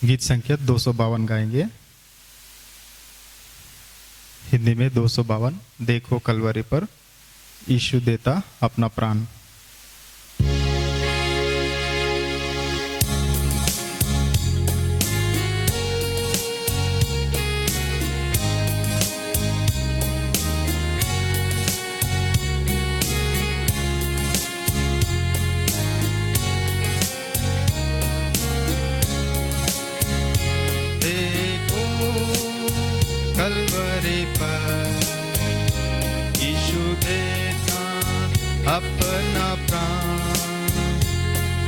गीत संख्या 252 गाएंगे। हिंदी में 252। देखो कलवरी पर यीशु देता अपना प्राण। कलवरी पर यीशु देता अपना प्राण,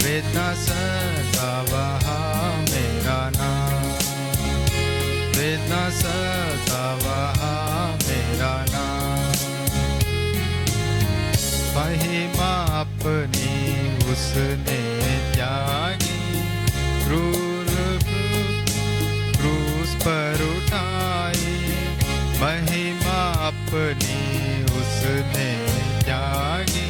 वेदना सदा वहाँ मेरा नाम, वेदना सदा वहाँ मेरा नाम। महिमा अपनी उसने त्यागी, क्रूस पर उठाई, महिमा अपनी उसने त्यागी,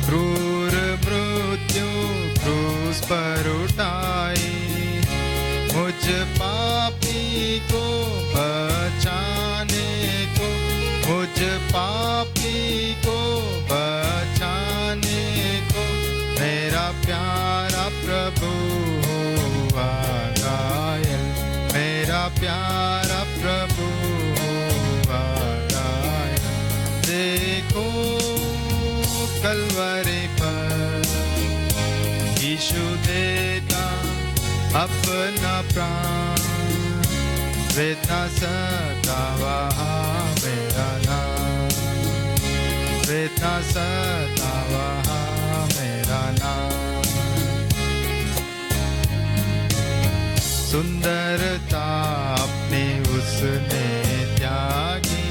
क्रूर मृत्यु क्रूस पर उठाई। मुझ पापी को बचाने को, मुझ पापी को बचाने को, मेरा प्यारा प्रभु हुआ घायल, मेरा प्यारा प्रभु हुआ घायल। देखो कलवरी पर यीशु देता अपना प्राण, वेदना सदा वहाँ मेरा नाम, वेदना सदा वहाँ मेरा नाम। सुंदरता अपनी उसने त्यागी,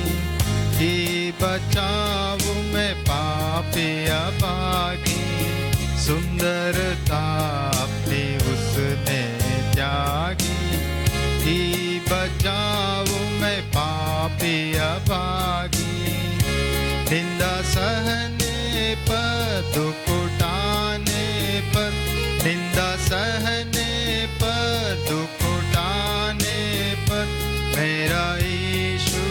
कि बचाऊं मैं पापी अभागी। सुंदरता अपनी उसने त्यागी, कि बचाऊं मैं पापी अभागी। निंदा सहने पर, दुख उठाने पर, निंदा सहने पर, दुख उठाने पर, मेरा यीशु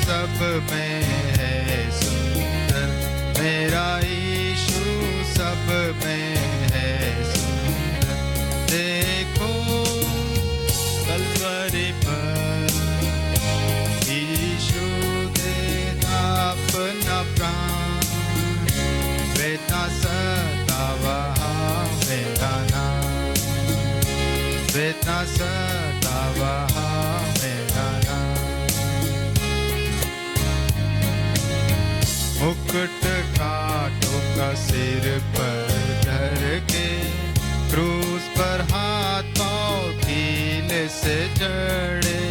सब में है सुंदर, मेरा यीशु सब में है सुंदर। देखो कलवरी पर यीशु देता अपना प्राण, वेदना सदा वहाँ मेरा नाम, वेदना सदा वहाँ मेरा नाम। मुकुट कांटों का सिर पर धर के, क्रूस पर हाथ पाँव कीले से जड़े।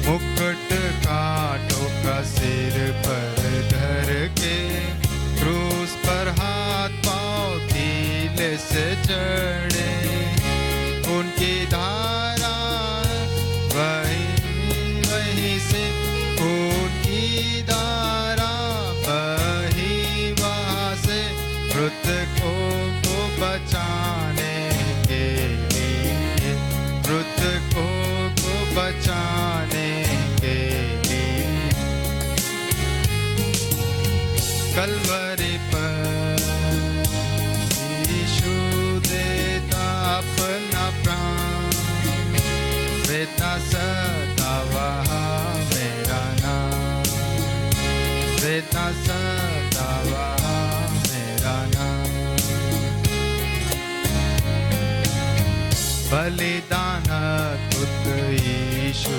मुकुट कांटों का सिर पर धर के, क्रूस पर हाथ पाँव कीले से जड़े। उनकी धारा वहीं से, उनकी धारा वही वहाँ से, मृतकों को बचाने के लिए, मृतकों को बचाने के लिए। कलवरी पर यीशु देता अपना प्राण, वेदना सदा वहाँ मेरा नाम, वेदना सदा वहाँ मेरा नाम। बलिदान खुद यीशु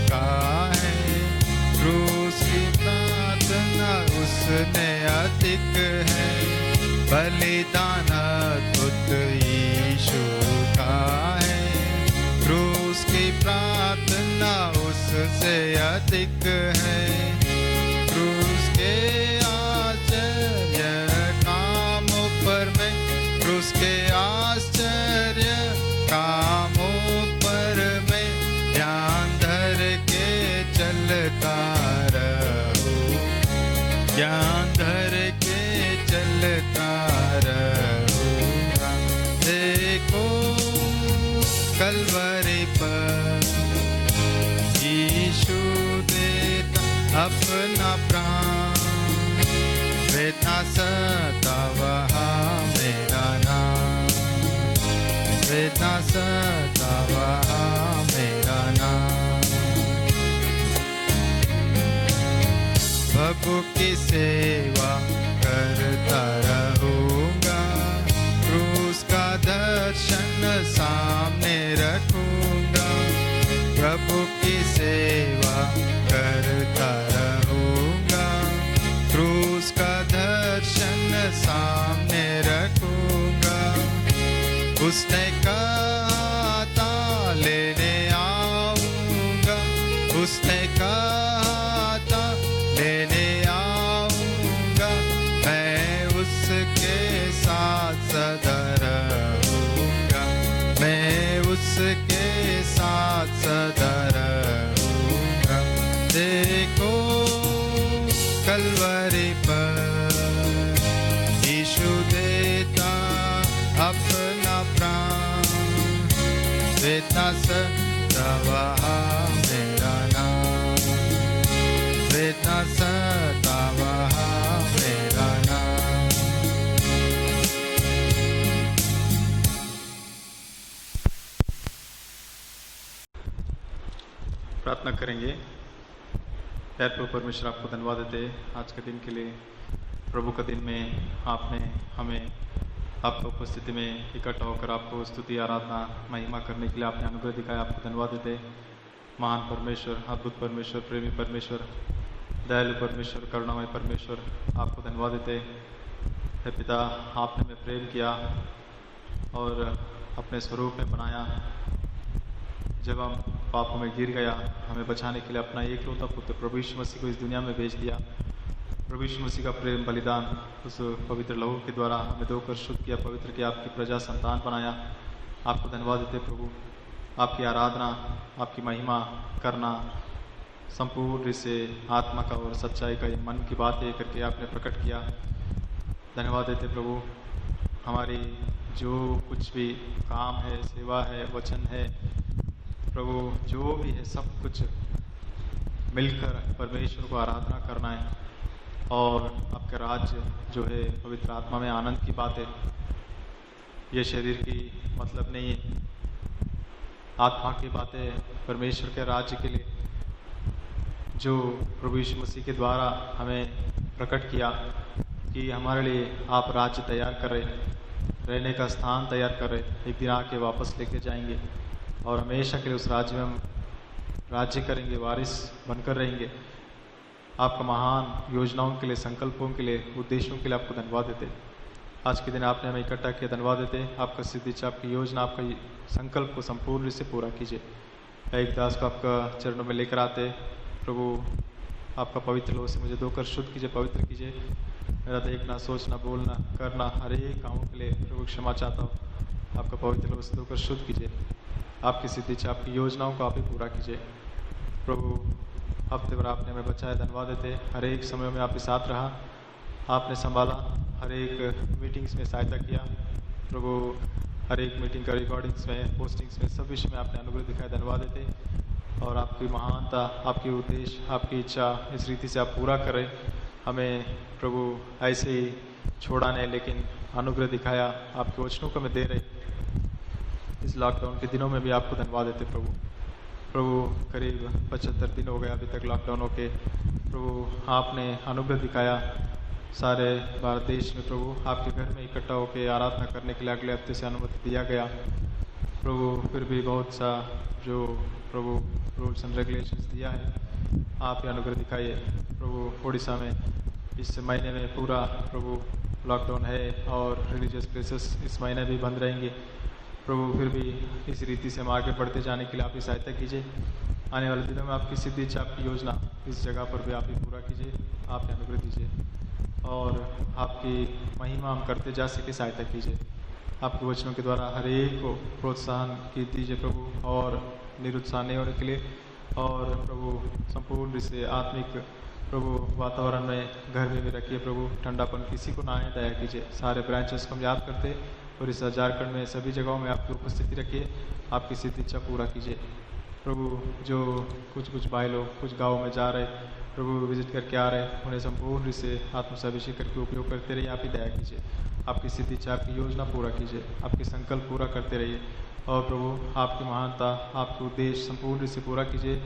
का है, क्रूस की प्रार्थना उसने अधिक है। बलिदान खुद यीशु का है, क्रूस की प्रार्थना उससे अधिक है। क्रूस के आश्चर्य कामों पर मैं, क्रूस के आश्चर्य कामों पर मैं ध्यान धर के चलता रहूं, ध्यान धर के चलता रहूंगा। देखो कलवरी पर अपना प्राण। वेदना सता वहा मेरा नाम, वेदना सता वहा मेरा नाम। प्रभु की सेवा करता रहूंगा, क्रूस का दर्शन सामने रखूंगा। प्रभु की सेवा करता रहूंगा, क्रूस का दर्शन सामने रखूंगा। उसने कहा था लेने आऊंगा, उसने कहा था लेने आऊंगा। मैं उसके साथ सदा रहूंगा, मैं उसके साथ सदा रहूंगा। देखो कलवरी पर यीशु देता अपना प्राण। वेदना सता वहा मेरा नाम, वेदना सता वहा मेरा नाम। प्रार्थना करेंगे। प्यार प्रभु परमेश्वर, आपको धन्यवाद देते आज के दिन के लिए। प्रभु का दिन में आपने हमें आपकी उपस्थिति में इकट्ठा होकर आपको स्तुति, आराधना, महिमा करने के लिए आपने अनुग्रह दिखाया। आपको धन्यवाद देते। महान परमेश्वर, अद्भुत परमेश्वर, प्रेमी परमेश्वर, दयालु परमेश्वर, करुणामय परमेश्वर, आपको धन्यवाद देते। हे पिता, आपने हमें प्रेम किया और अपने स्वरूप में बनाया। जब हम पापों में गिर गया, हमें बचाने के लिए अपना एकलौता पुत्र प्रभु यीशु मसीह को इस दुनिया में भेज दिया। प्रभु यीशु मसीह का प्रेम बलिदान उस पवित्र लहू के द्वारा हमें धोकर शुद्ध किया, पवित्र किया, आपकी प्रजा संतान बनाया। आपको धन्यवाद देते प्रभु। आपकी आराधना, आपकी महिमा करना संपूर्ण से आत्मा का और सच्चाई का, मन की बातें करके आपने प्रकट किया। धन्यवाद देते प्रभु। हमारी जो कुछ भी काम है, सेवा है, वचन है प्रभु, जो भी है सब कुछ मिलकर परमेश्वर को आराधना करना है। और आपके राज्य जो है पवित्र आत्मा में आनंद की बात है। ये शरीर की मतलब नहीं है, आत्मा की बातें परमेश्वर के राज्य के लिए जो प्रभु यीशु मसीह के द्वारा हमें प्रकट किया कि हमारे लिए आप राज्य तैयार कर रहे, रहने का स्थान तैयार कर रहे। एक दिन आके वापस लेके जाएंगे और हमेशा के लिए उस राज्य में हम राज्य करेंगे, वारिस बनकर रहेंगे। आपका महान योजनाओं के लिए, संकल्पों के लिए, उद्देश्यों के लिए आपको धन्यवाद देते। आज के दिन आपने हमें इकट्ठा किया, धन्यवाद देते। आपका सिद्धि, आपकी योजना, आपका संकल्प को संपूर्ण से पूरा कीजिए। एक दास को आपका चरणों में लेकर आते प्रभु, आपका पवित्र लोह से मुझे धोकर शुद्ध कीजिए, पवित्र कीजिए। मेरा देखना, सोचना, बोलना, करना, हर एक कामों के लिए प्रभु क्षमा चाहता हूँ। आपका पवित्र लोह से धोकर शुद्ध कीजिए। आपकी सिद्धि, आपकी योजनाओं को आप ही पूरा कीजिए प्रभु। हफ्ते भर आपने हमें बचाया, धन्यवाद देते। हर एक समय में आपके साथ रहा, आपने संभाला, हर एक मीटिंग्स में सहायता किया प्रभु। हर एक मीटिंग का रिकॉर्डिंग्स में, पोस्टिंग्स में, सब विषय में आपने अनुग्रह दिखाया, धन्यवाद देते। और आपकी महानता, आपकी उद्देश्य, आपकी इच्छा इस रीति से आप पूरा करें। हमें प्रभु ऐसे ही छोड़ा नहीं, लेकिन अनुग्रह दिखाया, आपके वचनों को हमें दे रहे। इस लॉकडाउन के दिनों में भी आपको धन्यवाद देते प्रभु। प्रभु करीब 75 दिन हो गए अभी तक लॉकडाउन होके प्रभु, आपने अनुग्रह दिखाया सारे भारत देश में प्रभु। आपके घर में इकट्ठा होकर आराधना करने के लिए अगले हफ्ते से अनुमति दिया गया प्रभु। फिर भी बहुत सा जो प्रभु रूल्स एंड रेगुलेशंस दिया है, आप ही अनुग्रह दिखाइए प्रभु। उड़ीसा में इस महीने में पूरा प्रभु लॉकडाउन है और रिलीजियस प्लेसेस इस महीने भी बंद रहेंगे प्रभु। फिर भी इस रीति से हम आगे बढ़ते जाने के लिए आप ही सहायता कीजिए। आने वाले दिनों में आपकी सिद्धि, आपकी योजना इस जगह पर भी आप ही पूरा कीजिए, आप ही अनुग्रह दीजिए और आपकी महिमा हम करते जा सके, सहायता कीजिए। आपके वचनों के द्वारा हर एक को प्रोत्साहन की दीजिए प्रभु, और निरुत्साह नहीं होने के लिए। और प्रभु संपूर्ण से आत्मिक प्रभु वातावरण में घर में भी रखिए प्रभु, ठंडापन किसी को ना आए, दया कीजिए। सारे ब्रांचेस को हम याद करते और इस झारखंड में सभी जगहों में आपकी उपस्थिति रखिए, आपकी सिद्धि इच्छा पूरा कीजिए। प्रभु जो कुछ भाई लोग कुछ गाँव में जा रहे, प्रभु विजिट करके आ रहे, उन्हें संपूर्ण रूप से आत्म से अभिषेक करके उपयोग करते रहिए। आप ही दया कीजिए, आपकी सिद्धि इच्छा आपकी योजना पूरा कीजिए, आपके संकल्प पूरा करते रहिए। और प्रभु आपकी महानता आपके उद्देश्य संपूर्ण रूप से पूरा कीजिए।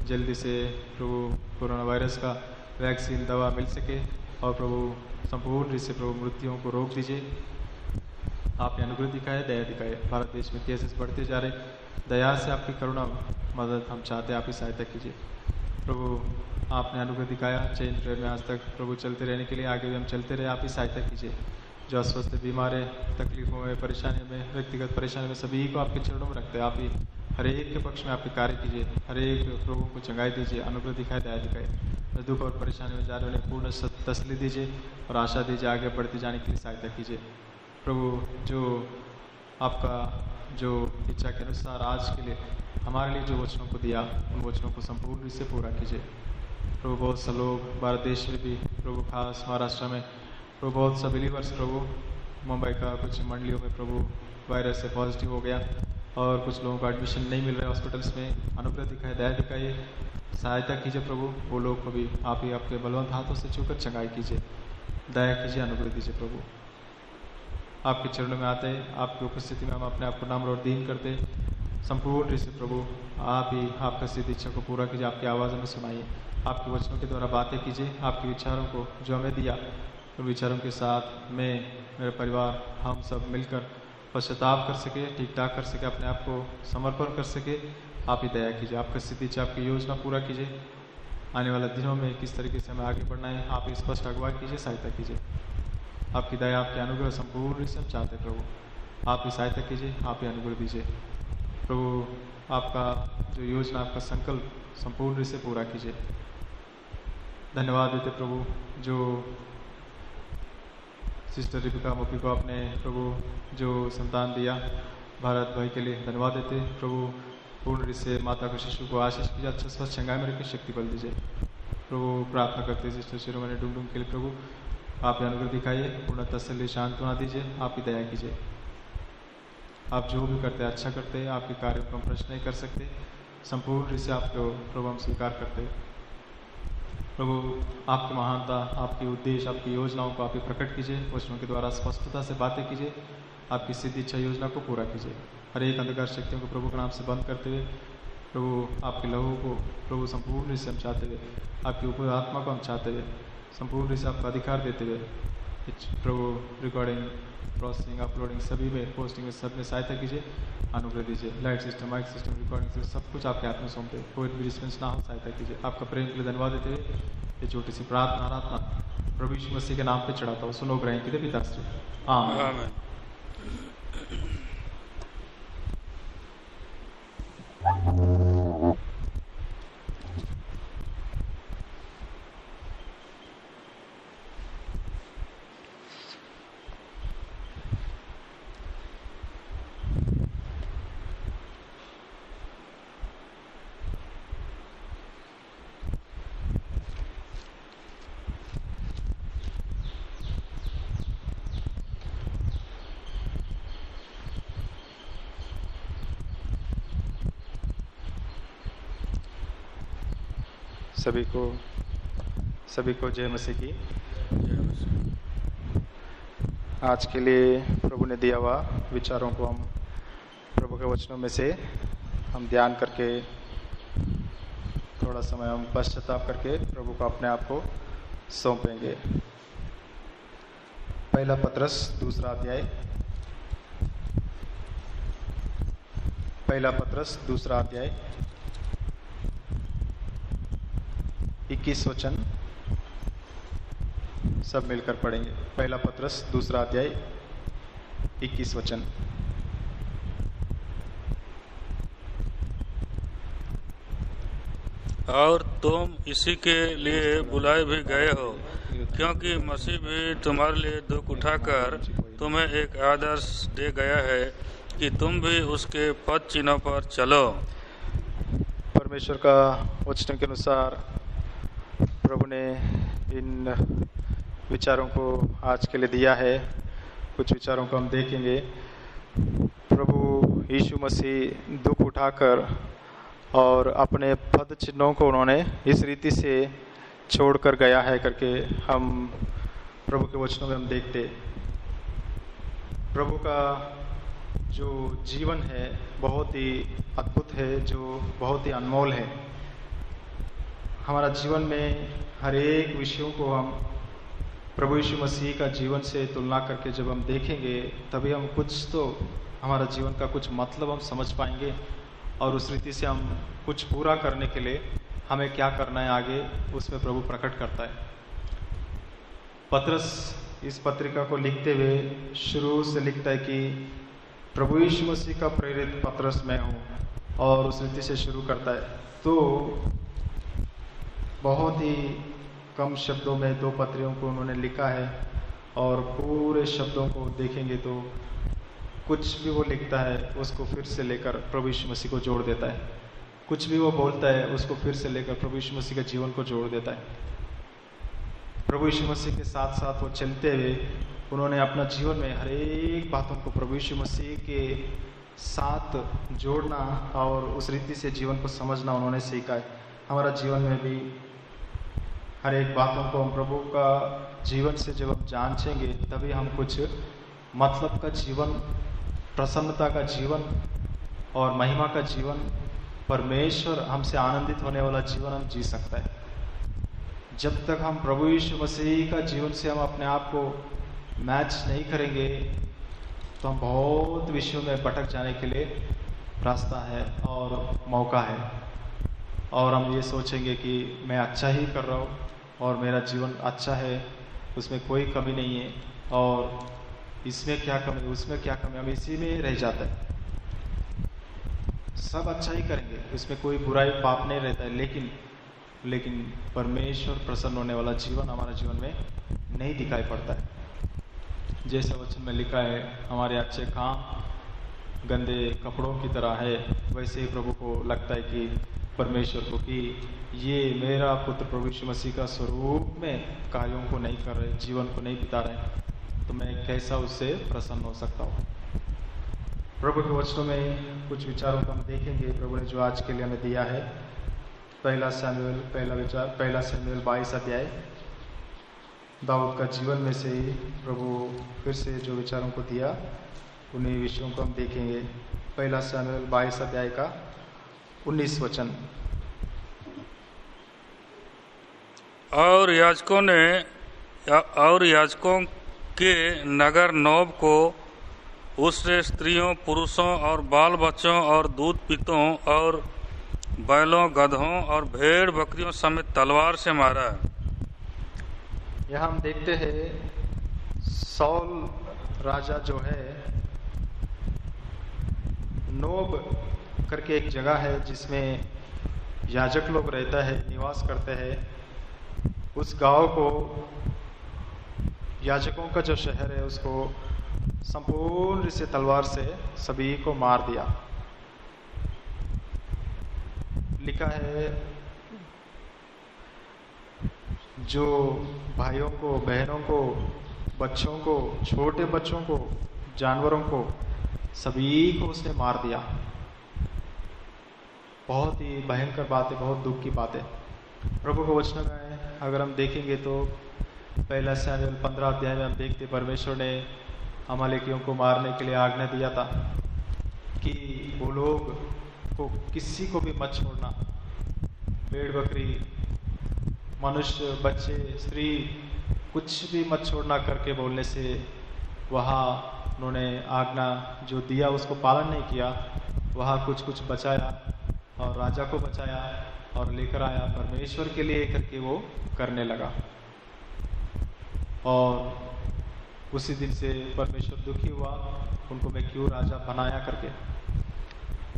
जल्दी से प्रभु कोरोना वायरस का वैक्सीन दवा मिल सके और प्रभु संपूर्ण रूप से प्रभु मृत्युओं को रोक दीजिए। आपने अनुग्रह दिखाए, दया दिखाए। भारत देश में केसेस बढ़ते जा रहे, दया से आपकी करुणा मदद हम चाहते हैं, आप ही सहायता कीजिए। प्रभु आपने अनुग्रह दिखाया चेन ट्रेन में आज तक प्रभु चलते रहने के लिए, आगे भी हम चलते रहे, आप ही सहायता कीजिए। जो अस्वस्थ बीमार है, तकलीफों में, परेशानियों में, व्यक्तिगत परेशानी में, सभी को आपके चरणों में रखते हैं। आप ही हर एक के पक्ष में आपके कार्य कीजिए, हर एक प्रभु को चंगाई दीजिए, अनुग्रह दिखाए, दया दिखाए। दुख और परेशानी में जा रहे उन्हें पूर्ण तसल्ली दीजिए और आशा दीजिए, आगे बढ़ते जाने के लिए सहायता कीजिए। प्रभु जो आपका जो इच्छा के अनुसार आज के लिए हमारे लिए जो वचनों को दिया, उन वचनों को संपूर्ण रूप से पूरा कीजिए। प्रभु बहुत से लोग भारत देश में भी, प्रभु खास महाराष्ट्र में, प्रभु बहुत सा बिलीवर्स, प्रभु मुंबई का कुछ मंडलियों में प्रभु वायरस से पॉजिटिव हो गया और कुछ लोगों को एडमिशन नहीं मिल रहा है हॉस्पिटल्स में। अनुग्रह दिखाए, दया दिखाइए, सहायता कीजिए। प्रभु वो लोग को भी आप ही आपके बलवंत हाथों से छूकर चंगाई कीजिए, दया कीजिए, अनुग्रह दीजिए। प्रभु आपके चरणों में आते हैं, आपकी उपस्थिति में हम अपने आप को नम्र और दीन करते, संपूर्ण रूप से प्रभु आप ही आपका सिद्ध इच्छा को पूरा कीजिए। आपकी आवाज़ में सुनाइए, आपके वचनों के द्वारा बातें कीजिए। आपके विचारों को जो हमें दिया, उन विचारों के साथ मैं, मेरा परिवार, हम सब मिलकर पश्चाताप कर सके, ठीक ठाक कर सके, अपने आप को समर्पण कर सके। आप ही दया कीजिए, आपका सिद्ध इच्छा आपकी योजना पूरा कीजिए। आने वाले दिनों में किस तरीके से हमें आगे बढ़ना है, आप स्पष्ट अगुवाई कीजिए, सहायता कीजिए। आपकी दया, आपके अनुग्रह संपूर्ण रूप से हम चाहते हैं। प्रभु आप ही सहायता कीजिए, आप ही अनुग्रह दीजिए। प्रभु आपका जो योजना, आपका संकल्प संपूर्ण रूप से पूरा कीजिए। धन्यवाद देते प्रभु, जो सिस्टर रिबिका मोपी को आपने प्रभु जो संतान दिया, भारत भाई के लिए धन्यवाद देते प्रभु। पूर्ण रूप से माता को, शिशु को आशीष कीजिए, अच्छा स्वस्थ चंगाई में रखिए, शक्ति बल दीजिए। प्रभु प्रार्थना करते सिस्टर शिरोमणि डुमडुम के लिए प्रभु आप अनुग्रह दिखाइए, पूर्ण तसल्ली, सांत्वना दीजिए, आप ही दया कीजिए। आप जो भी करते हैं अच्छा करते हैं, आपके कार्य को हम प्रश्न नहीं कर सकते, संपूर्ण रूप से आपको प्रभु हम स्वीकार करते हैं। प्रभु आपकी महानता, आपके उद्देश्य, आपकी योजनाओं को आप ही प्रकट कीजिए, वचनों के द्वारा स्पष्टता से बातें कीजिए, आपकी सिद्ध इच्छा योजना को पूरा कीजिए। हर एक अंधकार शक्तियों को प्रभु के नाम से बंद करते हुए, प्रभु आपके लहू को प्रभु संपूर्ण रूप से हम चाहते हुए, आपकी ऊपर आत्मा को हम चाहते हुए, संपूर्ण रूप से आपका अधिकार देते हुए, प्रभु रिकॉर्डिंग, प्रोसेसिंग, अपलोडिंग सभी में, पोस्टिंग में, सब में सहायता कीजिए, अनुग्रह दीजिए। Light system, mic system, recording system, सब कुछ आपके हाथ में सौंपते, कोई भी डिस्टेंस ना हो, सहायता कीजिए। आपका प्रेम के लिए धन्यवाद देते हुए ये छोटी सी प्रार्थना आराधना प्रभु यीशु मसीह के नाम पे चढ़ाता हूँ, सुनो ग्रहण कीजिए पिता से, आमीन। सभी को जय मसीह की। आज के लिए प्रभु ने दिया हुआ विचारों को हम प्रभु के वचनों में से हम ध्यान करके थोड़ा समय हम पश्चाताप करके प्रभु को अपने आप को सौंपेंगे। पहला पत्रस दूसरा अध्याय, पहला पत्रस दूसरा अध्याय 21 वचन सब मिलकर पढ़ेंगे। पहला पत्रस दूसरा अध्याय 21 वचन। और तुम इसी के लिए बुलाए भी गए हो, क्योंकि मसीह भी तुम्हारे लिए दुख उठाकर तुम्हें एक आदर्श दे गया है कि तुम भी उसके पद चिन्हों पर चलो। परमेश्वर का वचन के अनुसार प्रभु ने इन विचारों को आज के लिए दिया है। कुछ विचारों को हम देखेंगे। प्रभु यीशु मसीह दुख उठाकर और अपने पद चिन्हों को उन्होंने इस रीति से छोड़कर गया है करके हम प्रभु के वचनों में हम देखते। प्रभु का जो जीवन है बहुत ही अद्भुत है, जो बहुत ही अनमोल है। हमारा जीवन में हर एक विषयों को हम प्रभु यीशु मसीह का जीवन से तुलना करके जब हम देखेंगे तभी हम कुछ तो हमारा जीवन का कुछ मतलब हम समझ पाएंगे और उस रीति से हम कुछ पूरा करने के लिए हमें क्या करना है आगे उसमें प्रभु प्रकट करता है। पतरस इस पत्रिका को लिखते हुए शुरू से लिखता है कि प्रभु यीशु मसीह का प्रेरित पतरस मैं हूँ, और उस रीति से शुरू करता है। तो बहुत ही कम शब्दों में 2 पत्रियों को उन्होंने लिखा है और पूरे शब्दों को देखेंगे तो कुछ भी वो लिखता है उसको फिर से लेकर प्रभु यीशु मसीह को जोड़ देता है। कुछ भी वो बोलता है उसको फिर से लेकर प्रभु यीशु मसीह के जीवन को जोड़ देता है। प्रभु यीशु मसीह के साथ साथ वो चलते हुए उन्होंने अपना जीवन में हर एक बातों को प्रभु यीशु मसीह के साथ जोड़ना और उस रीति से जीवन को समझना उन्होंने सीखा है। हमारा जीवन में भी हर एक बातों को हम प्रभु का जीवन से जब हम जांचेंगे तभी हम कुछ मतलब का जीवन, प्रसन्नता का जीवन और महिमा का जीवन, परमेश्वर हमसे आनंदित होने वाला जीवन हम जी सकता है। जब तक हम प्रभु यीशु मसीह का जीवन से हम अपने आप को मैच नहीं करेंगे तो हम बहुत विषयों में भटक जाने के लिए रास्ता है और मौका है, और हम ये सोचेंगे कि मैं अच्छा ही कर रहा हूँ और मेरा जीवन अच्छा है, उसमें कोई कमी नहीं है, और इसमें क्या कमी उसमें क्या कमी, हम इसी में रह जाता है। सब अच्छा ही करेंगे, इसमें कोई बुराई पाप नहीं रहता है, लेकिन परमेश्वर प्रसन्न होने वाला जीवन हमारे जीवन में नहीं दिखाई पड़ता है। जैसा वचन में लिखा है, हमारे अच्छे काम गंदे कपड़ों की तरह है, वैसे ही प्रभु को लगता है कि परमेश्वर को कि ये मेरा पुत्र प्रभु यीशु मसीह का स्वरूप में कार्यों को नहीं कर रहे, जीवन को नहीं बिता रहे, तो मैं कैसा उससे प्रसन्न हो सकता हूँ। प्रभु के वचनों में कुछ विचारों को हम देखेंगे प्रभु ने जो आज के लिए हमें दिया है। पहला शमूएल 22 अध्याय, दाऊद का जीवन में से ही प्रभु फिर से जो विचारों को दिया उन्हीं विषयों को हम देखेंगे। पहला शमूएल 22 अध्याय का 19 वचन। और याजकों के नगर नोब को उससे स्त्रियों, पुरुषों और बाल बच्चों और दूध पीतों और बैलों, गधों और भेड़ बकरियों समेत तलवार से मारा। यहाँ हम देखते हैं सौल राजा जो है, नोब करके एक जगह है जिसमें याजक लोग रहता है, निवास करते हैं। उस गांव को, याजकों का जो शहर है, उसको संपूर्ण से तलवार से सभी को मार दिया। लिखा है जो भाइयों को, बहनों को, बच्चों को, छोटे बच्चों को, जानवरों को, सभी को उसने मार दिया। बहुत ही भयंकर बात है, बहुत दुख की बात है। प्रभु के वचन में अगर हम देखेंगे तो पहला शमूएल 15 अध्याय में हम देखते परमेश्वर ने अमालेकियों को मारने के लिए आज्ञा दिया था कि वो लोग को किसी को भी मत छोड़ना, भेड़ बकरी, मनुष्य, बच्चे, स्त्री, कुछ भी मत छोड़ना करके बोलने से वहाँ उन्होंने आज्ञा जो दिया उसको पालन नहीं किया। वहाँ कुछ बचाया और राजा को बचाया और लेकर आया परमेश्वर के लिए करके वो करने लगा, और उसी दिन से परमेश्वर दुखी हुआ। उनको मैं क्यों राजा बनाया करके,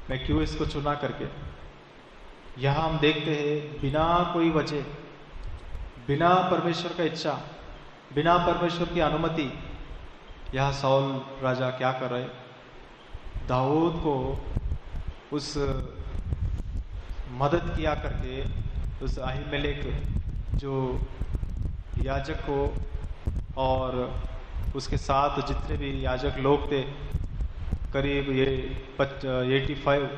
मैं क्यों इसको चुना करके। यहाँ हम देखते हैं बिना कोई वजह, बिना परमेश्वर का इच्छा, बिना परमेश्वर की अनुमति, यह सौल राजा क्या कर रहे, दाऊद को उस मदद किया करके, उस अहीमेलेक जो याजक को और उसके साथ जितने भी याजक लोग थे, करीब ये 85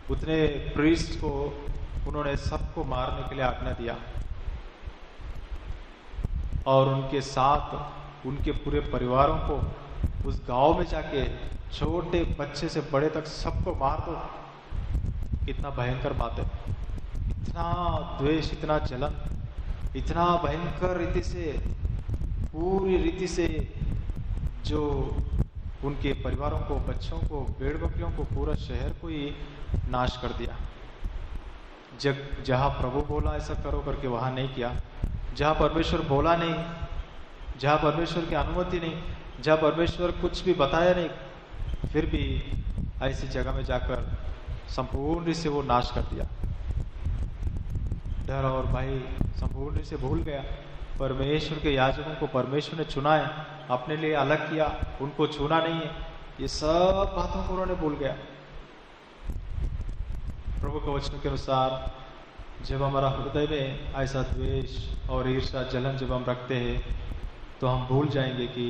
उतने प्रीस्ट को उन्होंने सबको मारने के लिए आज्ञा दिया और उनके साथ उनके पूरे परिवारों को उस गांव में जाके छोटे बच्चे से बड़े तक सबको मार दो। कितना भयंकर बात है, इतना द्वेष, इतना जलन, इतना भयंकर रीति से, पूरी रीति से जो उनके परिवारों को, बच्चों को, भेड़ बकरियों को, पूरा शहर को ही नाश कर दिया। जहां प्रभु बोला ऐसा करो करके वहां नहीं किया, जहां परमेश्वर बोला नहीं, जहां परमेश्वर की अनुमति नहीं, जहां परमेश्वर कुछ भी बताया नहीं, फिर भी ऐसी जगह में जाकर संपूर्ण रूप से वो नाश कर दिया। डर और भय संपूर्ण रूप से भूल गया। परमेश्वर के याजकों को परमेश्वर ने चुना है, अपने लिए अलग किया, उनको चुना नहीं है, ये सब बातों को उन्होंने भूल गया। प्रभु के वचन के अनुसार जब हमारा हृदय में ऐसा द्वेष और ईर्ष्या, जलन जब हम रखते हैं, तो हम भूल जाएंगे कि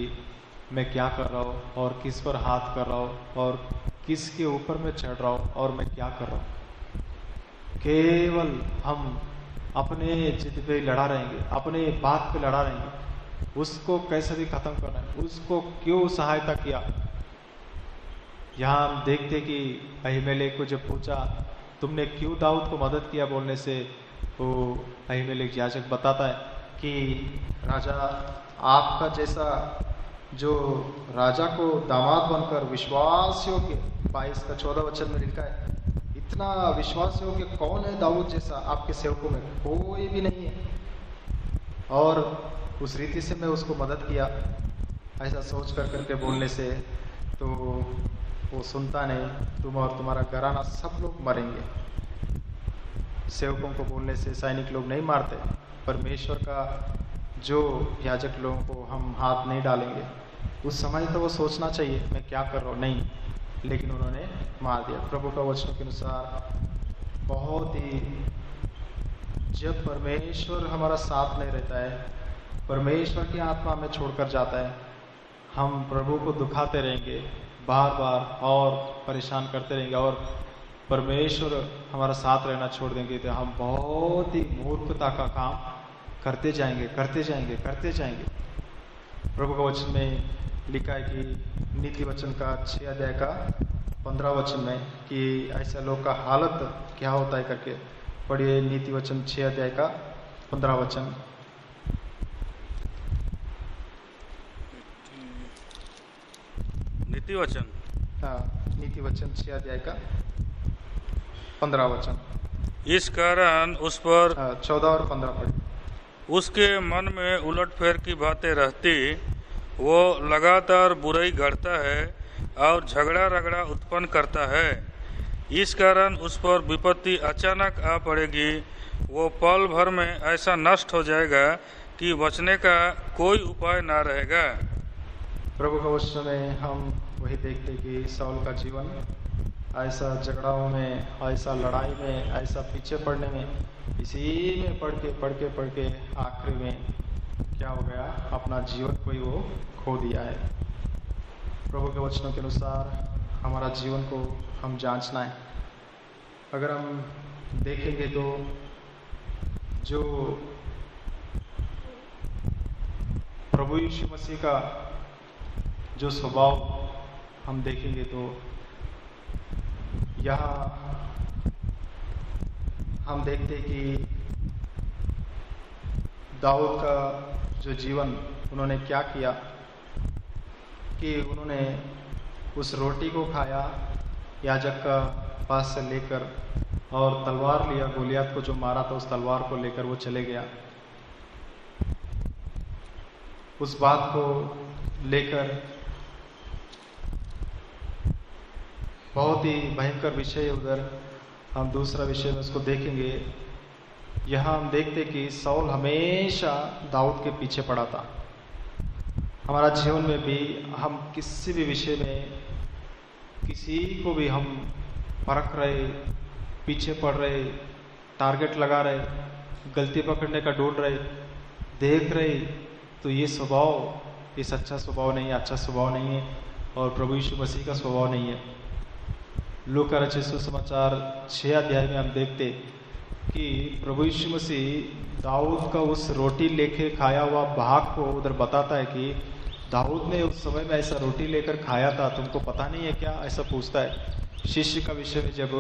मैं क्या कर रहा हूँ और किस पर हाथ कर रहा हूँ और किसके ऊपर मैं चढ़ रहा हूँ और मैं क्या कर रहा हूँ। केवल हम अपने जिद पे लड़ा रहेंगे, अपने बात पे लड़ा रहेंगे, उसको कैसे भी खत्म करना है, उसको क्यों सहायता किया। यहाँ हम देखते कि अहीमेलेक को जब पूछा तुमने क्यों दाऊद को मदद किया बोलने से, तो अहीमेलेक याजक बताता है कि राजा, आपका जैसा जो राजा को दामाद बनकर विश्वास योग्य, 22 का 14 वचन में लिखा है, इतना विश्वास योग्य कौन है दाऊद जैसा, आपके सेवकों में कोई भी नहीं है। और उस रीति से मैं उसको मदद किया, ऐसा सोच करके बोलने से, तो वो सुनता नहीं, तुम और तुम्हारा घराना सब लोग मरेंगे। सेवकों को बोलने से सैनिक लोग नहीं मारते, परमेश्वर का जो याजक लोगों को हम हाथ नहीं डालेंगे। उस समय तो वो सोचना चाहिए मैं क्या कर रहा हूँ, नहीं, लेकिन उन्होंने मार दिया। प्रभु का वचन के अनुसार बहुत ही, जब परमेश्वर हमारा साथ नहीं रहता है, परमेश्वर की आत्मा हमें छोड़कर जाता है, हम प्रभु को दुखाते रहेंगे, बार बार और परेशान करते रहेंगे और परमेश्वर हमारा साथ रहना छोड़ देंगे, तो हम बहुत ही मूर्खता का काम करते जाएंगे, करते जाएंगे, करते जाएंगे। प्रभु का वचन में लिखा है कि नीति वचन का 6 अध्याय का 15 वचन में कि ऐसा लोग का हालत क्या होता है करके पढ़िए। नीति वचन 6 अध्याय का 15 वचन। नीति वचन, हाँ, नीति वचन 6 अध्याय का 15 वचन। इस कारण उस पर 14 और 15 पढ़िए। उसके मन में उलटफेर की बातें रहती, वो लगातार बुराई गढ़ता है और झगड़ा रगड़ा उत्पन्न करता है। इस कारण उस पर विपत्ति अचानक आ पड़ेगी, वो पल भर में ऐसा नष्ट हो जाएगा कि बचने का कोई उपाय ना रहेगा। प्रभु के वचन में हम वही देखते कि साउल का जीवन ऐसा झगड़ाओं में, ऐसा लड़ाई में, ऐसा पीछे पड़ने में, इसी में पढ़ के आखिरी में क्या हो गया, अपना जीवन को ही वो खो दिया है। प्रभु के वचनों के अनुसार हमारा जीवन को हम जांचना है। अगर हम देखेंगे तो जो प्रभु यीशु मसीह का जो स्वभाव हम देखेंगे तो यहाँ हम देखते कि दाऊद का जो जीवन, उन्होंने क्या किया कि उन्होंने उस रोटी को खाया याजक का पास से लेकर, और तलवार लिया, गोलियत को जो मारा था उस तलवार को लेकर वो चले गया। उस बात को लेकर बहुत ही भयंकर विषय, उधर हम दूसरा विषय में उसको देखेंगे। यहाँ हम देखते कि साउल हमेशा दाऊद के पीछे पड़ा था। हमारा जीवन में भी हम किसी भी विषय में किसी को भी हम परख रहे, पीछे पड़ रहे, टारगेट लगा रहे, गलती पकड़ने का ढूंढ रहे, देख रहे, तो ये स्वभाव, ये सच्चा स्वभाव नहीं है, अच्छा स्वभाव नहीं है और प्रभु यीशु मसीह का स्वभाव नहीं है। लूका रचित सुसमाचार 6 अध्याय में हम देखते कि प्रभु यीशु मसीह दाऊद का उस रोटी लेके खाया हुआ भाग को उधर बताता है कि दाऊद ने उस समय में ऐसा रोटी लेकर खाया था, तुमको पता नहीं है क्या, ऐसा पूछता है। शिष्य का विषय में जब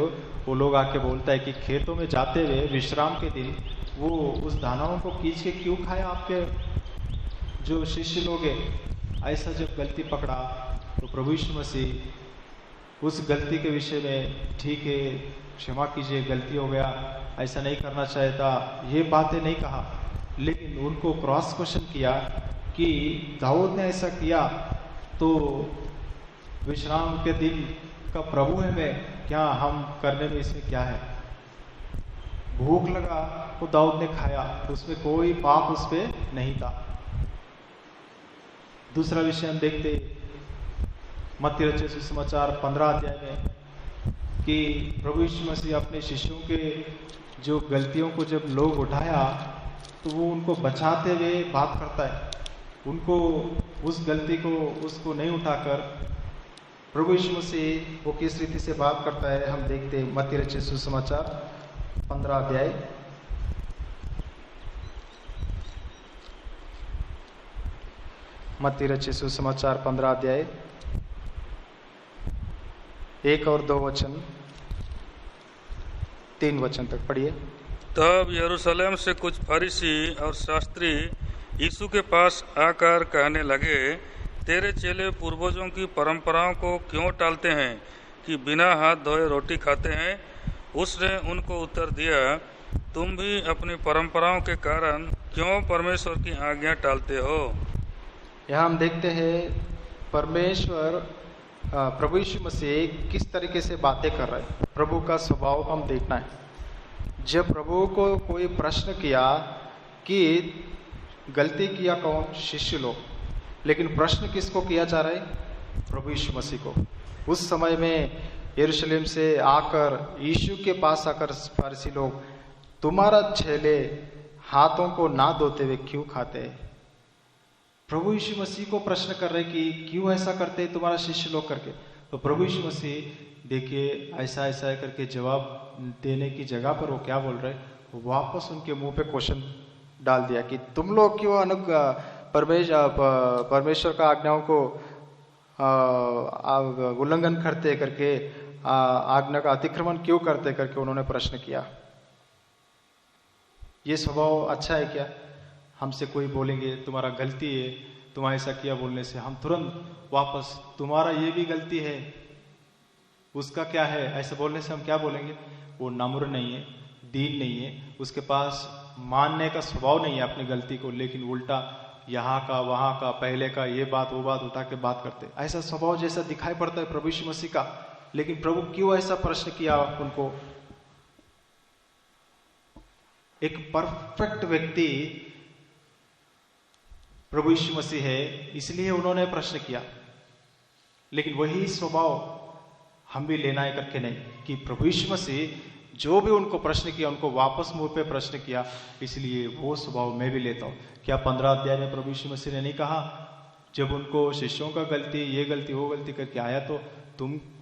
वो लोग आके बोलता है कि खेतों में जाते हुए विश्राम के दिन वो उस दानाओं को खींच के क्यों खाया आपके जो शिष्य लोग हैं, ऐसा जब गलती पकड़ा तो प्रभु यीशु मसीह उस गलती के विषय में ठीक है क्षमा कीजिए, गलती हो गया, ऐसा नहीं करना चाहता, ये बातें नहीं कहा, लेकिन उनको क्रॉस क्वेश्चन किया कि दाऊद ने ऐसा किया तो विश्राम के दिन का प्रभु है मैं, क्या हम करने में इसमें क्या है। भूख लगा तो दाऊद ने खाया, उसमें कोई पाप उस पर नहीं था। दूसरा विषय हम देखते मत्ती रचित सुसमाचार 15 अध्याय में कि प्रभु यीशु मसीह अपने शिष्यों के जो गलतियों को जब लोग उठाया तो वो उनको बचाते हुए बात करता है, उनको उस गलती को उसको नहीं उठाकर प्रभु यीशु मसीह वो किस रीति से बात करता है हम देखते मत्ती रचित सुसमाचार 15 अध्याय। मत्ती रचित सुसमाचार 15 अध्याय 1 और 2 वचन 3 वचन तक पढ़िए। तब यरूशलेम से कुछ फरीसी और शास्त्री यीशु के पास आकर कहने लगे, तेरे चेले पूर्वजों की परंपराओं को क्यों टालते हैं कि बिना हाथ धोए रोटी खाते हैं। उसने उनको उत्तर दिया, तुम भी अपनी परंपराओं के कारण क्यों परमेश्वर की आज्ञा टालते हो। यहाँ हम देखते हैं परमेश्वर प्रभु यीशु मसीह किस तरीके से बातें कर रहे हैं। प्रभु का स्वभाव हम देखना है। जब प्रभु को कोई प्रश्न किया कि गलती किया कौन, शिष्य लोग, लेकिन प्रश्न किसको किया जा रहा है, प्रभु यीशु मसीह को। उस समय में यरूशलेम से आकर यीशु के पास आकर फरीसी लोग, तुम्हारा चेले हाथों को ना धोते हुए क्यों खाते हैं। प्रभु यीशु मसीह को प्रश्न कर रहे कि क्यों ऐसा करते तुम्हारा शिष्य लोग करके। तो प्रभु यीशु मसीह देखिए ऐसा ऐसा करके जवाब देने की जगह पर वो क्या बोल रहे, वापस उनके मुंह पे क्वेश्चन डाल दिया कि तुम लोग क्यों परमेश्वर का आज्ञाओं को उल्लंघन करते करके, आज्ञा का अतिक्रमण क्यों करते करके उन्होंने प्रश्न किया। ये स्वभाव अच्छा है क्या। हमसे कोई बोलेंगे तुम्हारा गलती है, तुम ऐसा किया बोलने से हम तुरंत वापस तुम्हारा ये भी गलती है, उसका क्या है, ऐसे बोलने से हम क्या बोलेंगे। वो नम्र नहीं है, दीन नहीं है, उसके पास मानने का स्वभाव नहीं है अपनी गलती को, लेकिन उल्टा यहाँ का वहाँ का, पहले का, ये बात वो बात उठा के बात करते। ऐसा स्वभाव जैसा दिखाई पड़ता है प्रभु यीशु मसीह का। लेकिन प्रभु क्यों ऐसा प्रश्न किया उनको। एक परफेक्ट व्यक्ति प्रभु यीशु मसीह है, इसलिए उन्होंने प्रश्न किया। लेकिन वही स्वभाव हम भी लेना है करके नहीं कि प्रभु यीशु मसीह जो भी उनको प्रश्न किया उनको वापस मुंह पे प्रश्न किया, इसलिए वो स्वभाव मैं भी लेता हूँ। क्या 15 अध्याय में प्रभु यीशु मसीह ने नहीं कहा जब उनको शिष्यों का गलती, ये गलती वो गलती करके आया तो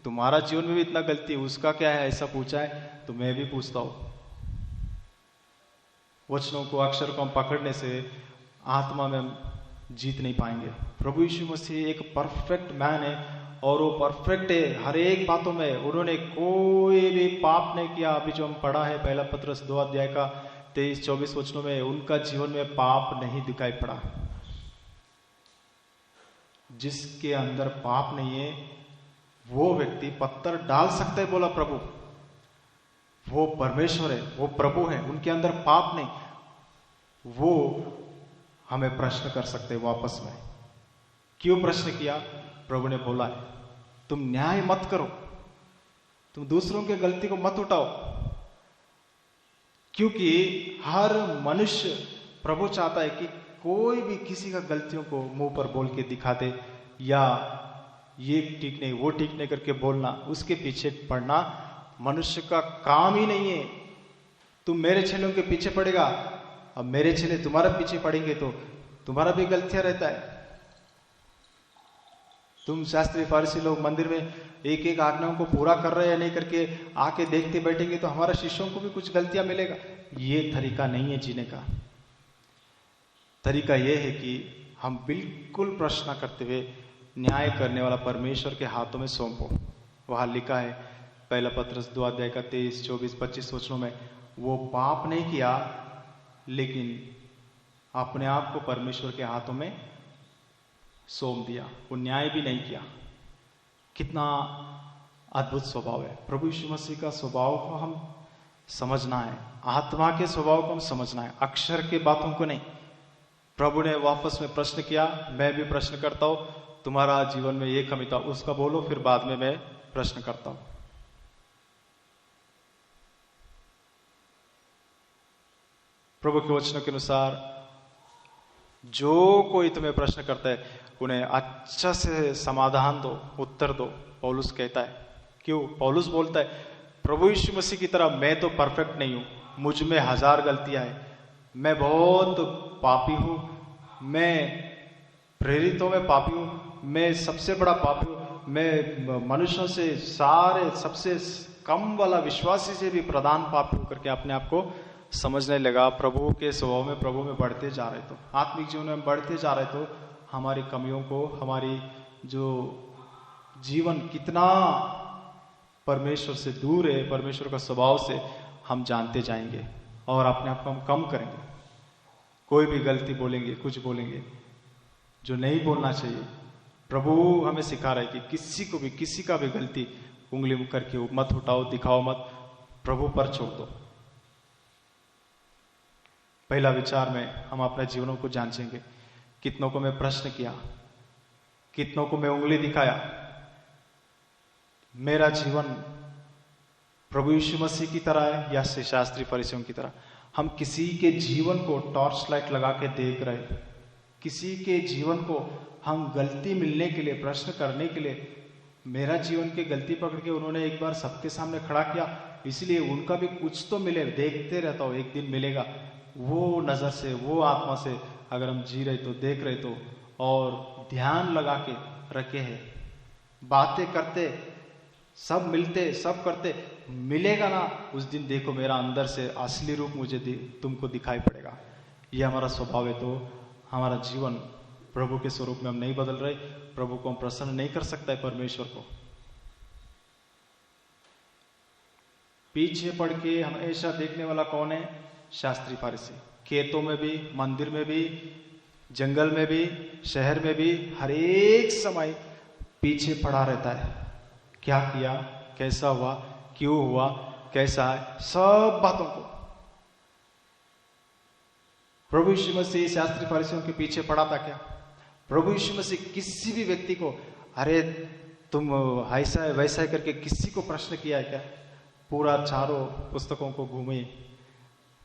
तुम्हारा जीवन में भी इतना गलती, उसका क्या है, ऐसा पूछा है। तो मैं भी पूछता हूँ। वचनों को, अक्षर को हम पकड़ने से आत्मा में हम जीत नहीं पाएंगे। प्रभु यीशु मसीह एक परफेक्ट मैन है और वो परफेक्ट है हर एक बातों में। उन्होंने कोई भी पाप नहीं किया। अभी जो हम पढ़ा है पहला पत्रस 2 अध्याय का 23-24 वचनों में, उनका जीवन में पाप नहीं दिखाई पड़ा। जिसके अंदर पाप नहीं है वो व्यक्ति पत्थर डाल सकता है, बोला प्रभु। वो परमेश्वर है, वो प्रभु है, उनके अंदर पाप नहीं। वो हमें प्रश्न कर सकते हैं वापस में। क्यों प्रश्न किया। प्रभु ने बोला है तुम न्याय मत करो, तुम दूसरों की गलती को मत उठाओ, क्योंकि हर मनुष्य, प्रभु चाहता है कि कोई भी किसी का गलतियों को मुंह पर बोल के दिखा दे, या ये ठीक नहीं वो ठीक नहीं करके बोलना, उसके पीछे पड़ना मनुष्य का काम ही नहीं है। तुम मेरे चेलों के पीछे पड़ेगा, अब मेरे चेले तुम्हारे पीछे पड़ेंगे तो तुम्हारा भी गलतियां रहता है। तुम शास्त्री फारसी लोग मंदिर में एक एक आज्ञाओं को पूरा कर रहे हैं या नहीं करके आके देखते बैठेंगे तो हमारा शिष्यों को भी कुछ गलतियां मिलेगा। ये तरीका नहीं है जीने का। तरीका यह है कि हम बिल्कुल प्रश्न करते हुए न्याय करने वाला परमेश्वर के हाथों में सौंपो। वहां लिखा है पहला पत्रस 2 अध्याय का 23, 24, 25 वचनों में, वो पाप नहीं किया लेकिन अपने आप को परमेश्वर के हाथों में सौंप दिया। वो न्याय भी नहीं किया। कितना अद्भुत स्वभाव है। प्रभु यीशु मसीह का स्वभाव को हम समझना है, आत्मा के स्वभाव को हम समझना है, अक्षर के बातों को नहीं। प्रभु ने वापस में प्रश्न किया, मैं भी प्रश्न करता हूं, तुम्हारा जीवन में ये कमी था उसका बोलो, फिर बाद में मैं प्रश्न करता हूं। प्रभु के वचनों के अनुसार जो कोई तुम्हें प्रश्न करता है उन्हें अच्छा से समाधान दो, उत्तर दो, पौलुस कहता है। क्यों? पौलुस बोलता है प्रभु यीशु मसीह की तरह मैं तो परफेक्ट नहीं हूं, मुझ में 1000 गलतियां हैं, मैं बहुत पापी हूं, मैं प्रेरितों में पापी हूं, मैं सबसे बड़ा पापी हूं, मैं मनुष्यों से सारे सबसे कम वाला विश्वासी से भी प्रधान पापी हूं करके अपने आप को समझने लगा। प्रभु के स्वभाव में, प्रभु में बढ़ते जा रहे तो, आत्मिक जीवन में बढ़ते जा रहे तो हमारी कमियों को, हमारी जो जीवन कितना परमेश्वर से दूर है, परमेश्वर का स्वभाव से हम जानते जाएंगे और अपने आप को हम कम करेंगे। कोई भी गलती बोलेंगे, कुछ बोलेंगे जो नहीं बोलना चाहिए। प्रभु हमें सिखा रहा है कि किसी को भी, किसी का भी गलती उंगली करके मत उठाओ, दिखाओ मत, प्रभु पर छोड़ दो। पहला विचार में हम अपने जीवनों को जांचेंगे। कितनों को मैं प्रश्न किया, कितनों को मैं उंगली दिखाया। मेरा जीवन प्रभु यीशु मसीह की तरह है या शास्त्री फरीसियों की तरह? हम किसी के जीवन को टॉर्च लाइट लगा के देख रहे हैं, किसी के जीवन को हम गलती मिलने के लिए, प्रश्न करने के लिए, मेरा जीवन की गलती पकड़ के उन्होंने एक बार सबके सामने खड़ा किया, इसलिए उनका भी कुछ तो मिले। देखते रहता हूं, एक दिन मिलेगा। वो नजर से, वो आत्मा से अगर हम जी रहे तो, देख रहे तो, और ध्यान लगा के रखे हैं, बातें करते, सब मिलते, सब करते, मिलेगा ना उस दिन देखो मेरा अंदर से असली रूप मुझे तुमको दिखाई पड़ेगा। ये हमारा स्वभाव है तो हमारा जीवन प्रभु के स्वरूप में हम नहीं बदल रहे, प्रभु को हम प्रसन्न नहीं कर सकता है। परमेश्वर को पीछे पड़ के हमेशा देखने वाला कौन है? शास्त्री फारिसी। खेतों में भी, मंदिर में भी, जंगल में भी, शहर में भी, हर एक समय पीछे पड़ा रहता है। क्या किया, कैसा हुआ, क्यों हुआ, कैसा है, सब बातों को। प्रभु यीशु मसीह शास्त्री फारिसियों के पीछे पड़ा था क्या? प्रभु यीशु मसीह किसी भी व्यक्ति को अरे तुम ऐसा है वैसा है करके किसी को प्रश्न किया है क्या? पूरा चारों पुस्तकों को घूमे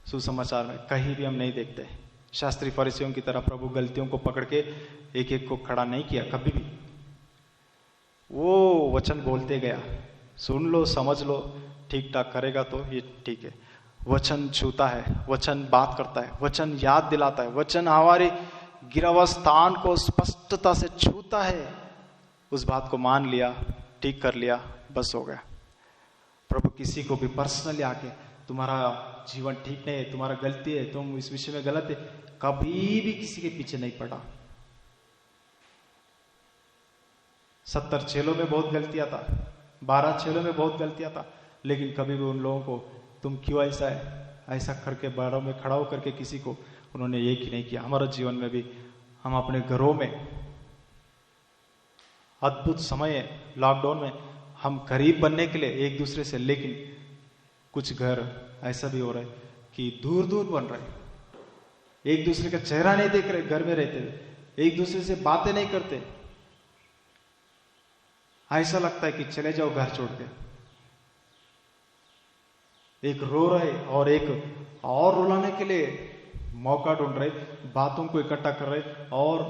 सुसमाचार में, कहीं भी हम नहीं देखते शास्त्री फरीसियों की तरह प्रभु गलतियों को पकड़ के एक एक को खड़ा नहीं किया कभी भी। वो वचन बोलते गया, सुन लो, समझ लो, ठीक ठाक करेगा तो ये ठीक है। वचन छूता है, वचन बात करता है, वचन याद दिलाता है, वचन हमारे गिरा हुआ स्थान को स्पष्टता से छूता है। उस बात को मान लिया, ठीक कर लिया, बस हो गया। प्रभु किसी को भी पर्सनली आके तुम्हारा जीवन ठीक नहीं है, तुम्हारा गलती है, तुम इस विषय में गलत है, कभी भी किसी के पीछे नहीं पड़ा। 70 चेलों में बहुत गलतियां था, 12 चेलों में बहुत गलतियां था, लेकिन कभी भी उन लोगों को तुम क्यों ऐसा है, ऐसा करके बारों में खड़ा होकर के किसी को उन्होंने एक ही नहीं किया। हमारे जीवन में भी हम अपने घरों में, अद्भुत समय है लॉकडाउन में, हम करीब बनने के लिए एक दूसरे से, लेकिन कुछ घर ऐसा भी हो रहा है कि दूर दूर बन रहे, एक दूसरे का चेहरा नहीं देख रहे, घर में रहते हुए एक दूसरे से बातें नहीं करते। ऐसा लगता है कि चले जाओ घर छोड़ के। एक रो रहे और एक और रुलाने के लिए मौका ढूंढ रहे, बातों को इकट्ठा कर रहे और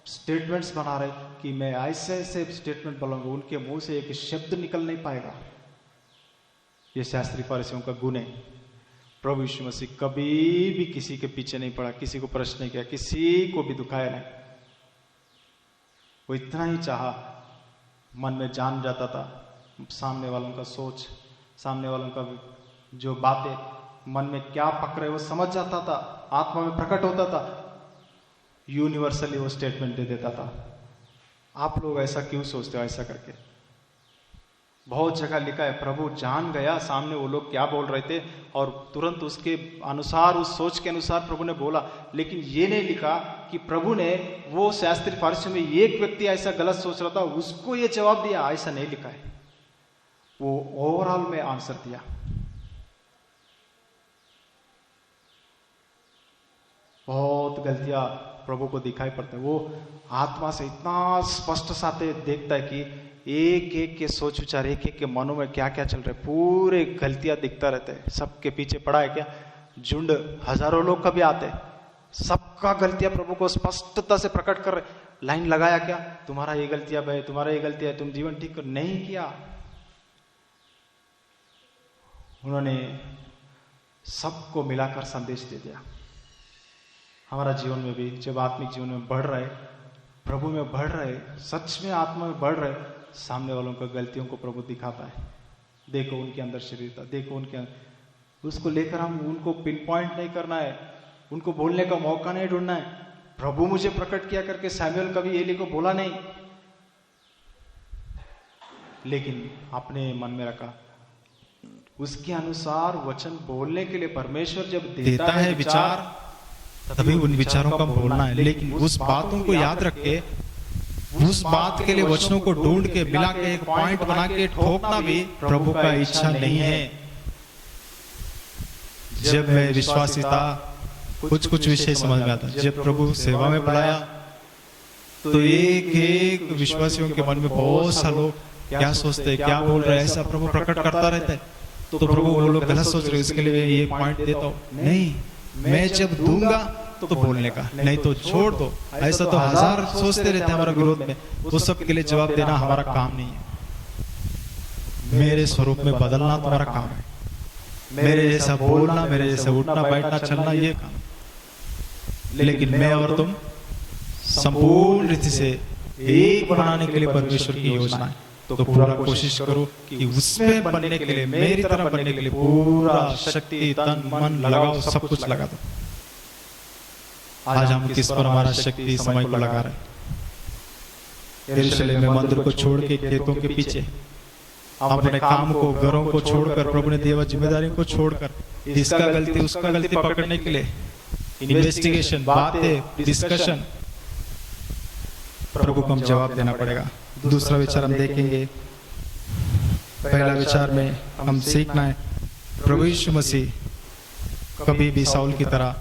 स्टेटमेंट्स बना रहे कि मैं ऐसे ऐसे स्टेटमेंट बोलूंगा, उनके मुंह से एक शब्द निकल नहीं पाएगा। ये शास्त्री फरीसियों का गुण है। प्रभु यीशु मसीह कभी भी किसी के पीछे नहीं पड़ा, किसी को प्रश्न नहीं किया, किसी को भी दुखाया नहीं। वो इतना ही चाहा मन में जान जाता था सामने वालों का सोच, सामने वालों का जो बातें मन में क्या पक रहे वो समझ जाता था, आत्मा में प्रकट होता था, यूनिवर्सली वो स्टेटमेंट दे देता था। आप लोग ऐसा क्यों सोचते हो? ऐसा करके बहुत जगह लिखा है, प्रभु जान गया सामने वो लोग क्या बोल रहे थे और तुरंत उसके अनुसार, उस सोच के अनुसार प्रभु ने बोला। लेकिन ये नहीं लिखा कि प्रभु ने वो शास्त्री फारसी में एक व्यक्ति ऐसा गलत सोच रहा था उसको ये जवाब दिया, ऐसा नहीं लिखा है। वो ओवरऑल में आंसर दिया। बहुत गलतियां प्रभु को दिखाई पड़ता है। वो आत्मा से इतना स्पष्ट साथे देखता है कि एक एक के सोच विचार, एक एक के मनों में क्या क्या चल रहा है, पूरे गलतियां दिखता रहता है। सबके पीछे पड़ा है क्या? झुंड हजारों लोग कभी आते हैं, सबका गलतियां प्रभु को स्पष्टता से प्रकट कर रहे। लाइन लगाया क्या? तुम्हारा ये गलतियां भाई, तुम्हारा ये गलतियां, तुम जीवन ठीक कर नहीं किया। उन्होंने सबको मिलाकर संदेश दे दिया। हमारा जीवन में भी जब आत्मिक जीवन में बढ़ रहे, प्रभु में बढ़ रहे, सच में आत्मा में बढ़ रहे, सामने वालों का गलतियों को प्रभु दिखाता है। देखो उनके अंदर शरीरता, देखो उनके अंदर, उसको लेकर हम उनको पिन पॉइंट नहीं करना है, उनको बोलने का मौका नहीं ढूंढना है। प्रभु मुझे प्रकट किया करके सैमुअल कभी एली को बोला नहीं, लेकिन अपने मन में रखा। उसके अनुसार वचन बोलने के लिए परमेश्वर जब देता है विचार, तभी उन विचारों का बोलना है। लेकिन उस बातों को याद रख के, उस बात के लिए वचनों को ढूंढ के मिला के एक पॉइंट बना के ठोकना भी प्रभु का इच्छा नहीं है। जब मैं विश्वासी था, कुछ विषय समझ में आता। जब प्रभु सेवा में बुलाया तो एक एक विश्वासियों के मन में बहुत सा लोग क्या सोचते, क्या बोल रहे हैं, ऐसा प्रभु प्रकट करता रहता है। तो प्रभु वो लोग गलत सोच रहे, इसके लिए ये पॉइंट देता हूँ। नहीं, मैं जब दूंगा तो बोलने का, नहीं तो छोड़ दो। ऐसा तो हजार सोचते रहते हैं हमारे विरोध में, वो सब के लिए जवाब देना हमारा काम नहीं है। मेरे स्वरूप में बदलना तुम्हारा काम है। मेरे जैसा बोलना, मेरे जैसा उठना बैठना चलना, ये काम। लेकिन मैं और तुम संपूर्ण रीति से एक बनाने के लिए परमेश्वर की योजना है। तो पूरा कोशिश करो कि उसमें बनने के लिए, मेरी तरह बनने के लिए पूरा शक्ति, तन मन लगाओ, सब कुछ लगा दो। आज हम किस पर हमारा शक्ति समय को लगा रहे हैं? यरूशलेम में मंदिर को छोड़ के, खेतों के पीछे, अपने काम को, घरों को छोड़कर, प्रभु ने दिया जिम्मेदारियों को छोड़कर, इसका गलती उसका गलती पकड़ने के लिए इन्वेस्टिगेशन, बातें, डिस्कशन, प्रभु को हम जवाब देना पड़ेगा। दूसरा विचार हम देखेंगे। पहला विचार में हम सीखना है, प्रभु यीशु मसीह कभी भी साउल की तरह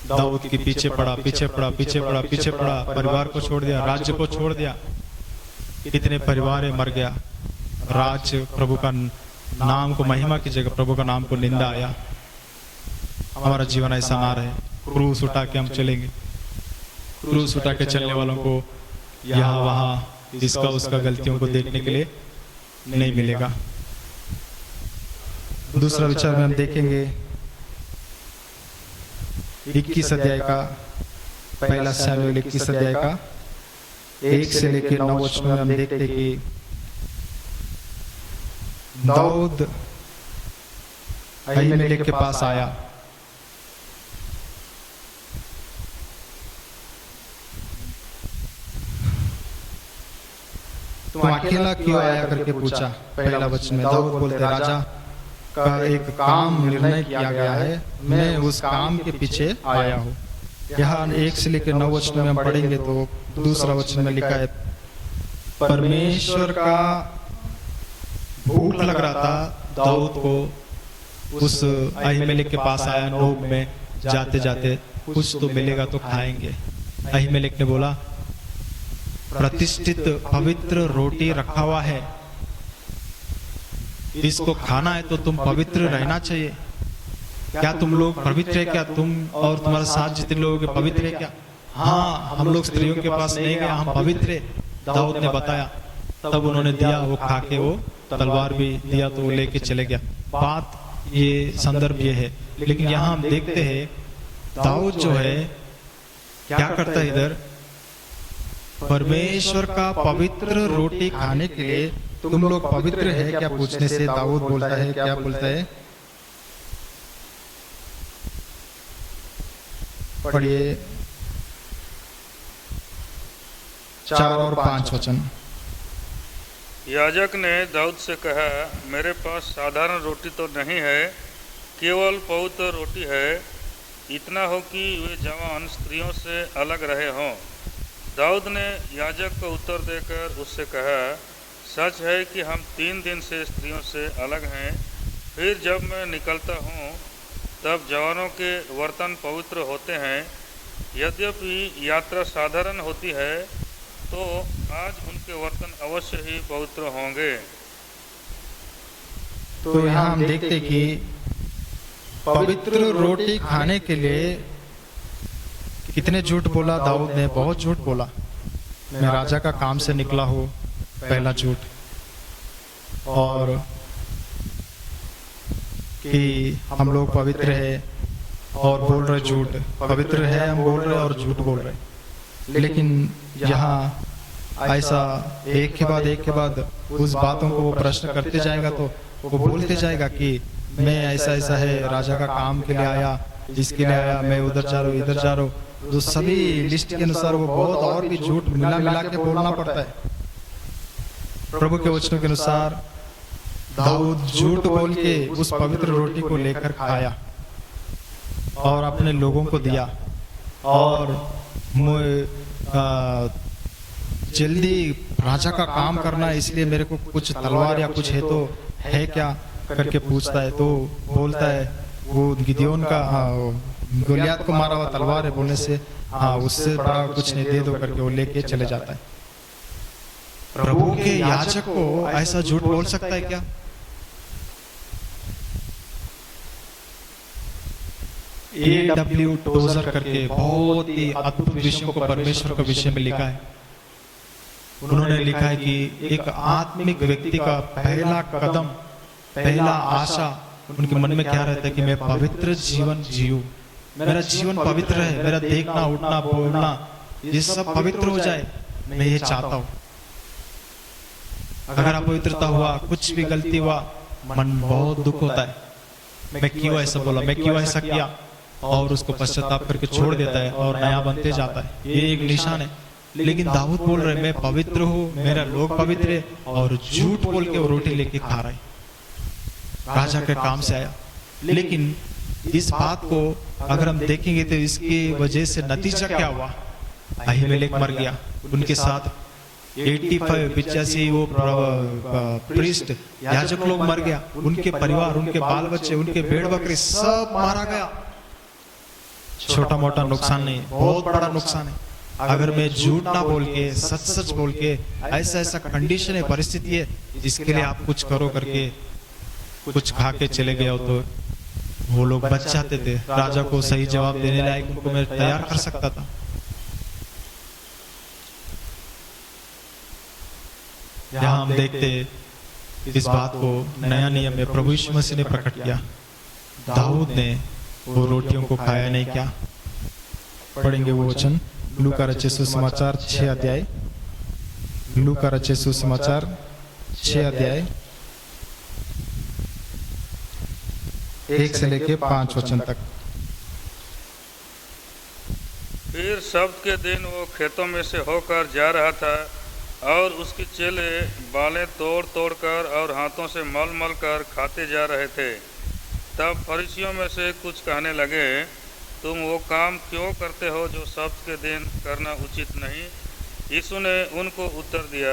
दाऊद के पीछे पड़ा, परिवार को छोड़ दिया, राज्य को छोड़ दिया। इतने परिवार मर गया, राज्य, प्रभु का नाम को महिमा की जगह प्रभु का नाम को निंदा आया। हमारा जीवन ऐसा ना रहे। क्रूस उठा के हम चलेंगे, क्रूस उठा के चलने वालों को यहाँ वहाँ, इसका उसका गलतियों को देखने के लिए नहीं मिलेगा। दूसरा विचार में हम देखेंगे 21 अध्याय का, पहला शमूएल 21 अध्याय का 1 से लेकर 9 वचन में हम देखते कि दाऊद अहीमेलेक के पास आया। तुम अकेला क्यों आया करके पूछा। पहला वचन में दाऊद बोलते, राजा का एक काम निर्णय किया गया है, मैं उस काम के पीछे आया हूँ। यहाँ 1 से लेकर 9 वचन में हम पढ़ेंगे तो दूसरा वचन में लिखा है, परमेश्वर का भूख लग रहा था दाऊद को, उस अहीमेलेक के पास आया। नोब में जाते जाते कुछ तो मिलेगा तो खाएंगे। अहीमेलेक ने बोला, प्रतिष्ठित पवित्र रोटी रखा हुआ है, इसको खाना है तो तुम पवित्र रहना चाहिए। क्या तुम लोग पवित्र है? क्या तुम और तुम्हारे साथ जितने लोग पवित्र है क्या? हाँ, हम लोग स्त्रियों के पास नहीं गए, हम पवित्र है, दाऊद ने बताया। तब उन्होंने दिया, वो खा के, वो तलवार भी दिया तो वो लेके चले गया। बात ये संदर्भ ये है। लेकिन यहाँ हम देखते हैं दाऊद जो है क्या करता है, इधर परमेश्वर का पवित्र रोटी खाने के लिए तुम लोग पवित्र है क्या पूछने से दाऊद बोलता है, क्या बोलता है? पढ़िए 4 और 5 वचन। याजक ने दाऊद से कहा, मेरे पास साधारण रोटी तो नहीं है, केवल पवित्र रोटी है, इतना हो कि वे जवान स्त्रियों से अलग रहे हों। दाऊद ने याजक को उत्तर देकर उससे कहा, सच है कि हम 3 दिन से स्त्रियों से अलग हैं। फिर जब मैं निकलता हूँ तब जवानों के वर्तन पवित्र होते हैं। यद्यपि यात्रा साधारण होती है तो आज उनके वर्तन अवश्य ही पवित्र होंगे। तो यहाँ हम देखते कि पवित्र रोटी खाने के लिए कितने झूठ बोला दाऊद ने, बहुत झूठ बोला। मैं राजा का काम से निकला हूँ, पहला झूठ, और कि हम लोग पवित्र है और बोल रहे झूठ, पवित्र है हम बोल रहे और झूठ बोल रहे। लेकिन यहाँ ऐसा एक के बाद उस बातों को वो प्रश्न करते जाएगा तो वो बोलते जाएगा कि मैं ऐसा ऐसा है, राजा का काम के लिए आया, इसके लिए आया, मैं उधर जा रहा हूँ, इधर जा रहा हूँ। तो सभी लिस्ट के अनुसार वो बहुत और भी झूठ मिला के बोलना पड़ता है। प्रभु के वचनों के अनुसार दाऊद झूठ बोल के उस पवित्र रोटी को लेकर खाया और अपने लोगों को दिया, और जल्दी राजा का काम करना है, इसलिए मेरे को कुछ तलवार या कुछ है तो है क्या करके पूछता है। तो बोलता है वो गिदोन का गोलियत को मारा हुआ तलवार है, बोलने से हाँ उससे बड़ा कुछ नहीं, दे दो करके वो लेके चले जाता है। प्रभु के याजक को ऐसा झूठ बोल सकता है क्या? A.W. टोजर करके बहुत ही अद्भुत विषयों को परमेश्वर के विषय में लिखा है। उन्होंने लिखा है कि एक आत्मिक व्यक्ति का पहला कदम, पहला आशा उनके मन में क्या रहता है कि मैं पवित्र जीवन जीऊं, मेरा जीवन पवित्र है, मेरा देखना उठना बोलना ये सब पवित्र हो जाए, मैं ये चाहता हूँ। अगर अपवित्रता हुआ, कुछ भी गलती हुआ, मन बहुत दुख होता है, मैं क्यों ऐसा बोला, मैं क्यों ऐसा किया, और उसको पश्चाताप करके छोड़ देता है और नया बनते जाता है। ये एक निशान है। लेकिन दाऊद बोल रहे मैं पवित्र हूँ, मेरा लोग पवित्र है, और झूठ बोल के वो रोटी लेके खा रहे, राजा के काम से आया। लेकिन इस बात को अगर हम देखेंगे तो इसकी वजह से नतीजा क्या हुआ? अहीमेलेक मर गया, उनके साथ 85 वो प्रीस्ट याजक लोग मर गया, उनके परिवार, उनके बाल बच्चे, उनके भेड़ बकरी सब मारा गया। छोटा मोटा नुकसान नहीं, बहुत बड़ा नुकसान है। अगर मैं झूठ ना बोल के सच सच बोल के ऐसा ऐसा कंडीशन है, परिस्थिति है, जिसके लिए आप कुछ करो करके कुछ खा के चले गए हो तो वो लोग बच जाते थे। राजा को सही जवाब देने लायक उनको मैं तैयार कर सकता था। यहाँ हम देखते इस बात को नया नियम में प्रभु यीशु मसीह ने प्रकट किया। दाऊद ने वो रोटियों को खाया नहीं क्या? पढ़ेंगे वो वचन, लूका रचित सुसमाचार 6 अध्याय, लूका रचित सुसमाचार 6 अध्याय 1 से लेके 5 वचन तक। फिर सब्त के दिन वो खेतों में से होकर जा रहा था और उसके चेले बालें तोड़ तोड़ कर और हाथों से मल मल कर खाते जा रहे थे। तब फरीसियों में से कुछ कहने लगे, तुम वो काम क्यों करते हो जो सब्त के दिन करना उचित नहीं? यीशु ने उनको उत्तर दिया,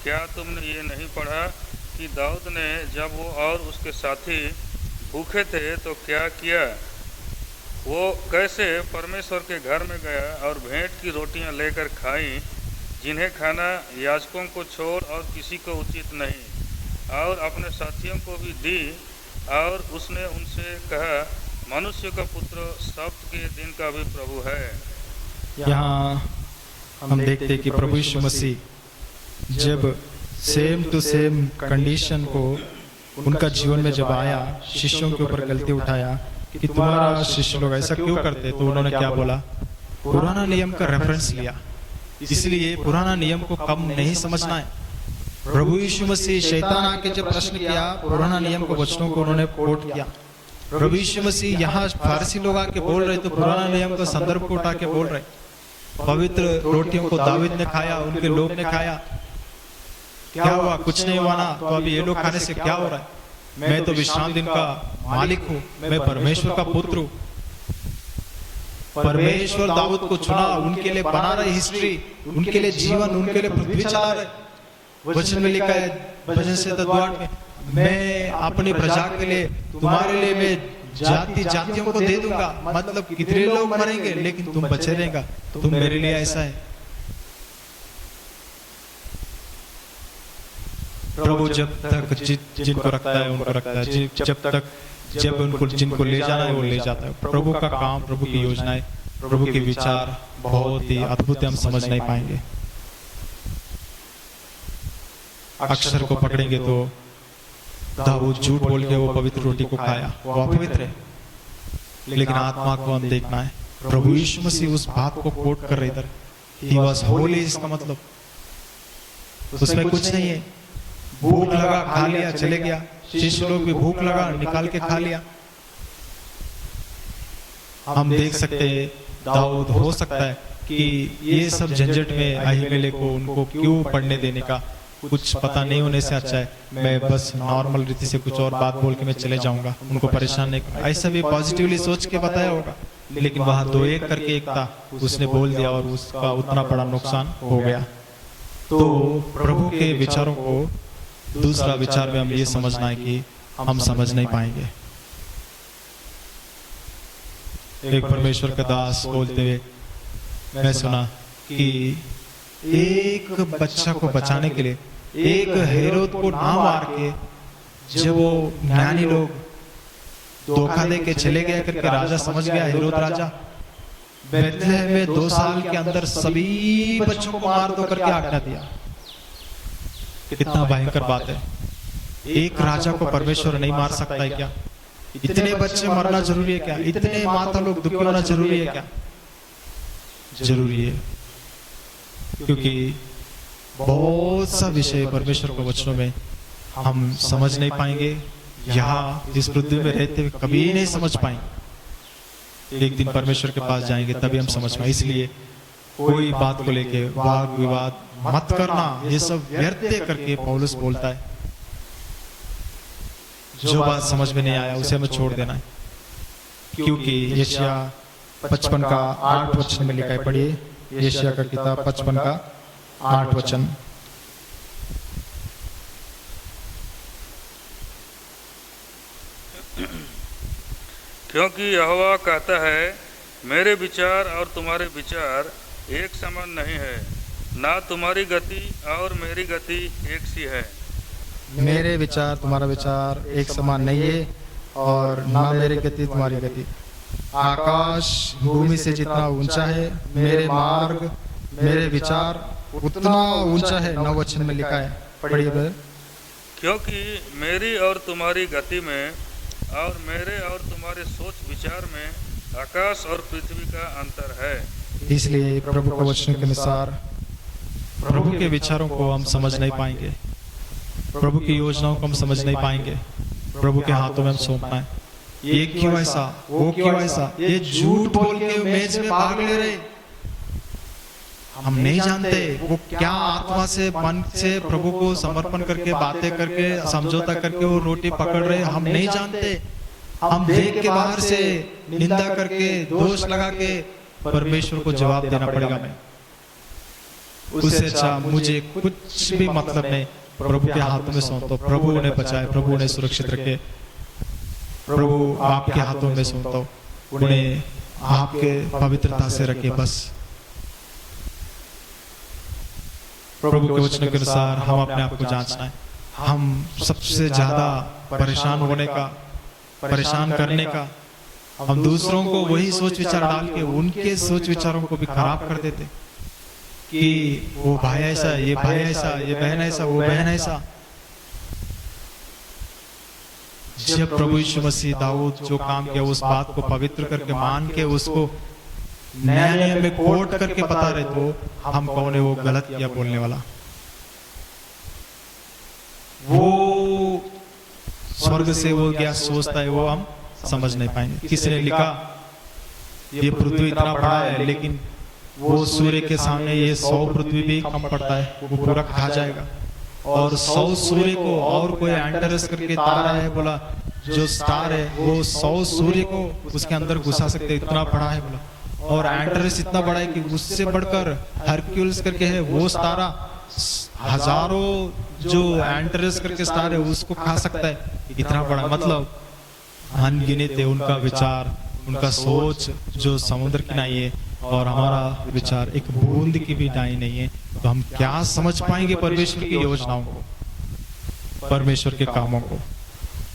क्या तुमने ये नहीं पढ़ा कि दाऊद ने जब वो और उसके साथी भूखे थे तो क्या किया? वो कैसे परमेश्वर के घर में गया और भेंट की रोटियां लेकर खाई, जिन्हें खाना याजकों को छोड़ और किसी को उचित नहीं, और अपने साथियों को भी दी। और उसने उनसे कहा, मनुष्य का पुत्र सब्त के दिन का भी प्रभु है। यहाँ हम देखते हैं कि प्रभु यीशु मसीह जब सेम टू सेम कंडीशन को उनका जीवन में जब आया, शिष्यों के ऊपर गलती उठाया कि तुम्हारा शिष्य लोग ऐसा क्यों करते, तो उन्होंने क्या बोला? पुराना नियम का रेफरेंस लिया इसलिए पुराना नियम को कम नहीं समझना है। प्रभु यीशु मसीह शैतान आके जब प्रश्न किया, पुराना नियम के वचनों को उन्होंने कोट किया। प्रभु यीशु मसीह यहाँ फारसी लोग आके बोल रहे तो पुराना नियम का संदर्भ को उठा के बोल रहे। पवित्र रोटियों को दाऊद ने खाया, उनके लोग ने खाया, क्या हुआ? कुछ नहीं हुआ ना। तो अभी ये लोग खाने से क्या हो रहा है? मैं तो विश्राम दिन का मालिक हूँ, मैं परमेश्वर का पुत्र हूँ। परमेश्वर दाऊद को चुना, उनके लिए बना रहे हिस्ट्री, उनके लिए जीवन, उनके लिए पृथ्वी चला रहे। वचन में लिखा है भजन 7:8 में, मैं अपनी प्रजा के लिए, तुम्हारे लिए मैं जाति जातियों को दे दूंगा। मतलब कितने लोग मरेंगे लेकिन तुम बचे रहेगा। तुम मेरे लिए ऐसा है। प्रभु जब तक जिनको रखता है उनको रखता है, जब उनको जिनको ले जाना है वो ले जाता है। प्रभु का काम, प्रभु की योजनाएं, प्रभु के विचार बहुत ही अद्भुत, हम समझ नहीं पाएंगे। अक्षर को पकड़ेंगे तो दाऊद झूठ बोल के वो पवित्र रोटी को खाया, वो अपवित्र है, लेकिन आत्मा को हम देखना है। प्रभु यीशु मसीह उस बात को कोट कर रहे इधर, ही वॉज होली। इसका मतलब उसमें कुछ नहीं है। भूख लगा, खा लिया, चले गया। शिष्य लोग भी भूख लगा, निकाल के खा लिया। हम देख सकते हैं दाऊद, हो सकता है कि ये सब झंझट में अहीमेलेक को उनको क्यों पढ़ने देने का कुछ पता नहीं होने से अच्छा है मैं बस नॉर्मल रीति से कुछ और बात बोल के मैं चले जाऊंगा, उनको परेशान नहीं करूंगा, ऐसा भी पॉजिटिवली सोच के बताया होगा। लेकिन वहां 2-1 करके एक था, उसने बोल दिया और उसका उतना बड़ा नुकसान हो गया। तो प्रभु के विचारों को दूसरा विचार में हम ये समझना है कि हम समझ नहीं पाएंगे। एक परमेश्वर का दास बोलते हुए मैं सुना कि एक बच्चा को बचाने के लिए एक हेरोद को ना मार के जब वो ज्ञानी लोग धोखा दे के चले गए करके राजा समझ गया, हेरोद राजा बैतलहम में 2 साल के अंदर सभी बच्चों को मार दो करके आज्ञा दिया। कितना भयंकर बात है। एक राजा को परमेश्वर नहीं मार सकता है क्या? इतने बच्चे मरना जरूरी है क्या? इतने माता लोग दुखी होना जरूरी है क्या? जरूरी है, क्योंकि बहुत सा विषय परमेश्वर के वचनों में हम समझ नहीं पाएंगे। यहाँ इस पृथ्वी में रहते हुए कभी नहीं समझ पाएंगे। एक दिन परमेश्वर के पास जाएंगे तभी हम समझ पाएंगे। इसलिए कोई बात को लेके वाद विवाद मत करना, ये सब व्यर्थ करके पौलुस बोलता है। जो बात समझ में नहीं आया उसे हमें छोड़ देना है, क्योंकि यशाया 55 का 8 वचन में लिखा है। पढ़िए यशाया का किताब 55 का 8 वचन। क्योंकि यहोवा कहता है, मेरे विचार और तुम्हारे विचार एक समान नहीं है, ना तुम्हारी गति और मेरी गति एक सी है। मेरे विचार तुम्हारा विचार एक समान नहीं है और ना मेरी गति तुम्हारी गति। आकाश भूमि से जितना ऊंचा है, मेरे मार्ग मेरे विचार उतना ऊंचा है। 9 वचन में लिखा है, पढ़िए ब्रदर। क्योंकि मेरी और तुम्हारी गति में और मेरे और तुम्हारे सोच विचार में आकाश और पृथ्वी का अंतर है। इसलिए प्रभु के वचन के अनुसार प्रभु के विचारों को हम समझ नहीं पाएंगे, प्रभु की योजनाओं को हम समझ नहीं पाएंगे। प्रभु के हाथों में हम सौंपना है। ये क्यों ऐसा, वो क्यों ऐसा, ये झूठ बोल के मेज में भाग ले रहे, हम नहीं जानते वो क्या आत्मा से मन से प्रभु को समर्पण करके बातें करके समझौता करके वो रोटी पकड़ रहे, हम नहीं जानते। हम देख के बाहर से निंदा करके दोष लगा के परमेश्वर को जवाब देना पड़ेगा। मैं उससे अच्छा मुझे कुछ भी मतलब नहीं, प्रभु के हाथों में सौंपता हूं। प्रभु उन्हें बचाए, प्रभु उन्हें सुरक्षित रखे, प्रभु आपके हाथों में सौंपता हूं, उन्हें आपके पवित्रता से रखे। बस प्रभु के वचन के अनुसार हम अपने आप को जांचना है। हम सबसे ज्यादा परेशान होने का, परेशान करने का, हम दूसरों को वही सोच विचार डाल के उनके सोच विचारों को भी खराब कर देते कि वो भाई ऐसा, ये भाई ऐसा, ये बहन ऐसा, वो बहन ऐसा। जब प्रभु यीशु मसीह दाऊद जो काम किया उस बात को पवित्र करके मान के उसको नया नियम में कोट करके बता रहे तो हम कौन है वो गलत या बोलने वाला। वो स्वर्ग से वो क्या सोचता है वो हम समझ नहीं पाएंगे। किसी ने लिखा ये पृथ्वी इतना बड़ा है, लेकिन वो सूर्य के सामने ये 100 पृथ्वी भी कम पड़ता है, वो पूरा खा जाएगा। और 100 सूर्य को और कोई एंटरस करके तारा है बोला, जो स्टार है वो 100 सूर्य को उसके अंदर घुसा सकते, इतना बड़ा है बोला। और एंटरस इतना बड़ा है कि उससे बढ़कर हरक्यूलिस करके है, वो तारा हजारों जो एंटरस करके स्टार है उसको खा सकता है, इतना बड़ा। मतलब अनगिनत है उनका विचार, उनका सोच जो समुद्र की नहीं है, और हमारा विचार एक बूंद की भी नाई नहीं है। तो हम क्या समझ पाएंगे परमेश्वर की योजनाओं को, परमेश्वर के कामों को।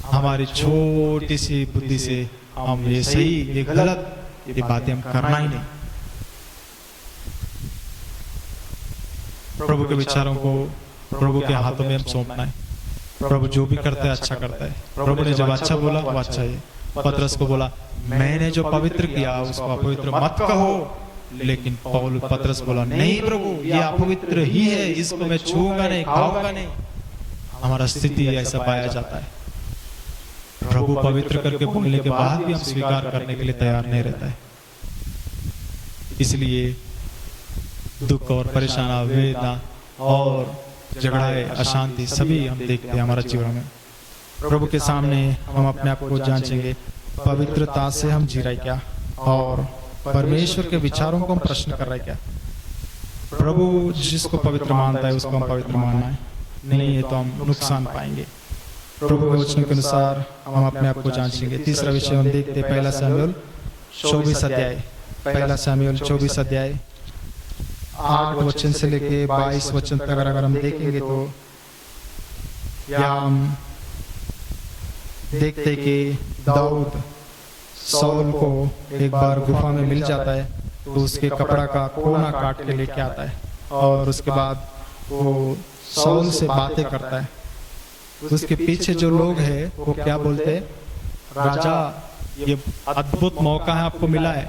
हमारी छोटी सी बुद्धि से हम ये सही ये गलत ये बातें हम करना ही नहीं। प्रभु के विचारों को प्रभु के हाथों में हम सौंपना है। प्रभु जो भी करता है अच्छा करता है। प्रभु ने जब अच्छा बोला वो अच्छा है। पतरस को बोला मैंने जो पवित्र किया उसको अपवित्र मत कहो, लेकिन पौल पतरस बोला नहीं प्रभु ये अपवित्र ही है, इसको मैं छूऊंगा नहीं, खाऊंगा नहीं। हमारा स्थिति ऐसा पाया जाता है। प्रभु पवित्र करके बोलने के बाद भी हम स्वीकार करने के लिए तैयार नहीं रहता है। इसलिए दुख और परेशानी, वेदना और झगड़ाए, अशांति सभी हम देखते हैं हमारा जीवन में। प्रभु के सामने हम अपने आप को जांचेंगे, पवित्रता से हम जी रहे क्या, और परमेश्वर के विचारों को हम प्रश्न कर रहे क्या। प्रभु जिसको पवित्र मानता है उसको हम पवित्र मानना है, नहीं है तो हम नुकसान पाएंगे। प्रभु के वचन के अनुसार हम अपने आप को जांचेंगे। तीसरा विषय हम देखते हैं पहला शमूएल 24 अध्याय, पहला शमूएल 24 अध्याय 8 वचन से लेके 22 वचन तक अगर हम देखेंगे तो यहाँ हम देखते कि दाऊद शाऊल को एक बार गुफा में मिल जाता है, तो उसके कपड़ा का कोना काट के लेके आता है, और उसके बाद वो शाऊल से बातें करता है। उसके पीछे जो लोग हैं वो क्या बोलते हैं, राजा ये अद्भुत मौका है आपको मिला है,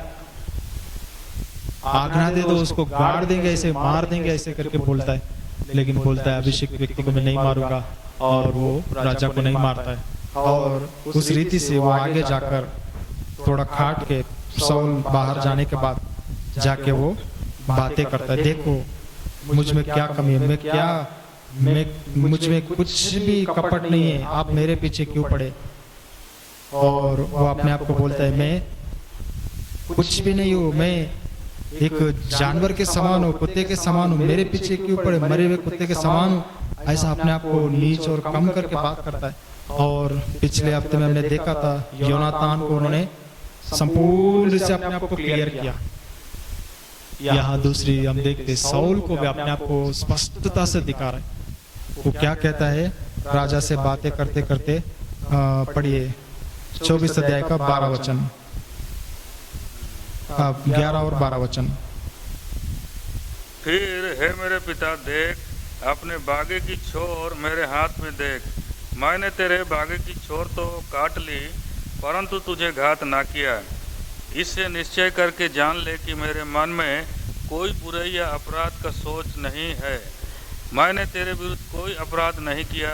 आज्ञा दे दो उसको गाड़ देंगे, ऐसे मार देंगे, ऐसे करके बोलता है। लेकिन बोलता है अभिषेक व्यक्ति को मैं नहीं मारूंगा, और वो राजा को नहीं मारता है। और उस रीति से वो आगे जाकर थोड़ा खाट के शाऊल बाहर जाने के बाद जाके वो बातें करता है, देखो मुझ में क्या कमी है, मुझ में कुछ भी कपट नहीं है, आप मेरे पीछे क्यों पड़े। और वो अपने आप को बोलता है मैं कुछ भी नहीं हूँ, मैं एक जानवर के समान हूँ, कुत्ते के समान हूँ, मेरे पीछे क्यों पड़े, मरे हुए कुत्ते के समान हूँ। ऐसा अपने आप को नीच और कम करके बात करता है। और पिछले हफ्ते में हमने देखा था योनातान को उन्होंने संपूर्ण से अपने आप को क्लियर किया। यहाँ दूसरी हम देखते शाऊल को भी अपने आप को स्पष्टता से दिखा रहे। वो क्या कहता है, राजा से बातें करते करते पढ़िए 24 अध्याय का 12 वचन, 11 और 12 वचन। फिर हे मेरे पिता देख, अपने बागे की छोर मेरे हाथ में देख, मैंने तेरे बागे की छोर तो काट ली, परंतु तुझे घात ना किया। इससे निश्चय करके जान ले कि मेरे मन में कोई बुराई या अपराध का सोच नहीं है। मैंने तेरे विरुद्ध कोई अपराध नहीं किया,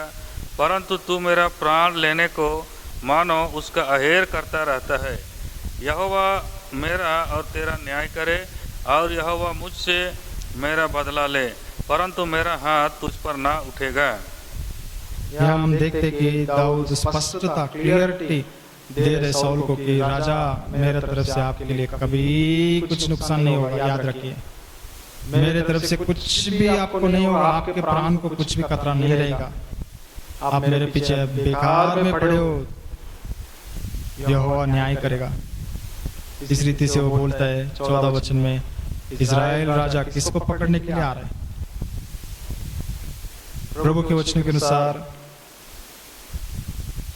परंतु तू मेरा प्राण लेने को मानो उसका अहेर करता रहता है। यहोवा मेरा और तेरा न्याय करे, और यहोवा मुझसे मेरा बदला ले, परंतु मेरा हाथ तुझ पर ना उठेगा। यहाँ हम देखते कि दाऊद स्पष्टता क्लियरिटी दे रहे शाऊल को कि राजा मेरे तरफ से आपके लिए कभी कुछ नुकसान नहीं होगा, याद रखिए मेरे तरफ से कुछ भी आपको नहीं होगा, आपके प्राण को कुछ भी खतरा नहीं रहेगा। आप मेरे पीछे बेकार में पड़े हो, यहोवा न्याय करेगा। इस रीति से वो बोलता है 14 वचन में, इजराइल राजा किसको पकड़ने के लिए आ रहा है। प्रभु के वचन के अनुसार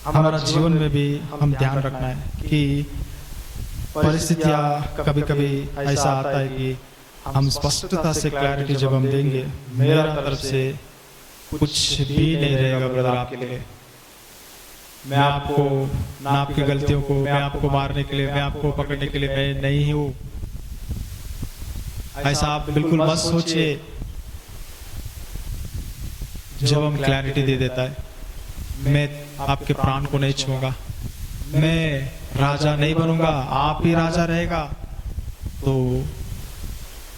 हमारा जीवन में भी हम ध्यान रखना है कि परिस्थितियां कभी कभी ऐसा आता है कि हम स्पष्टता से क्लैरिटी जब हम देंगे, मेरा तरफ से कुछ भी नहीं रहेगा ब्रदर आपके लिए। मैं आपको ना आपकी गलतियों को, मैं आपको मारने के लिए, मैं आपको पकड़ने के लिए मैं नहीं हूँ। ऐसा आप बिल्कुल मत सोचिए। जब हम क्लैरिटी दे देता है, मैं आपके प्राण को नहीं छूऊंगा, मैं राजा नहीं बनूंगा, आप ही राजा रहेगा, तो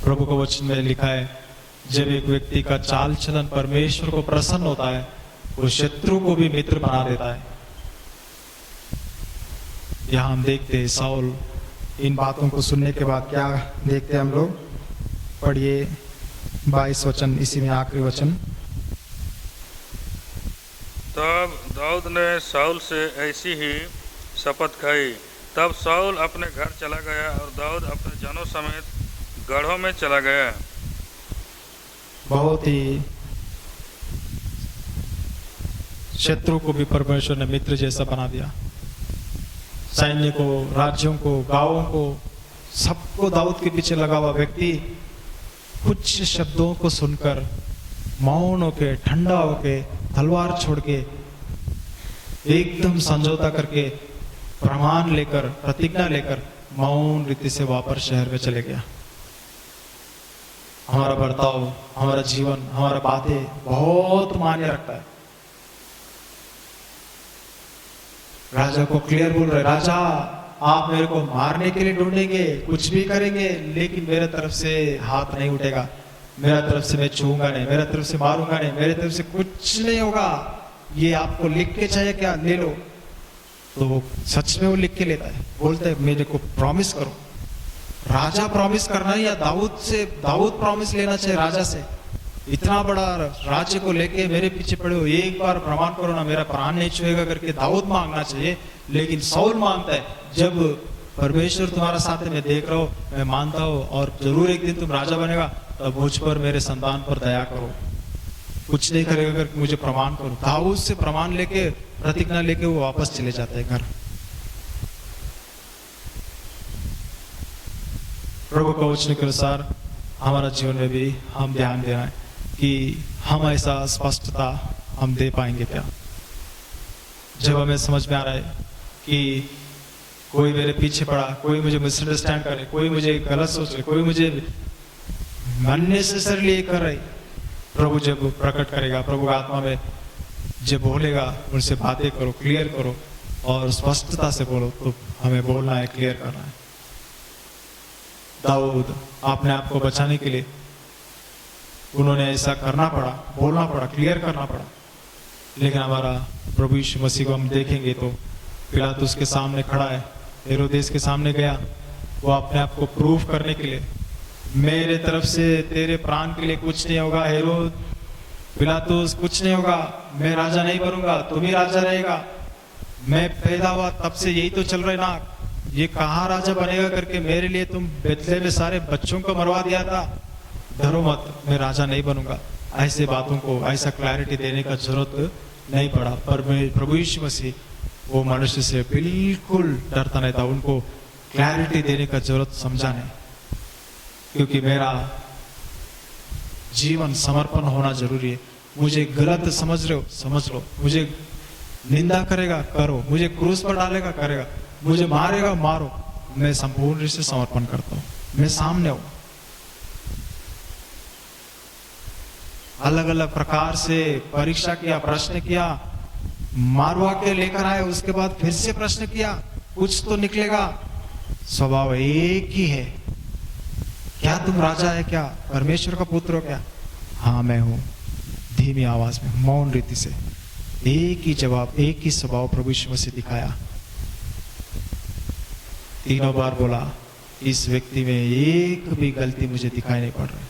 प्रभु का वचन में लिखा है, जब एक व्यक्ति का चाल चलन परमेश्वर को प्रसन्न होता है, वो शत्रु को भी मित्र बना देता है। यहाँ हम देखते हैं साउल इन बातों को सुनने के बाद क्या देखते हैं हम लोग? पढ़िए 22 वचन, इसी में आखिरी वचन। तब दाऊद ने शाऊल से ऐसी ही शपथ खाई। तब शाऊल अपने घर चला गया और दाऊद अपने जनों समेत गढ़ों में चला गया। बहुत ही शत्रु को भी परमेश्वर ने मित्र जैसा बना दिया। सैन्य को, राज्यों को, गांवों को, सबको दाऊद के पीछे लगा हुआ व्यक्ति कुछ शब्दों को सुनकर मौन होके, ठंडा होके, तलवार छोड़ के, एकदम समझौता करके, प्रमाण लेकर, प्रतिज्ञा लेकर मौन रीति से वापस शहर में चले गया। हमारा बर्ताव, हमारा जीवन, हमारा बातें बहुत मायने रखता है। राजा को क्लियर बोल रहे, राजा आप मेरे को मारने के लिए ढूंढेंगे, कुछ भी करेंगे, लेकिन मेरे तरफ से हाथ नहीं उठेगा, मेरा तरफ से मैं छूऊंगा नहीं, मेरा तरफ से मारूंगा नहीं, मेरे तरफ से कुछ नहीं होगा। ये आपको लिख के चाहिए क्या? ले लो। तो वो सच में वो लिख के लेता है, बोलता है मेरे को प्रॉमिस करो। राजा प्रॉमिस करना है या दाऊद प्रॉमिस लेना चाहिए राजा से? इतना बड़ा राज्य को लेके मेरे पीछे पड़े हो, एक बार प्रमाण करो ना, मेरा प्राण नहीं छुएगा करके दाऊद मांगना चाहिए, लेकिन शाऊल मांगता है, जब परमेश्वर तुम्हारा साथ है, मैं देख रहा हूँ, मैं मानता हूँ, और जरूर एक दिन तुम राजा बनेगा, तब मुझ पर, मेरे संतान पर दया करो, कुछ नहीं करेगा करके मुझे प्रमाण करो। दाऊद से प्रमाण लेके, प्रतिज्ञा लेके वो वापस चले जाते हैं घर। प्रभु का वचन के अनुसार हमारा जीवन में भी हम ध्यान देना है कि हम ऐसा स्पष्टता हम दे पाएंगे क्या? जब हमें समझ में आ रहा है कि कोई मेरे पीछे पड़ा, कोई मुझे मिसअंडरस्टैंड करे, कोई मुझे गलत सोच रहे, कोई मुझे अननेसेसरली कर रही, प्रभु जब प्रकट करेगा, प्रभु का आत्मा में जब बोलेगा, उनसे बातें करो, क्लियर करो और स्पष्टता से बोलो। तो हमें बोलना है, क्लियर करना है। दाऊद अपने आप को बचाने के लिए उन्होंने ऐसा करना पड़ा, बोलना पड़ा, क्लियर करना पड़ा। लेकिन हमारा प्रभु यीशु मसीह को हम देखेंगे तो पिलातुस के सामने खड़ा है, हेरोदेस के सामने गया, वो अपने आप को प्रूव करने के लिए, मेरे तरफ से तेरे प्राण के लिए कुछ नहीं होगा हेरोद, पिलातुस कुछ नहीं होगा, मैं राजा नहीं बनूंगा, तुम ही राजा रहेगा, मैं पैदा हुआ तब से यही तो चल रहा है ना, ये कहाँ राजा बनेगा करके मेरे लिए तुम बेतले में सारे बच्चों को मरवा दिया था, डरो मत, मैं राजा नहीं बनूंगा। ऐसे बातों को, ऐसा क्लैरिटी देने का जरूरत नहीं पड़ा। पर प्रभु यीशु मसीह वो मनुष्य से बिल्कुल डरता नहीं था, उनको क्लैरिटी देने का जरूरत समझा नहीं, क्योंकि मेरा जीवन समर्पण होना जरूरी है। मुझे गलत समझ रहे हो, समझ लो, मुझे निंदा करेगा करो, मुझे क्रूस पर डालेगा करेगा, मुझे मारेगा मारो, मैं संपूर्ण रूप से समर्पण करता हूं, मैं सामने हूं। अलग अलग प्रकार से परीक्षा किया, प्रश्न किया, मारवा के लेकर आए, उसके बाद फिर से प्रश्न किया, कुछ तो निकलेगा। स्वभाव एक ही है, क्या तुम राजा है क्या, परमेश्वर का पुत्र हो क्या? हाँ मैं हूं। धीमी आवाज में, मौन रीति से, एक ही जवाब, एक ही स्वभाव प्रभु यीशु मसीह दिखाया। तीनों बार बोला, इस व्यक्ति में एक भी गलती मुझे दिखाई नहीं पड़ रही।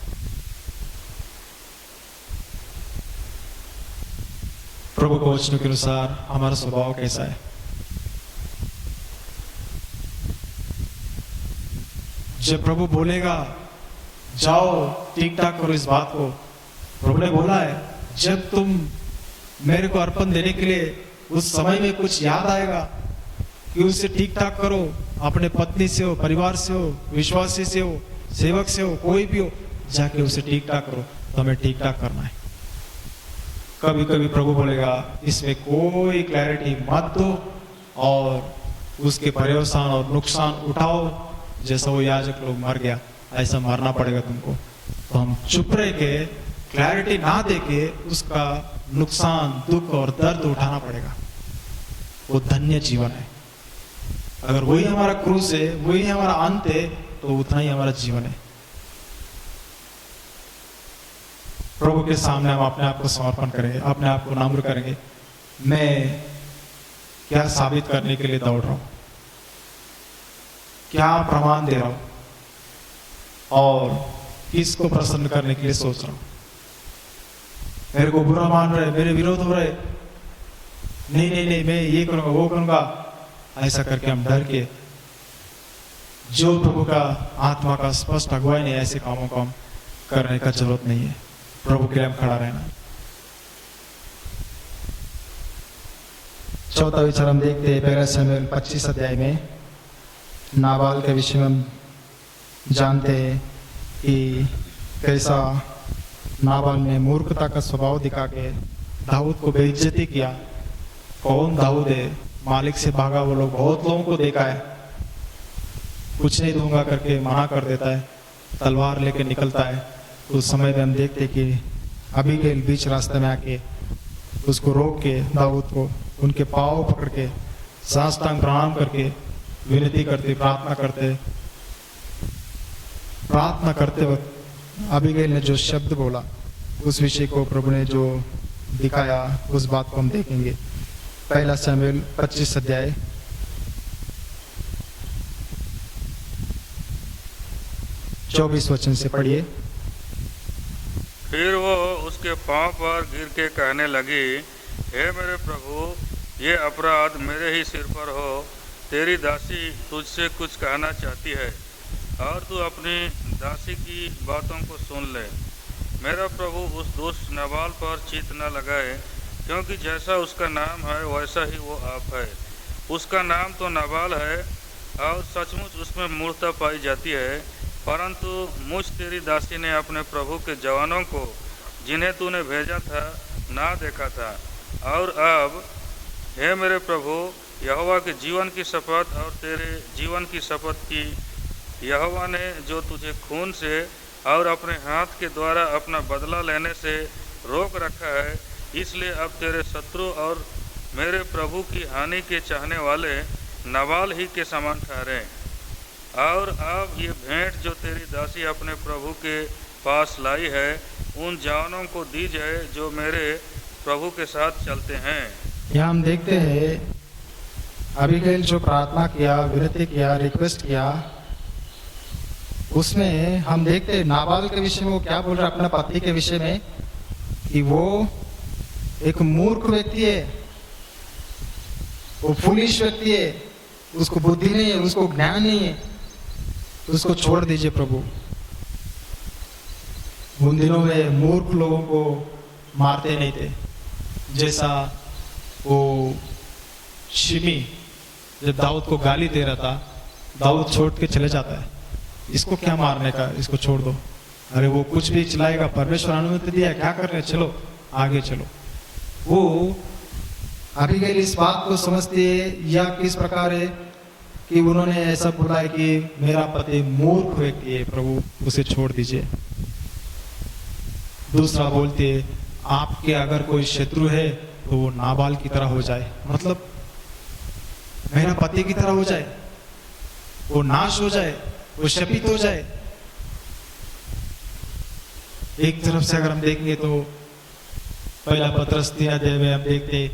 प्रभु के वचन के अनुसार हमारा स्वभाव कैसा है? जब प्रभु बोलेगा जाओ ठीक ठाक करो इस बात को, प्रभु ने बोला है जब तुम मेरे को अर्पण देने के लिए उस समय में कुछ याद आएगा कि उसे ठीक ठाक करो, अपने पत्नी से हो, परिवार से हो, विश्वासी से हो, सेवक से हो, कोई भी हो, जाके उसे ठीक ठाक करो। तो हमें ठीक ठाक करना है। कभी कभी प्रभु बोलेगा इसमें कोई क्लैरिटी मत दो और उसके पर्यवसान और नुकसान उठाओ, जैसा वो याजक लोग मर गया, ऐसा मरना पड़ेगा तुमको। तो हम चुप रह के क्लैरिटी ना देके उसका नुकसान, दुख और दर्द उठाना पड़ेगा। वो धन्य जीवन है। अगर वही हमारा क्रूस है, वही हमारा अंत है, तो उतना ही हमारा जीवन है। प्रभु के सामने हम अपने आप को समर्पण करेंगे, अपने आप को नम्र करेंगे। मैं क्या साबित करने के लिए दौड़ रहा हूं, क्या प्रमाण दे रहा हूं, और किसको प्रसन्न करने के लिए सोच रहा हूं। मेरे को बुरा मान रहे, मेरे विरोध हो रहे, नहीं नहीं नहीं मैं ये करूंगा वो करूंगा, ऐसा करके हम डर के, जो प्रभु का आत्मा का स्पष्ट अगुवाई नहीं, ऐसे कामों को हम करने का जरूरत नहीं है। प्रभु के लिए हम खड़ा रहना। चौथा विचार हम देखते हैं पहला शमूएल 25 अध्याय में नाबाल के विषय में हम जानते हैं कि कैसा नाबाल ने मूर्खता का स्वभाव दिखा के दाऊद को बेइज्जती किया। कौन दाऊद है, मालिक से भागा वो लोग, बहुत लोगों को देखा है, कुछ नहीं दूंगा करके मना कर देता है, तलवार लेके निकलता है। तो उस समय में हम देखते कि अबीगैल बीच रास्ते में आके उसको रोक के दाऊद को उनके पाँव पकड़ के साष्टांग प्रणाम करके विनती करते, प्रार्थना करते वक्त अबीगैल ने जो शब्द बोला, उस विषय को प्रभु ने जो दिखाया, उस बात को हम देखेंगे। पहला शमूएल 25 अध्याय 24 वचन से पढ़िए। फिर वो उसके पांव पर गिर के कहने लगी, हे मेरे प्रभु, ये अपराध मेरे ही सिर पर हो। तेरी दासी तुझसे कुछ कहना चाहती है और तू अपनी दासी की बातों को सुन ले। मेरा प्रभु उस दुष्ट नाबाल पर चित्त न लगाए, क्योंकि जैसा उसका नाम है वैसा ही वो आप है। उसका नाम तो नाबाल है और सचमुच उसमें मूर्खता पाई जाती है, परंतु मुझ तेरी दासी ने अपने प्रभु के जवानों को, जिन्हें तूने भेजा था, ना देखा था। और अब हे मेरे प्रभु, यहोवा के जीवन की शपथ और तेरे जीवन की शपथ की, यहोवा ने जो तुझे खून से और अपने हाथ के द्वारा अपना बदला लेने से रोक रखा है, इसलिए अब तेरे शत्रु और मेरे प्रभु की हानि के चाहने वाले नाबाल ही के समान ठहरे। और अब ये भेंट जो तेरी दासी अपने प्रभु के पास लाई है, उन जवानों को दी जाए जो मेरे प्रभु के साथ चलते हैं। यहाँ हम देखते हैं अबीगैल जो प्रार्थना किया, विनती किया, रिक्वेस्ट किया, उसमें हम देखते हैं नाबाल के विषय में वो क्या बोल रहा है अपने पति के विषय में, कि वो एक मूर्ख व्यक्ति है, वो फुलिश व्यक्ति है, उसको बुद्धि नहीं है, उसको ज्ञान नहीं है, उसको छोड़ दीजिए प्रभु। उन दिनों में मूर्ख लोगों को मारते नहीं थे, जैसा वो शिमी जब दाऊद को गाली दे रहा था, दाऊद छोड़ के चले जाता है, इसको क्या मारने का, इसको छोड़ दो। अरे वो कुछ भी चलाएगा, परमेश्वर अनुमति दिया, क्या कर रहे, चलो आगे चलो। वो अबीगैल इस बात को समझती है या किस प्रकार है कि उन्होंने ऐसा बोला है कि मेरा पति मूर्ख व्यक्ति है, प्रभु उसे छोड़ दीजिए। दूसरा बोलते है आपके अगर कोई शत्रु है तो वो नाबाल की तरह हो जाए, मतलब मेरा पति की तरह हो जाए, वो नाश हो जाए, वो शपित हो जाए। एक तरफ से अगर हम देखेंगे तो पहला पत्रस 3 अध्याय में हम देखते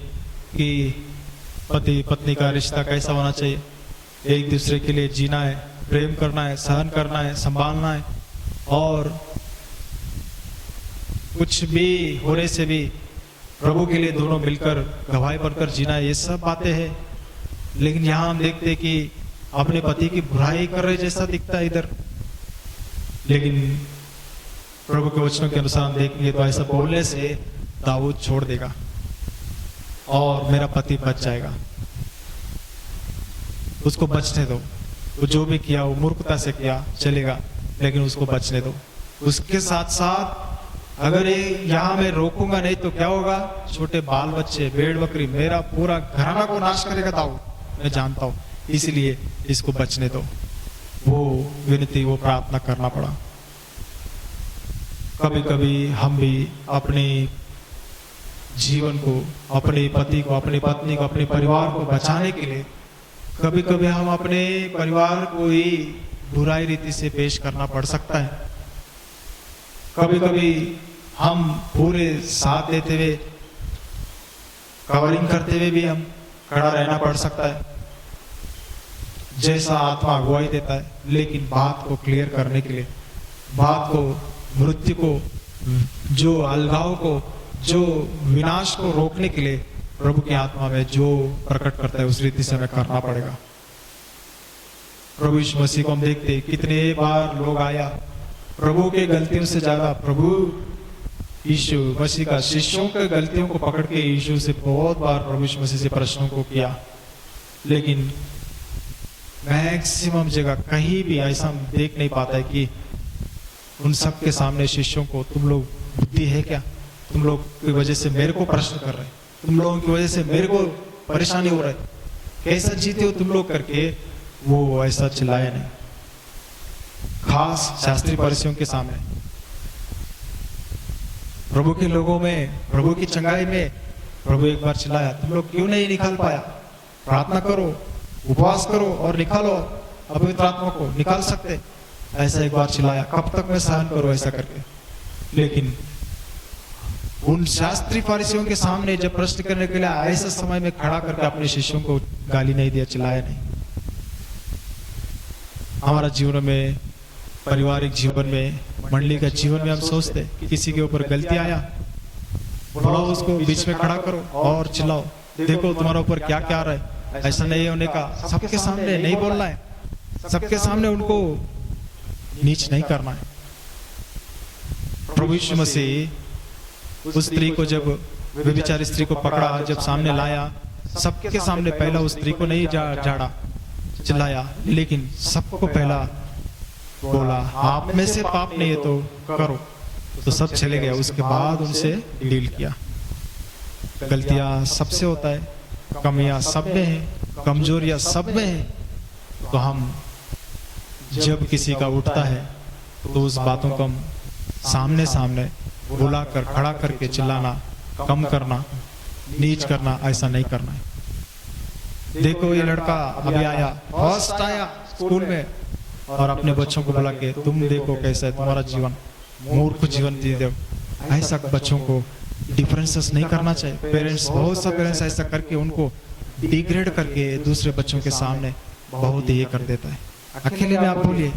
कि पति पत्नी का रिश्ता कैसा होना चाहिए, एक दूसरे के लिए जीना है, प्रेम करना है, सहन करना है, संभालना है, और कुछ भी होने से भी प्रभु के लिए दोनों मिलकर गवाही बनकर जीना है, ये सब बातें हैं। लेकिन यहाँ हम देखते कि अपने पति की बुराई कर रहे जैसा दिखता है इधर, लेकिन प्रभु के वचनों के अनुसार हम देखेंगे तो ऐसा बोलने से दाऊद छोड़ देगा और मेरा पति बच जाएगा। उसको बचने दो, वो जो भी किया वो मूर्खता से किया, चलेगा, लेकिन उसको बचने दो। उसके साथ साथ अगर ये यहाँ मैं रोकूंगा नहीं तो क्या होगा, छोटे बाल बच्चे, भेड़ बकरी, मेरा पूरा घराना को नाश करेगा दाऊद, मैं जानता हूँ, इसलिए इसको बचने दो। वो विनती, वो प्रार्थना करना पड़ा। कभी कभी हम भी अपने जीवन को, अपने पति को, अपनी पत्नी को, अपने परिवार को बचाने के लिए कभी कभी हम अपने परिवार को ही बुराई रीति से पेश करना पड़ सकता है। कभी कभी हम पूरे साथ देते हुए, कवरिंग करते हुए भी हम खड़ा रहना पड़ सकता है, जैसा आत्मा अगुवाई देता है। लेकिन बात को क्लियर करने के लिए, बात को, मृत्यु को, जो अलगाव को, जो विनाश को रोकने के लिए प्रभु की आत्मा में जो प्रकट करता है उस रीति से हमें करना पड़ेगा। प्रभु यीशु मसीह को हम देखते कितने बार लोग आया, प्रभु के गलतियों से ज्यादा प्रभु यीशु मसीह का शिष्यों के गलतियों को पकड़ के यीशु से बहुत बार प्रभु यीशु मसीह से प्रश्नों को किया। लेकिन मैक्सिमम जगह कहीं भी ऐसा हम देख नहीं पाता है कि उन सब के सामने शिष्यों को, तुम लोग बुद्धि है क्या, तुम लोग की वजह से मेरे को प्रश्न कर रहे, तुम लोगों की वजह से मेरे को परेशानी हो रहा है, कैसा जीते हो तुम लोग करके वो ऐसा चिल्लाया नहीं। खास शास्त्री फरीसियों के सामने, प्रभु के लोगों में, प्रभु की चंगाई में प्रभु एक बार चिल्लाया, तुम लोग क्यों नहीं निकाल पाया? प्रार्थना करो, उपवास करो और निकालो अपवित्र आत्मा को, निकाल सकते। ऐसा एक बार चिल्लाया, कब तक मैं सहन करूं ऐसा करके। लेकिन उन शास्त्री फरीसियों के सामने जब प्रश्न करने के लिए ऐसे समय में खड़ा करके अपने शिष्यों को गाली नहीं दिया, चिल्लाया नहीं। हमारा जीवन में, पारिवारिक जीवन में, मंडली का जीवन में हम सोचते किसी के ऊपर गलती आया, बुलाओ उसको, बीच में खड़ा करो और चिल्लाओ, देखो तुम्हारे ऊपर क्या क्या आ रहा है। ऐसा नहीं होने का, सबके सामने नहीं बोलना है, सबके सामने उनको नीच नहीं करना है। प्रभु यीशु मसीह उस स्त्री को, जब व्यभिचारी स्त्री को पकड़ा, जब सामने लाया, सबके सामने पहला उस स्त्री को नहीं झाड़ा, चिल्लाया, लेकिन सबको पहला बोला, आप में से पाप नहीं है तो करो। तो सब चले गए। उसके बाद उनसे डील किया। गलतियां सबसे होता है, कमियां सब में है, कमजोरियां सब में है। तो हम जब किसी का उठता है तो उस बातों को हम सामने सामने बुलाकर, खड़ा करके चिल्लाना, कम करना, नीच करना, ऐसा नहीं करना है। देखो ये लड़का अभी आया, फर्स्ट आया स्कूल में, और अपने बच्चों को बुला के, तुम देखो कैसा है तुम्हारा जीवन, मूर्ख जीवन जी दो। ऐसा बच्चों को डिफरेंसेस नहीं करना चाहिए। पेरेंट्स, बहुत सा पेरेंट्स ऐसा करके उनको डिग्रेड करके दूसरे बच्चों के सामने बहुत ये कर देता है। अकेले में आप बोलिए,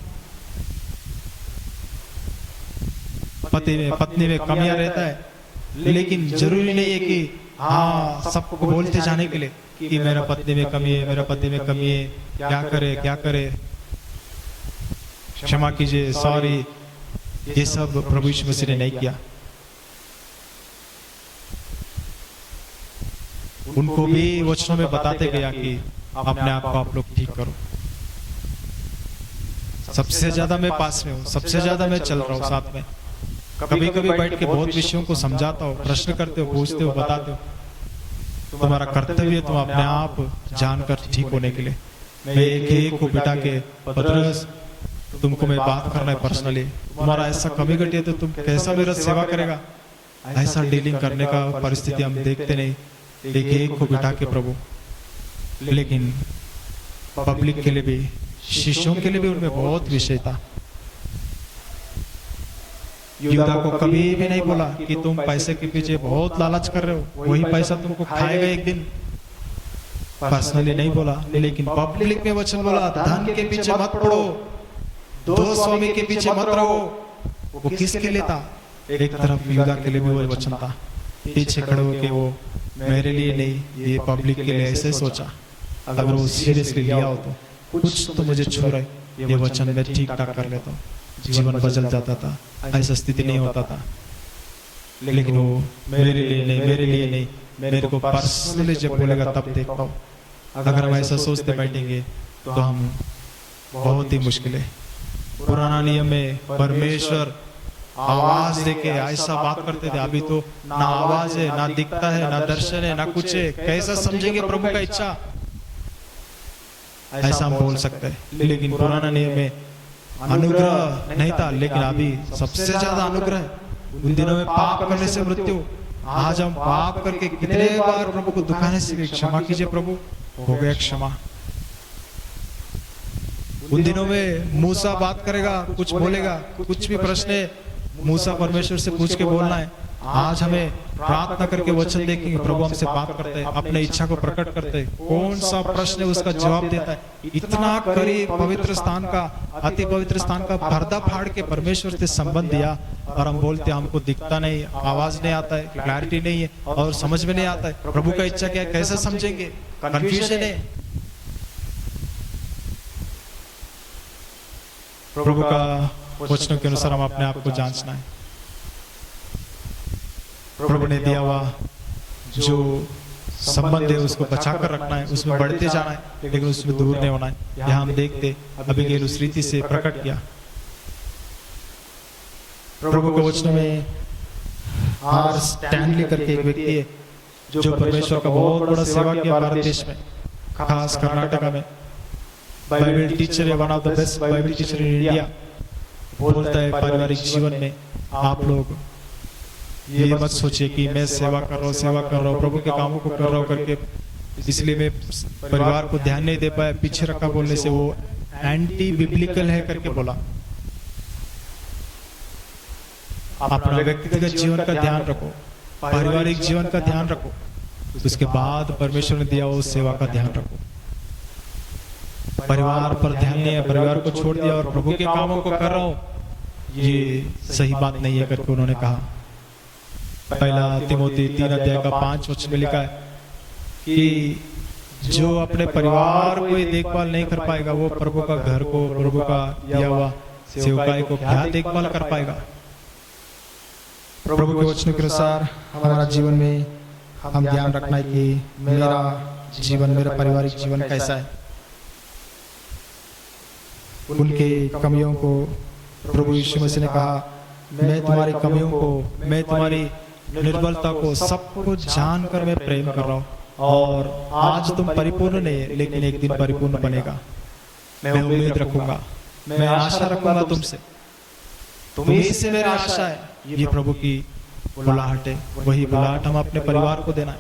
पत्नी में कमियां रहता है, लेकिन जरूरी नहीं है कि हाँ सबको बोलते जाने के लिए कि मेरा पत्नी में कमी है, मेरा पति में कमी है, क्या करे क्या करे, क्षमा कीजिए, सॉरी। ये सब प्रभु यीशु मसीह ने नहीं किया। उनको भी वचनों में बताते गया कि अपने आप को आप लोग ठीक करो। सबसे ज्यादा मैं पास में हूँ, सबसे ज्यादा मैं चल रहा हूँ साथ में। कभी कभी बैठ के बहुत विषयों को समझाता हो, प्रश्न करते हो, पूछते हो, बताते हो। तुम्हारा कर्तव्य है तुम अपने आप जानकर ठीक होने के लिए। मैं एक को बिठा के, पतरस तुमको मैं बात करना है पर्सनली, तुम्हारा ऐसा कमी घटी है तो तुम कैसा मेरा सेवा करेगा। ऐसा डीलिंग करने का परिस्थिति हम देखते नहीं। एक को बिठा के प्रभु, लेकिन पब्लिक के लिए भी, शिष्यों के लिए भी उनमें बहुत विषय था। युदा को कभी भी नहीं बोला कि तुम पैसे के पीछे बहुत लालच कर रहे हो, वही पैसा तुमको खाएगा एक दिन। पर्सनली नहीं बोला, लेकिन पब्लिक में वचन बोला, धन के पीछे मत पड़ो, दो स्वामी के पीछे मत रहो। वो किसके लिए था? एक तरफ युदा के लिए भी वो वचन था, पीछे खड़े होके वो मेरे लिए नहीं, ये पब्लिक के लिए ऐसे सोचा। अगर वो सीरियसली लिया हो तो कुछ तो मुझे छू रहा है, ये वचन मैं ठीक ठाक कर लेता हूँ, जीवन बदल जाता था। ऐसा स्थिति नहीं होता था। लेकिन वो मेरे लिए नहीं, मेरे लिए नहीं, मेरे को पर्सनली जब बोलेगा तब देखता हूँ। अगर हम ऐसा सोचते बैठेंगे तो हम बहुत ही मुश्किल है। पुराना नियम में परमेश्वर आवाज देके ऐसा बात करते थे, अभी तो ना आवाज है, ना दिखता है, ना दर्शन है, ना कुछ है। कैसा समझेंगे प्रभु का इच्छा? ऐसा हम बोल सकते हैं। लेकिन पुराना नियम में अनुग्रह नहीं था, लेकिन अभी सबसे ज्यादा अनुग्रह है। उन दिनों में पाप करने से मृत्यु, आज हम पाप करके कितने बार प्रभु को दुखाने से भी क्षमा कीजिए प्रभु, हो गया क्षमा। उन दिनों में मूसा बात करेगा, कुछ बोलेगा, कुछ भी प्रश्न है मूसा परमेश्वर से पूछ के बोलना है। आज हमें प्रार्थना करके वचन देखेंगे, प्रभु हमसे बात करते हैं, अपने इच्छा को प्रकट करते हैं, कौन सा प्रश्न है उसका जवाब देता है। इतना करीब पवित्र स्थान का, अति पवित्र स्थान का पर्दा फाड़ के परमेश्वर से संबंध दिया, और हम बोलते हैं हमको दिखता नहीं, आवाज नहीं आता है, क्लैरिटी नहीं है और समझ में नहीं आता है प्रभु का इच्छा क्या है, कैसे समझेंगे, कंफ्यूजन है। प्रभु का वचनों के अनुसार हम अपने आप को जांचना है। प्रभु ने दिया हुआ जो संबंध है उसको बचा कर रखना है, उसमें बढ़ते जाना है, लेकिन उसमें दूर नहीं होना है। यहाँ हम देखते अबीगैल उस रीति से प्रकट किया। प्रभु के वचनों में आर स्टैनली करके एक व्यक्ति है जो परमेश्वर का बहुत बड़ा सेवा किया भारत देश में, खास कर्नाटका में। बाइबल टीचर है, one of the best Bible teacher in India. बोलता है पारिवारिक जीवन में आप लोग ये मत सोचिए कि मैं सेवा कर रहा हूँ, प्रभु के कामों को कर रहा हूँ करके इसलिए मैं परिवार को ध्यान नहीं दे पाया, पीछे रखा बोलने से वो एंटी बिब्लिकल है करके बोला। अपना व्यक्तिगत जीवन का ध्यान रखो, पारिवारिक जीवन का ध्यान रखो, उसके बाद परमेश्वर ने दिया वो सेवा का ध्यान रखो। परिवार पर ध्यान नहीं है, परिवार को छोड़ दिया और प्रभु के कामों को कर रहा हूँ, ये सही बात नहीं है करके उन्होंने कहा। पहला तिमोथी 3:5 वचन में लिखा है कि जो अपने परिवार को देखभाल नहीं कर पाएगा वो प्रभु का घर को, प्रभु का दिया हुआ सेवकाई को क्या देखभाल कर पाएगा। प्रभु के वचनों के अनुसार हमारा जीवन में हम ध्यान रखना है कि मेरा जीवन, मेरा पारिवारिक जीवन कैसा है। उनके कमियों को प्रभु यीशु मसीह ने कहा, मैं तुम्हारी कमियों को, मैं तुम्हारी निर्बलता को सब कुछ जानकर मैं प्रेम कर रहा हूँ, और आज तुम परिपूर्ण नहीं है लेकिन एक दिन परिपूर्ण बनेगा। मैं उम्मीद रखूंगा, मैं आशा रखूंगा तुमसे, तुम्ही से मेरी आशा है। ये प्रभु की बुलाहट है, वही बुलाहट हम अपने परिवार को देना है।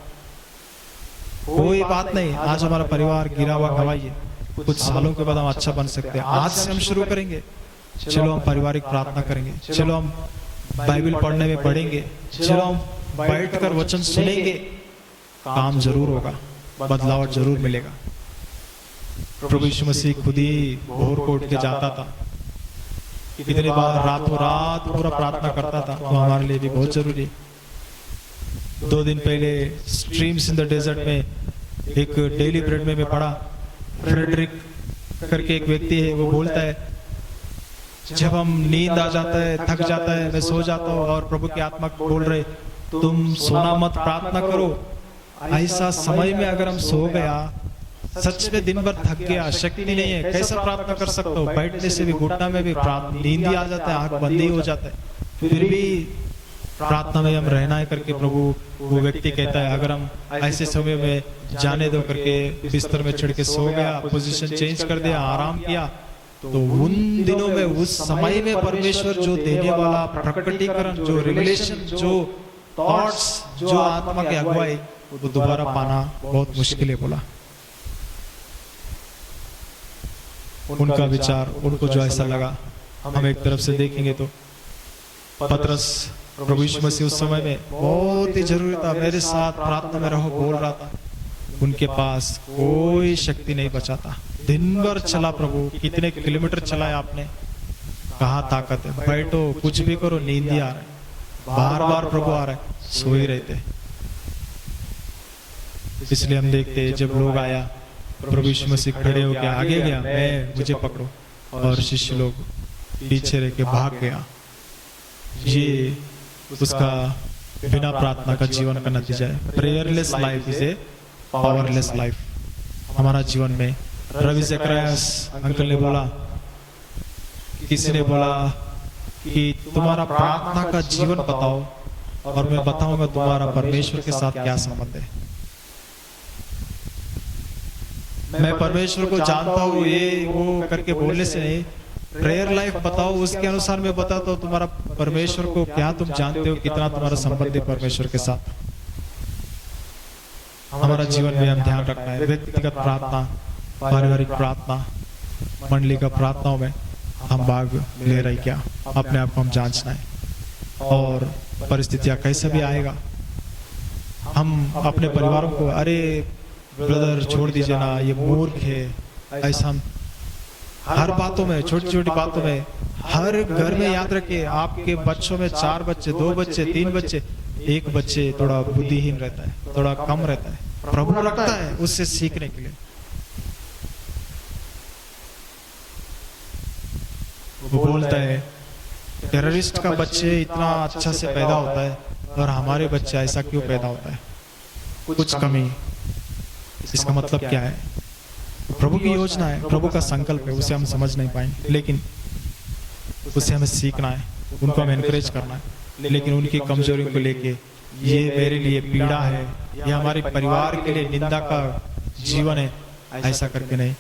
कोई बात नहीं, आज हमारा परिवार गिरा हुआ गवाही है, कुछ सालों के बाद हम अच्छा बन सकते हैं। आज से हम शुरू करेंगे, चलो हम पारिवारिक प्रार्थना करेंगे, चलो हम बाइबल पढ़ने में पढ़ेंगे, चलो हम बैठकर वचन सुनेंगे, काम जरूर होगा, बदलाव जरूर मिलेगा। प्रभु यीशु मसीह खुद ही भोर को उठ के जाता था, कितने बार रातों रात पूरा प्रार्थना करता था, तो हमारे लिए भी बहुत जरूरी है। 2 दिन पहले स्ट्रीम्स इन द डेजर्ट में एक डेली ब्रेड में मैं पढ़ा, फ्रेडरिक करके एक व्यक्ति है, वो बोलता है जब हम नींद आ जाता है, थक जाता है, मैं सो जाता हूँ और प्रभु की आत्मा बोल रहे तुम सोना मत, प्रार्थना करो। ऐसा समय में अगर हम सो गया, सच में दिन भर थक गया, शक्ति नहीं है, कैसा प्रार्थना कर सकता हूँ, बैठने से भी, घुटना में भी नींद ही आ जाता है, आंख बंद ही हो जाता है, फिर भी प्रार्थना में हम रहना है करके प्रभु वो व्यक्ति कहता है। अगर हम ऐसे समय में जाने दो करके बिस्तर में चढ़ के सो गया, पोजीशन चेंज कर दिया, आराम किया, तो उन दिनों में, उस समय में परमेश्वर जो देने वाला प्रकटीकरण, जो रिवलेशन, जो थॉट्स, जो आत्मा की अगुवाई, वो दोबारा पाना बहुत मुश्किल है बोला। उनका विचार, उनको जो ऐसा लगा, हम एक तरफ से देखेंगे तो पतरस प्रभु यीशु मसीह उस समय में बहुत ही जरूरी था, मेरे साथ प्रार्थना में रहो बोल रहा था, उनके पास कोई शक्ति नहीं बचा था। दिन भर चला प्रभु, कितने किलोमीटर चलाए आपने, कहा ताकत है, बैठो कुछ भी करो, नींद ही आ रहा है, बार बार प्रभु आ रहा है, सो ही रहते। इसलिए हम देखते जब लोग आया, प्रभु यीशु मसीह खड़े होकर आगे गया, मैं मुझे पकड़ो, और शिष्य लोग पीछे रह के भाग गया। ये उसका बिना प्रार्थना का जीवन का नतीजा है। Prayerless life is a powerless life. हमारा जीवन में रवि ज़करियास अंकल ने बोला, किसी ने बोला कि तुम्हारा प्रार्थना का जीवन बताओ और मैं बताऊंगा तुम्हारा परमेश्वर के साथ क्या संबंध है। मैं परमेश्वर को जानता हूँ ये वो करके बोलने से नहीं, प्रेयर लाइफ बताओ, उसके अनुसार मैं बताता हूँ तुम्हारा परमेश्वर को क्या तुम जानते हो, कितना तुम्हारा संबंध है परमेश्वर के साथ। हमारा जीवन में हम ध्यान रखना है, व्यक्तिगत प्रार्थना, पारिवारिक प्रार्थना, मंडली का प्रार्थनाओं में हम भाग ले रहे क्या, अपने आप को हम जांचना है। और परिस्थितियां कैसे भी आएगा, हम अपने परिवारों को अरे ब्रदर छोड़ दीजिए ना, ये मूर्ख है, ऐसा हम हर बातों में, छोटी छोटी बातों में, हर घर में याद रखिए आपके बच्चों में 4 बच्चे, 2 बच्चे, 3 बच्चे, 1 बच्चे थोड़ा बुद्धिहीन रहता है, थोड़ा कम रहता है, प्रभु रखता है उससे सीखने के लिए। वो बोलता है टेररिस्ट का बच्चे इतना अच्छा से पैदा होता है और हमारे बच्चे ऐसा क्यों पैदा होता है, कुछ कमी। इसका मतलब क्या है? प्रभु की योजना है, प्रभु का संकल्प है, उसे हम समझ नहीं पाएंगे, लेकिन उसे हमें सीखना है, उनको हमें एनकरेज करना है। लेकिन उनकी कमजोरियों को लेके ये मेरे लिए पीड़ा है, ये हमारे परिवार के लिए निंदा का जीवन है, ऐसा करके नहीं,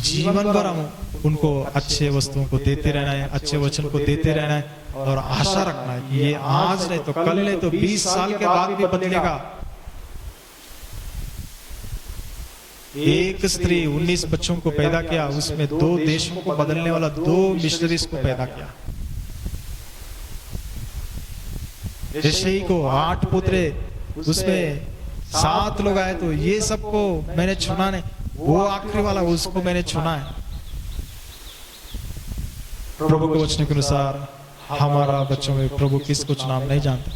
जीवन भर हम उनको अच्छे वस्तुओं को देते रहना है, अच्छे वचन को देते रहना है और आशा रखना है कि ये आज नहीं तो कल नहीं तो 20 साल के बाद भी बदलेगा। एक स्त्री 19 बच्चों को पैदा किया, उसमें 2 देशों को बदलने वाला 2 मिशनरीज को पैदा किया। यशाई को 8 पुत्र, उसमें 7 लोग आए, तो ये सबको मैंने चुना नहीं, वो आखिरी वाला उसको मैंने चुना है। प्रभु के वचन के अनुसार हमारा बच्चों में प्रभु किसको चुना हम नहीं जानते।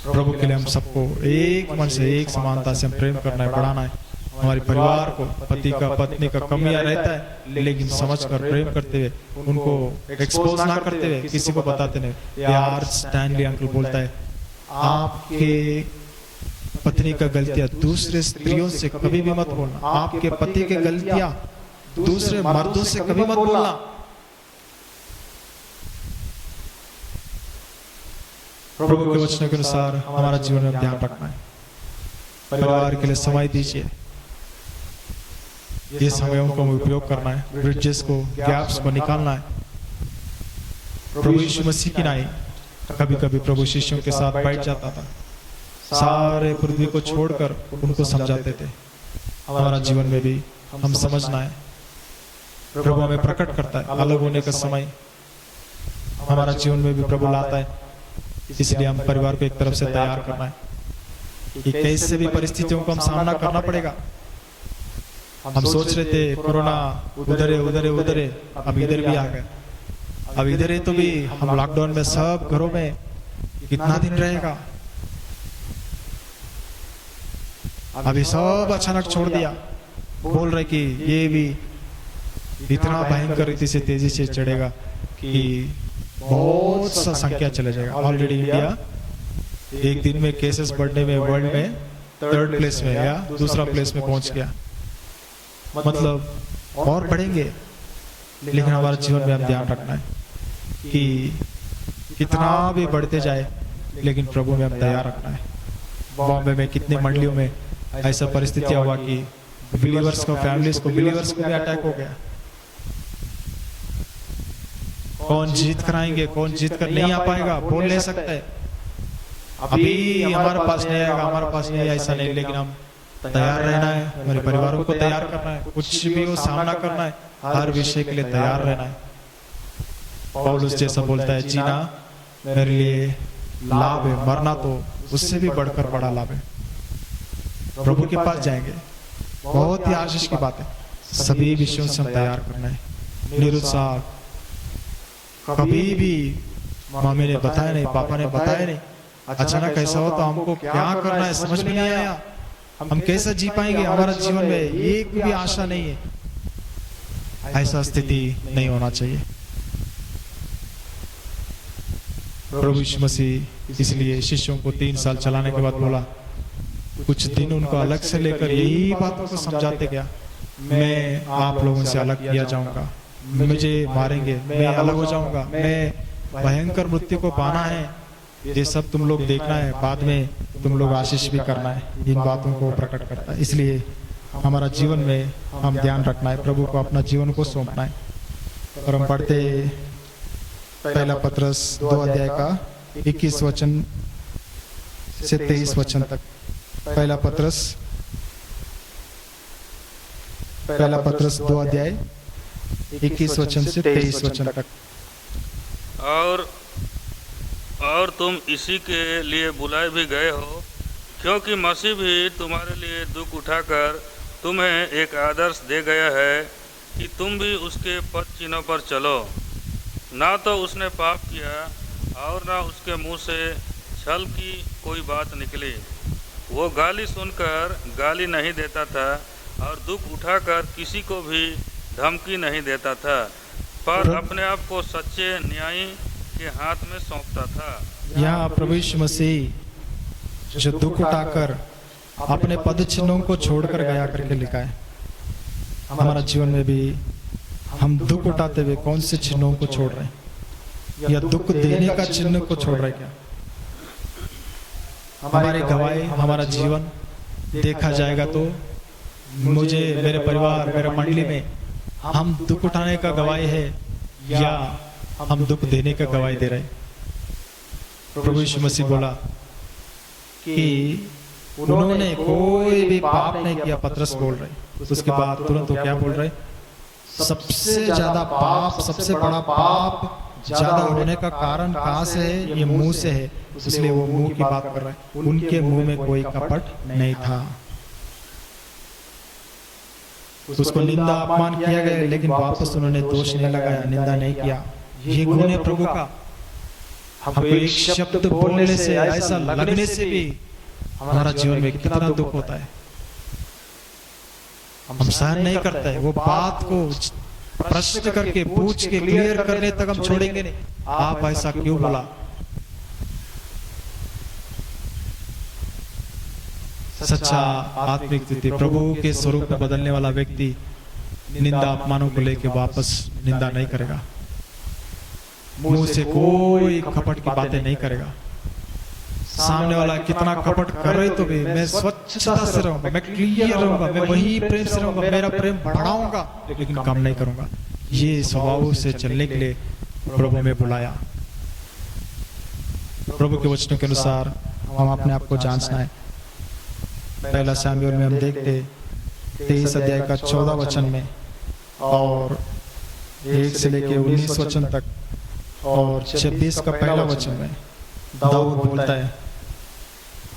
प्रभु के लिए हम सबको एक मन से, एक समानता से हम प्रेम करना है, बढ़ाना है। हमारे परिवार को पति का पत्नी का कमियां रहता है, लेकिन समझकर प्रेम करते हुए, उनको एक्सपोज ना करते हुए, किसी को बताते नहीं। यार स्टैनली अंकल बोलता है आपके पत्नी का गलतियां दूसरे स्त्रियों से कभी भी मत बोलना, आपके पति के गलतियां दूसरे मर्दों से कभी मत बोलना। प्रभु के वचनों के अनुसार हमारा जीवन में ध्यान रखना है। परिवार के लिए समय दीजिए, ये समयों को उपयोग करना है, ब्रिजेस को, गैप्स को निकालना है। प्रभु यीशु मसीह की नाई कभी कभी प्रभु शिष्यों के साथ बैठ जाता था, सारे पृथ्वी को छोड़कर उनको समझाते थे। हमारा जीवन में भी हम समझना है, प्रभु हमें प्रकट करता है, अलग होने का समय हमारा जीवन में भी प्रभु लाता है। इसलिए हम परिवार को एक तरफ से तैयार करना है कि कैसे भी परिस्थितियों को हम सामना करना पड़ेगा। हम सोच रहे थे कोरोना उधर है, उधर है, उधर है, अब इधर भी आ गए। अब इधर है तो भी हम लॉकडाउन में सब घरों में कितना दिन रहेगा, अभी सब अचानक छोड़ दिया। बोल रहे कि ये भी इतना भयंकर रीति से तेजी से चढ़ेगा कि बहुत सा संख्या चले जाएगा। ऑलरेडी इंडिया एक दिन में केसेस बढ़ने में वर्ल्ड में 3rd प्लेस में या दूसरा प्लेस में पहुंच गया, मतलब और बढ़ेंगे। लेकिन हमारे जीवन में हम ध्यान रखना है कि कितना भी बढ़ते जाए, लेकिन प्रभु में हम तैयार रखना है। बॉम्बे में कितने मंडलियों में ऐसा परिस्थितियां हुआ कि बिलीवर्स को, फैमिलीज को, बिलीवर्स को भी अटैक हो गया। कौन जीत कर आएंगे, कौन जीत कर नहीं आ पाएगा, बोल नहीं सकते। अभी हमारे पास नहीं आएगा, हमारे पास नहीं, ऐसा नहीं, लेकिन हम तैयार रहना है, हमारे परिवारों को तैयार करना है, कुछ भी वो सामना करना है, हर विषय के लिए तैयार रहना है। पौलुस जैसा बोलता है, जीना मेरे लिए लाभ है, मरना तो उससे भी बढ़कर बड़ा लाभ है। प्रभु के पास जाएंगे, बहुत ही आशीष की बात है। सभी विषयों से हम तैयार करना है। निरुत्साह कभी भी मम्मी ने बताया नहीं, पापा ने बताया नहीं, अचानक ऐसा हो तो हमको क्या करना है समझ में नहीं आया, हम कैसे जी पाएंगे, हमारा जीवन में एक भी आशा नहीं है। ऐसा स्थिति नहीं होना चाहिए। प्रभु यीशु मसीह इसलिए शिष्यों को 3 साल चलाने के बाद बोला, कुछ दिन उनको अलग से लेकर यही बातों को समझाते गया, मैं आप लोगों से अलग किया जाऊंगा, मुझे मारेंगे, मैं अलग हो जाऊंगा, मैं भयंकर मृत्यु को पाना है, ये सब तुम लोग देखना है, बाद में तुम लोग आशीष भी करना है। इन बातों को प्रकट करता है। इसलिए हमारा जीवन में हम ध्यान रखना है, प्रभु को अपना जीवन को सौंपना है। और हम पढ़ते पहला पत्रस 2 अध्याय का 21 वचन से 23 वचन तक। पहला पत्रस 2 अध्याय 21 वचन से 23 वचन तक। और तुम इसी के लिए बुलाए भी गए हो, क्योंकि मसीह भी तुम्हारे लिए दुख उठाकर तुम्हें एक आदर्श दे गया है कि तुम भी उसके पद चिन्हों पर चलो। ना तो उसने पाप किया और ना उसके मुंह से छल की कोई बात निकली। वो गाली सुनकर गाली नहीं देता था और दुख उठाकर किसी को भी धमकी नहीं देता था, पर अपने आप को सच्चे न्यायी के हाथ में सौंपता था। यहाँ प्रभु यीशु मसीह जो दुख उठाकर अपने पद चिन्हों को छोड़कर गया करके लिखा है। हमारा जीवन में भी हम दुख उठाते हुए कौन से चिन्हों को छोड़ रहे हैं, या दुख देने का चिन्ह को छोड़ रहे हैं क्या? हमारी गवाही, हमारा जीवन देखा जाएगा तो मुझे, मेरे परिवार, मेरे मंडली में हम दुख उठाने का गवाही है या हम दुख देने का गवाही दे रहे हैं? प्रभु यीशु मसीह बोला कि उन्होंने कोई भी पाप नहीं किया, पतरस बोल रहे। उसके बाद तुरंत वो क्या बोल रहे? सबसे ज्यादा पाप, सबसे बड़ा पाप ज्यादा होने का कारण कहाँ से है? ये मुंह से है। इसलिए वो मुंह की बात कर रहे हैं। उनके मुंह में कोई कपट नहीं था। उसको निंदा अपमान किया गया, लेकिन वापस उन्होंने दोष नहीं लगाया, निंदा नहीं किया। ये गुण है प्रभु का। हमको एक शब्द बोलने से, ऐसा लगने से भी हमारा जीवन में कितना दुख होता है, हम सहन नहीं करते हैं। वो बात को प्रश्न करके, पूछ के, क्लियर करने तक हम छोड़ेंगे नहीं। आप ऐसा क्यों बोला? सच्चा आत्मिक स्थिति, प्रभु के स्वरूप में बदलने वाला व्यक्ति निंदा अपमानों को लेके वापस निंदा नहीं करेगा। मुंह से कोई कपट की बातें नहीं करेगा। सामने वाला कितना कपट कर रहे तो भी मैं स्वच्छता से रहूंगा, मैं क्लियर रहूंगा, मैं वही प्रेम से रहूंगा, मेरा प्रेम बढ़ाऊंगा, लेकिन कम नहीं करूंगा। ये स्वभाव से चलने के लिए प्रभु में बुलाया। प्रभु के वचनों के अनुसार हम अपने आप को जांचना है। पहला शमूएल में हम देखते 23 अध्याय का 14 वचन में और 1 से लेके 19 वचन तक और 26 का पहला वचन में दाऊद बोलता है,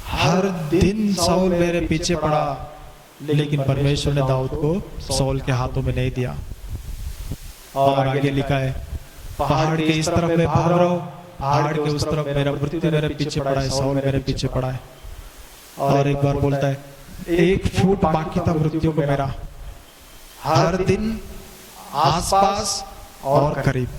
हर दिन शाऊल मेरे पीछे पड़ा, लेकिन परमेश्वर ने दाऊद को शाऊल के हाथों में नहीं दिया। और आगे लिखा है, पहाड़ के इस तरफ मैं भाग रहा हूं, पहाड़ के उस तरफ मेरा मृत्यु मेरे पीछे पड़ा है, शाऊल मेरे पीछे पड़ा है। और एक बार बोलता है, 1 फुट बाकी था मृत्यु को मेरा, हर दिन आसपास और करीब।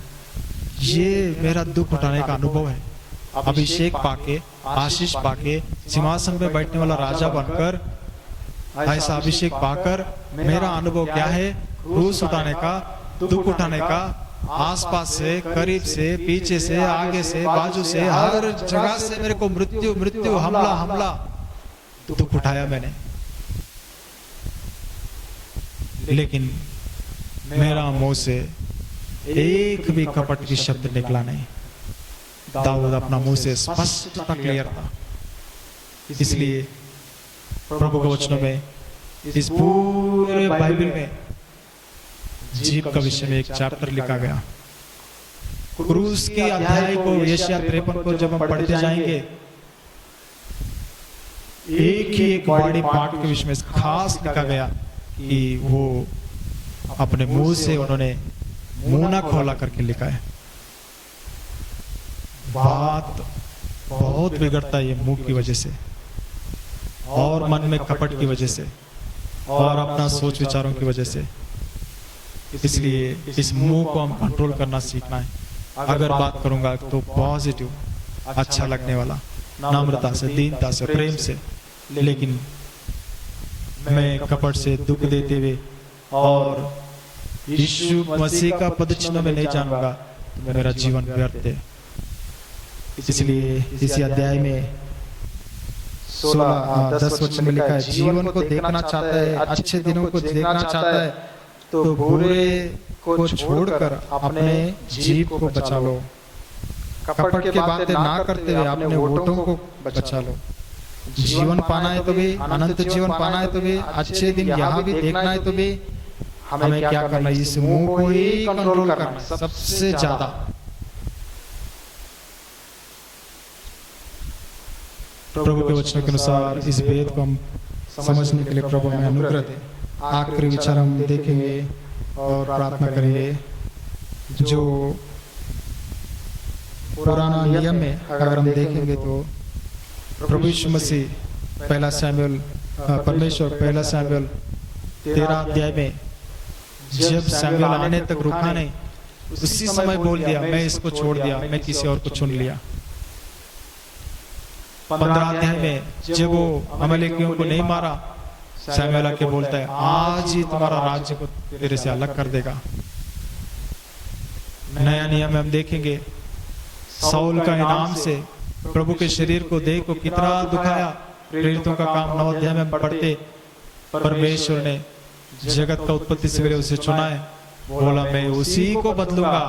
ये मेरा दुख उठाने का अनुभव है। अभिषेक पाके, आशीष पाके, सिंहासन पे बैठने वाला राजा बनकर, ऐसा अभिषेक पाकर मेरा अनुभव क्या है? क्रूस उठाने का, दुख उठाने का, आसपास से, करीब से, पीछे से, आगे से, बाजू से, हर जगह से मेरे को मृत्यु मृत्यु, हमला हमला, दुख उठाया मैंने। लेकिन मेरा मुंह से एक भी कपट की शब्द निकला नहीं। दाऊद अपना मुंह से स्पष्टता क्लियर था। इसलिए प्रभु के वचनों में, इस पूरे बाइबल में जीव का विषय में एक चैप्टर लिखा गया। क्रूस के अध्याय को, यशाया 53 को जब हम पढ़ते जाएंगे, एक ही एक बॉडी पार्ट के विषय में खास लिखा गया कि वो अपने मुंह से उन्होंने मुंह ना खोला करके लिखा है। बात बहुत बिगड़ता है ये मुंह की वजह से, और मन में कपट की वजह से, और अपना सोच विचारों की वजह से। इसलिए इस मुंह को हम कंट्रोल करना सीखना है। अगर बात करूंगा तो पॉजिटिव, अच्छा लगने वाला, नम्रता से, दीनता से, प्रेम से। लेकिन मैं कपट से, दुख देते हुए और यीशु मसीह का पद चिन्ह में नहीं जानूंगा तो मेरा जीवन व्यर्थ है। इसलिए इसी अध्याय में 10 वचन में लिखा है, जीवन को देखना चाहता है, अच्छे दिनों को देखना चाहता है, तो बुरे को छोड़कर अपने जीव को बचा लो। कपट की बातें ना करते हुए अपने वोटों को बचा लो। जीवन पाना है तो भी, अनंत जीवन पाना है तो भी, अच्छे दिन यहाँ भी देखना है तो भी हमें क्या करना है? इस मुंह को ही कंट्रोल करना है सबसे ज्यादा। प्रभु के वचनों के अनुसार इस वेद को हम समझने के लिए प्रभु हमें अनुग्रह दे। आखिरी विचार हम देखेंगे और प्रार्थना करेंगे। जो पुराना नियम में अगर हम देखेंगे तो प्रभु यीशु मसीह परमेश्वर पहला सैमुएल 13 अध्याय में जब सैमुएल आने तक रुका नहीं, उसी समय बोल दिया मैं इसको छोड़ दिया, मैं किसी और को चुन लिया। 15 अध्याय में जब वो अमलेकियों को नहीं मारा, सैमुएल आके बोलता है आज ही तुम्हारा राज्य को तेरे से अलग कर देगा। नया नियम में हम देखेंगे साउल का इनाम से प्रभु के शरीर को देख को कितना दुखाया। प्रेरितों का काम 9 अध्याय में पढ़ते परमेश्वर ने जगत का उत्पत्ति से पहले उसे चुना है, बोला मैं उसी को बदलूंगा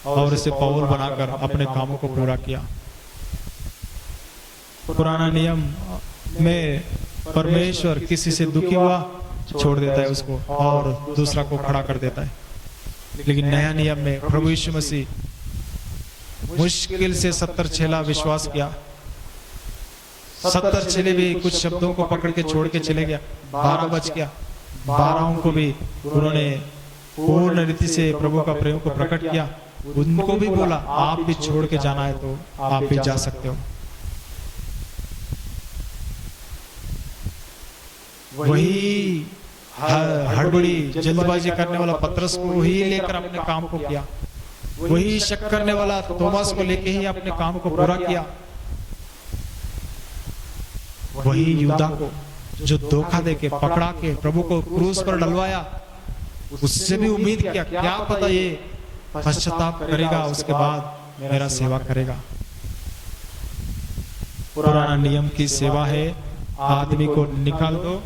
और उसे पौल बनाकर अपने कामों को पूरा किया। पुराना नियम में परमेश्वर किसी से दुखी हुआ छोड़ देता है उसको और दूसरा को खड़ा कर देता है, लेकिन नया नियम में प्रभु यीशु मसीह मुश्किल से 70 चेला विश्वास किया। 70 चेले भी कुछ शब्दों को पकड़ के छोड़ के चले गया, 12 बच गया। 12 को भी उन्होंने पूर्ण रीति से प्रभु का प्रेम को प्रकट किया। उनको भी बोला आप भी छोड़ के जाना है तो आप भी जा सकते हो। वही हड़बड़ी जल्दबाजी करने वाला पतरस को ही लेकर अपने काम को किया, वही शक करने वाला थोमस को लेके ही अपने काम को पूरा किया, वही यूदा को जो धोखा देके पकड़ा के प्रभु को क्रूस पर डलवाया, उससे भी उम्मीद किया क्या पता ये पश्चाताप करेगा, उसके बाद मेरा सेवा करेगा। पुराना नियम की सेवा है आदमी को निकाल दो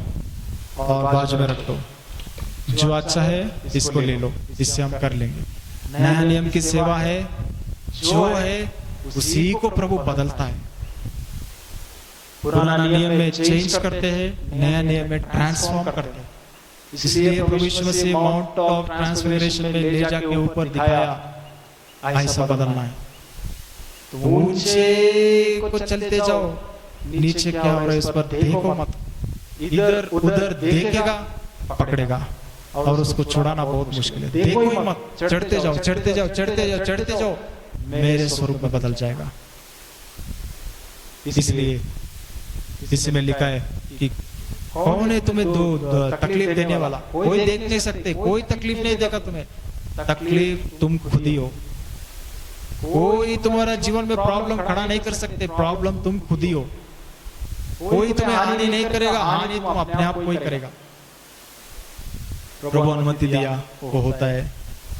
और बाजू में रख दो, जो अच्छा है इसको ले लो, इससे हम कर लेंगे। नया नियम की सेवा है जो है उसी को प्रभु बदलता है। पुराना नियम में चेंज करते हैं, नया नियम में ट्रांसफॉर्म करते हैं। इसलिए प्रभु यीशु मसीह माउंट ऑफ ट्रांसफिगरेशन में ले जाके ऊपर दिखाया ऐसा बदलना है। तो ऊंचे को चलते जाओ, नीचे क्या हो रहा है उस पर देखो मत। इधर उधर देखेगा पकड़ेगा और उसको छुड़ाना बहुत मुश्किल है। देखो ही मत, चढ़ते जाओ चढ़ते जाओ चढ़ते जाओ चढ़ते जाओ, मेरे स्वरूप में बदल जाएगा। इसलिए इसमें लिखा है कि कौन है तुम्हें दो तकलीफ देने वाला? कोई देख नहीं सकते, कोई तकलीफ नहीं देगा तुम्हें, तकलीफ तुम खुद ही हो। कोई तुम्हारा जीवन में प्रॉब्लम खड़ा नहीं कर सकते, प्रॉब्लम तुम खुद ही हो। कोई तुम्हें हानि नहीं करेगा, हानि तुम अपने आप को ही करेगा। प्रभु अनुमति दिया वो होता है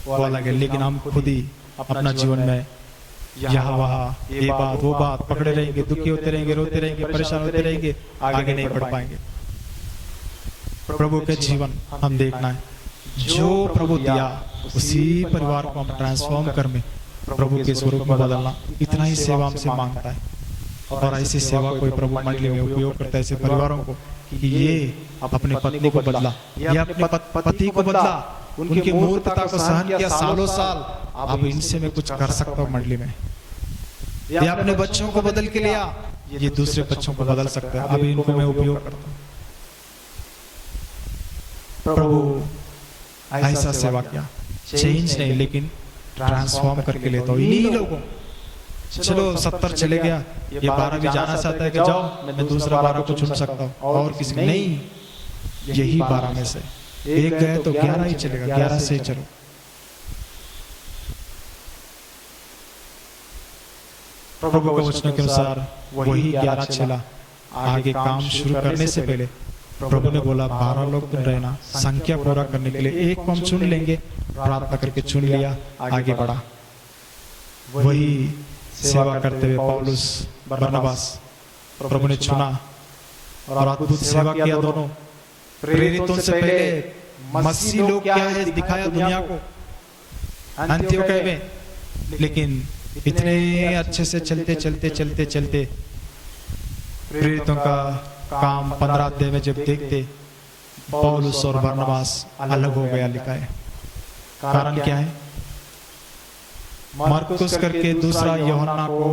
वो अलग है, लेकिन हम खुद ही अपना जीवन में यहाँ वहाँ ये बात वो बात पकड़े रहेंगे, दुखी होते रहेंगे, रोते रहेंगे, परेशान होते रहेंगे, आगे नहीं बढ़ पाएंगे। प्रभु के जीवन हम देखना है, जो प्रभु दिया उसी परिवार को हम ट्रांसफॉर्म कर में प्रभु के स्वरूप में बदलना, इतना ही सेवा हमसे मांगता है। और ऐसी सेवा कोई प्रभु मंडली में उपयोग करता है ऐसे परिवारों को कि ये अपने पत्नी को बदला, ये अपने पति को बदला, उनकी मूर्खता को सहन किया सालों साल, अब इनसे मैं कुछ कर सकता हूँ मंडली में। ये अपने बच्चों को बदल के लिया, ये दूसरे बच्चों को बदल सकता है, अब इनको मैं उपयोग करता हूँ। प्रभु ऐसा सेवा किया, चेंज नहीं लेकिन ट्रांसफॉर्म करके लेता हूँ इन्हीं लोगों। चलो 70 चले गया, ये 12 भी जाना चाहता है कि जाओ मैं दूसरा 12 को चुन सकता हूँ और किसी नहीं, यही 12 में से एक गए तो 11 ही चलेगा, 11 से ही चलो। प्रभु के वचन के अनुसार वही 11 चला। आगे काम शुरू करने से पहले प्रभु ने बोला 12 लोग तुम रहना, संख्या पूरा करने के लिए एक को हम चुन लेंगे। प्रार्थना करके चुन लिया, आगे बढ़ा। वही सेवा करते हुए पौलुस बरनबास प्रभु ने चुना और अद्भुत सेवा किया दोनों। प्रेरितों से पहले मसीह लोग क्या है दिखाया दुनिया को अंत्योदय में, लेकिन इतने अच्छे से चलते चलते चलते चलते प्रेरितों का काम 15 अध्याय में जब देखते पौलुस और बरनबास अलग हो गया लिखा है। कारण क्या है? मरकुस करके दूसरा यूहन्ना को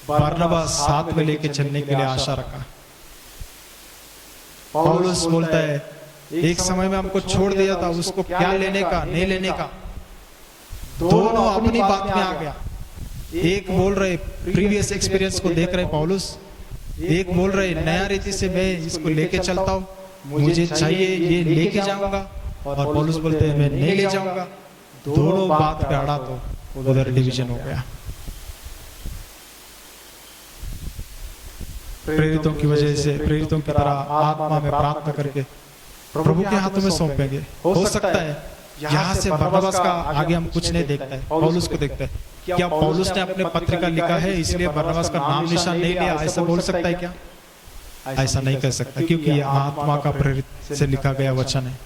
बरनबास साथ में लेके चलने के लिए आशा रखा। पौलुस बोलता है एक समय में हमको छोड़ दिया था, उसको क्या लेने का नहीं लेने का, दोनों अपनी बात में आ गया। एक बोल रहे प्रीवियस एक्सपीरियंस को देख रहे पौलुस, एक बोल रहे नया रीति से मैं इसको लेके चलता हूँ, मुझे चाहिए ये लेके जाऊंगा, और पौलुस बोलते हैं मैं नहीं ले जाऊंगा। दोनों बात पे अड़ा तो उधर डिवीजन हो गया। प्रेरितों की वजह से प्रेरितों की तरह आत्मा में प्रार्थना करके प्रभु के हाथों में सौंपेंगे। हो सकता है यहाँ से बरनबास का आगे हम कुछ नहीं देखते हैं, पौलुस को देखते हैं। क्या पौलुस ने अपने पत्रिका लिखा है इसलिए बरनबास का नाम निशान नहीं लिया, ऐसा बोल सकता है क्या? ऐसा नहीं कर सकता, क्योंकि ये आत्मा का प्रेरित से लिखा गया वचन है।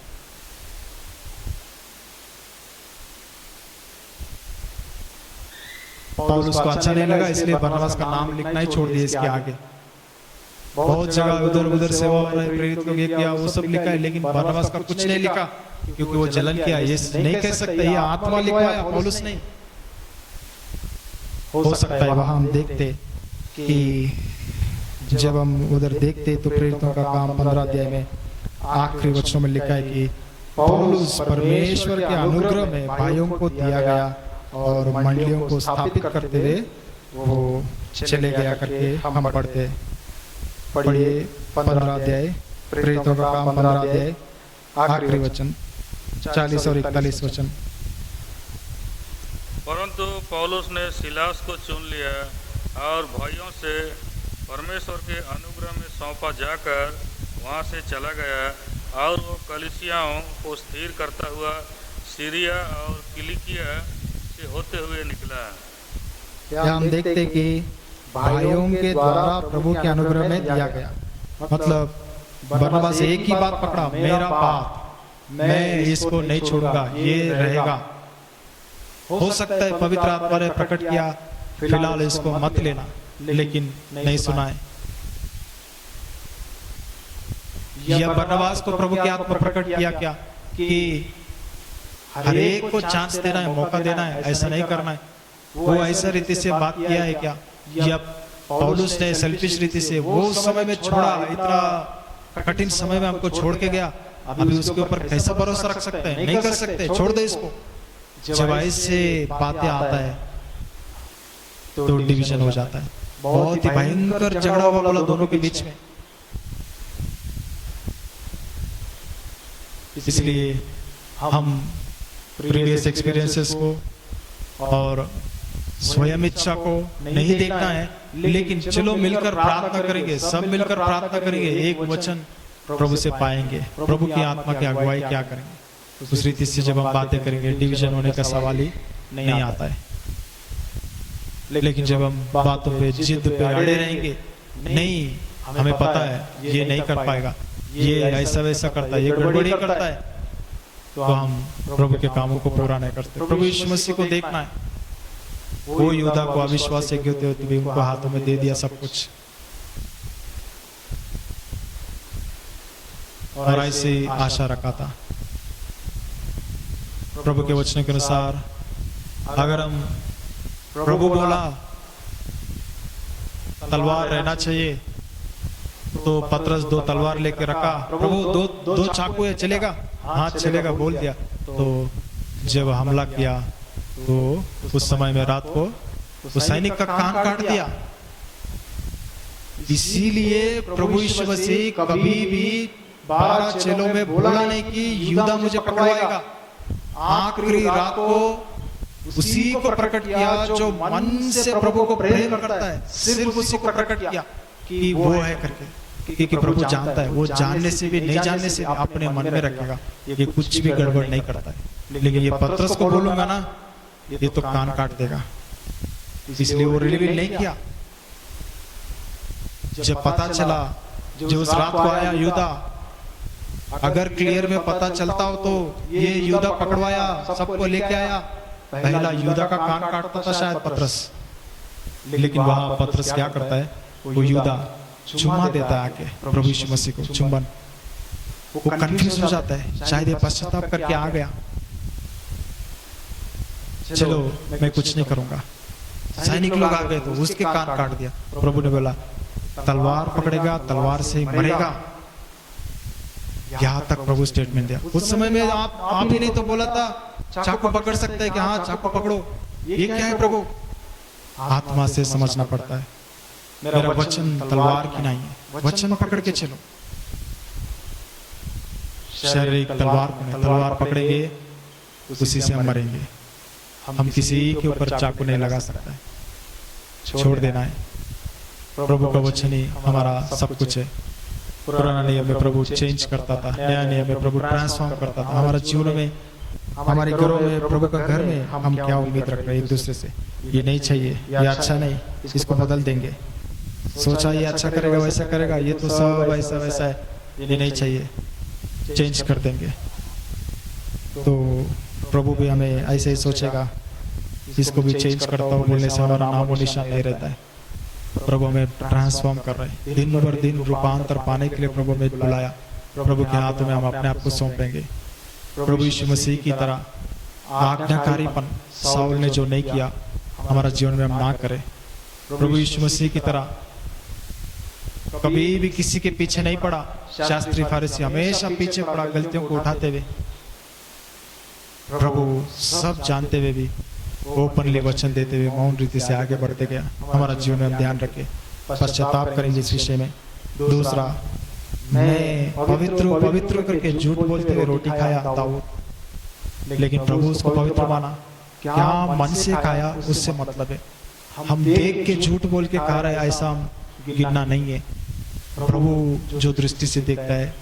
पौलुस को अच्छा नहीं लगा इसलिए बरनबास का नाम लिखना ही छोड़ दिया इसके आगे। बहुत जगह उधर उधर सेवा हो रहा है, प्रेरित लोग ये किया वो सब लिखा है, लेकिन बरनबास का कुछ नहीं लिखा क्योंकि वो जलन किया। ये नहीं कह सकते ये आत्मा लिखवाया, पौलुस नहीं। हो सकता है वहां हम देखते कि जब हम उधर देखते तो प्रेरितों का काम 15 अध्याय में आखिरी वचनों में लिखा है कि पौलुस परमेश्वर के अनुग्रह में भाइयों को दिया गया और मंडलियों को स्थापित करते हुए वो चले गया करके हम पढ़ते। पढ़िए 15 अध्याय प्रेरितों का काम 15 अध्याय आखिरी वचन 40 और 41 वचन। परंतु पौलुस ने सिलास को चुन लिया और भाइयों से परमेश्वर के अनुग्रह में सौंपा जाकर वहां से चला गया और वो कलीसियाओं को स्थिर करता हुआ सीरिया और किलिकिया से होते हुए निकला। यहाँ हम देखते कि भाइयों के द्वारा प्रभु के अनुग्रह में दिया गया, मतलब बरनबास एक ही बात पकड़ा, मेरा बात मैं इसको नहीं छोड़ूंगा, ये रहेगा। हो सकता है पवित्र आत्मा ने प्रकट किया फिलहाल इसको मत लेना, लेकिन नहीं सुना है। यह बरनबास को प्रभु की आत्मा प्रकट किया क्या कि हर एक को चांस देना है, मौका देना है, ऐसा नहीं करना है। वो ऐसा रीति से बात किया है क्या? या पौलुस ने सेल्फिश रीति से वो समय में छोड़ा, इतना कठिन समय में हमको छोड़ के गया, अभी उसके ऊपर कैसा भरोसा रख सकते हैं? नहीं कर सकते, छोड़ दे इसको। जब ऐसे बातें आता है तो डिवीजन हो जाता है। बहुत ही भयंकर झगड़ा हुआ बोला दोनों के बीच में। इसलिए हम प्रीवियस एक्सपीरियंसेस को और स्वयं इच्छा को नहीं देखना है, लेकिन चलो मिलकर प्रार्थना करेंगे, सब मिलकर प्रार्थना करेंगे, एक वचन प्रभु से पाएंगे, प्रभु की आत्मा की अगुवाई क्या करेंगे। उस रीति से जब हम बातें करेंगे डिवीजन होने का सवाल ही नहीं आता है। लेकिन जब हम बातों पे जिद पे अड़े रहेंगे, नहीं हमें पता है ये नहीं कर पाएगा, ये ऐसा वैसा करता है, ये गड़बड़ी करता है, तो हम प्रभु के कामों को पूरा नहीं करते। प्रभु यीशु मसीह को देखना है। वो यूदा को अविश्वास होते होते भी उनको हाथों में दे दिया सब कुछ, और ऐसे आशा रखा था। प्रभु के वचन के अनुसार अगर हम प्रभु बोला तलवार रहना चाहिए तो पतरस 2 तलवार लेके रखा। प्रभु दो चाकू है, चलेगा? हाँ चलेगा बोल दिया। तो जब हमला किया तो उस समय में रात को उस सैनिक का कान काट दिया। इसीलिए प्रभु यीशु मसीह कभी भी 12 चेलों में बोला नहीं कि यूदा मुझे पकड़वाएगा। आखिरी रात को उसी को प्रकट किया जो मन से प्रभु को प्रेम करता है, सिर्फ उसी को प्रकट किया कि वो है करके, क्योंकि प्रभु जानता है, वो जानने से भी नहीं जानने से अपने मन में रखेगा, ये कुछ भी गड़बड़ नहीं करता है। लेकिन ये पतरस को बोलूंगा ना, ये तो कान काट देगा, इसलिए वो रिवील नहीं किया। जब पता चला, जो उस रात को आया यूदा, अगर क्लियर में पता चलता हो तो ये यूदा पकड़वाया, सबको लेके आया, पहला यूदा का कान काटता था शायद पतरस, लेकिन वहां पतरस क्या करता है, वो यूदा चुम्मा देता है आके प्रभु यीशु मसीह को, चुंबन। वो कंफ्यूज हो जाता है, शायद ये पश्चाताप करके आ गया, चलो मैं कुछ नहीं करूंगा। सैनिक लोग आ गए तो उसके कान काट दिया। प्रभु ने बोला तलवार पकड़ेगा, तलवार से ही मरेगा। यहाँ तक प्रभु स्टेटमेंट दिया। उस समय में आप ही नहीं तो बोला था चाकू पकड़ सकते हैं कि हाँ चाकू पकड़ो, ये क्या है प्रभु? आत्मा से समझना पड़ता है, मेरा वचन तलवार की नहीं है, वचन पकड़ के चलो। शारीरिक तलवार पकड़ेंगे, उसी से हम मरेंगे। हम किसी के ऊपर चाकू नहीं लगा सकता है, छोड़ देना है। प्रभु का वचन ही हमारा सब कुछ है। पुराना नियम में प्रभु चेंज करता था, नया नियम में प्रभु ट्रांसफॉर्म करता था। हमारे जीवन में, हमारे घरों में, प्रभु का घर में हम क्या उम्मीद रख रहे हैं एक दूसरे से? ये नहीं चाहिए, ये अच्छा नहीं, इसको बदल देंगे। सोचा ये अच्छा करेगा, वैसा करेगा, ये तो सब ऐसा वैसा है, ये नहीं चाहिए, चेंज कर देंगे। तो प्रभु भी हमें ऐसे ही सोचेगा, इसको भी चेंज करता हूँ बोलने से हमारा नाम और निशान नहीं रहता है। प्रभु हमें ट्रांसफॉर्म कर रहे हैं, दिन भर दिन रूपांतर पाने के लिए प्रभु हमें बुलाया। प्रभु के हाथों में हम अपने आप को सौंपेंगे। प्रभु यीशु मसीह की तरह आज्ञाकारीपन साउल ने जो नहीं किया, हमारा जीवन में हम ना करें। प्रभु यीशु मसीह की तरह कभी भी किसी के पीछे नहीं पड़ा। शास्त्री फारिसी हमेशा पीछे पड़ा, गलतियों को उठाते हुए। प्रभु सब जानते हुए भी ओपनली वचन देते हुए मौन रीति से आगे बढ़ते गया। हमारा जीवन में ध्यान रखें, पश्चाताप करेंगे इस विषय में। दूसरा, मैं पवित्र करके झूठ बोलते हुए रोटी खाया दाऊद, लेकिन प्रभु उसको पवित्र माना। क्या मन से खाया उससे मतलब है, हम देख के झूठ बोल के खा रहे, ऐसा हम गिनना नहीं है। प्रभु जो दृष्टि से देखता है,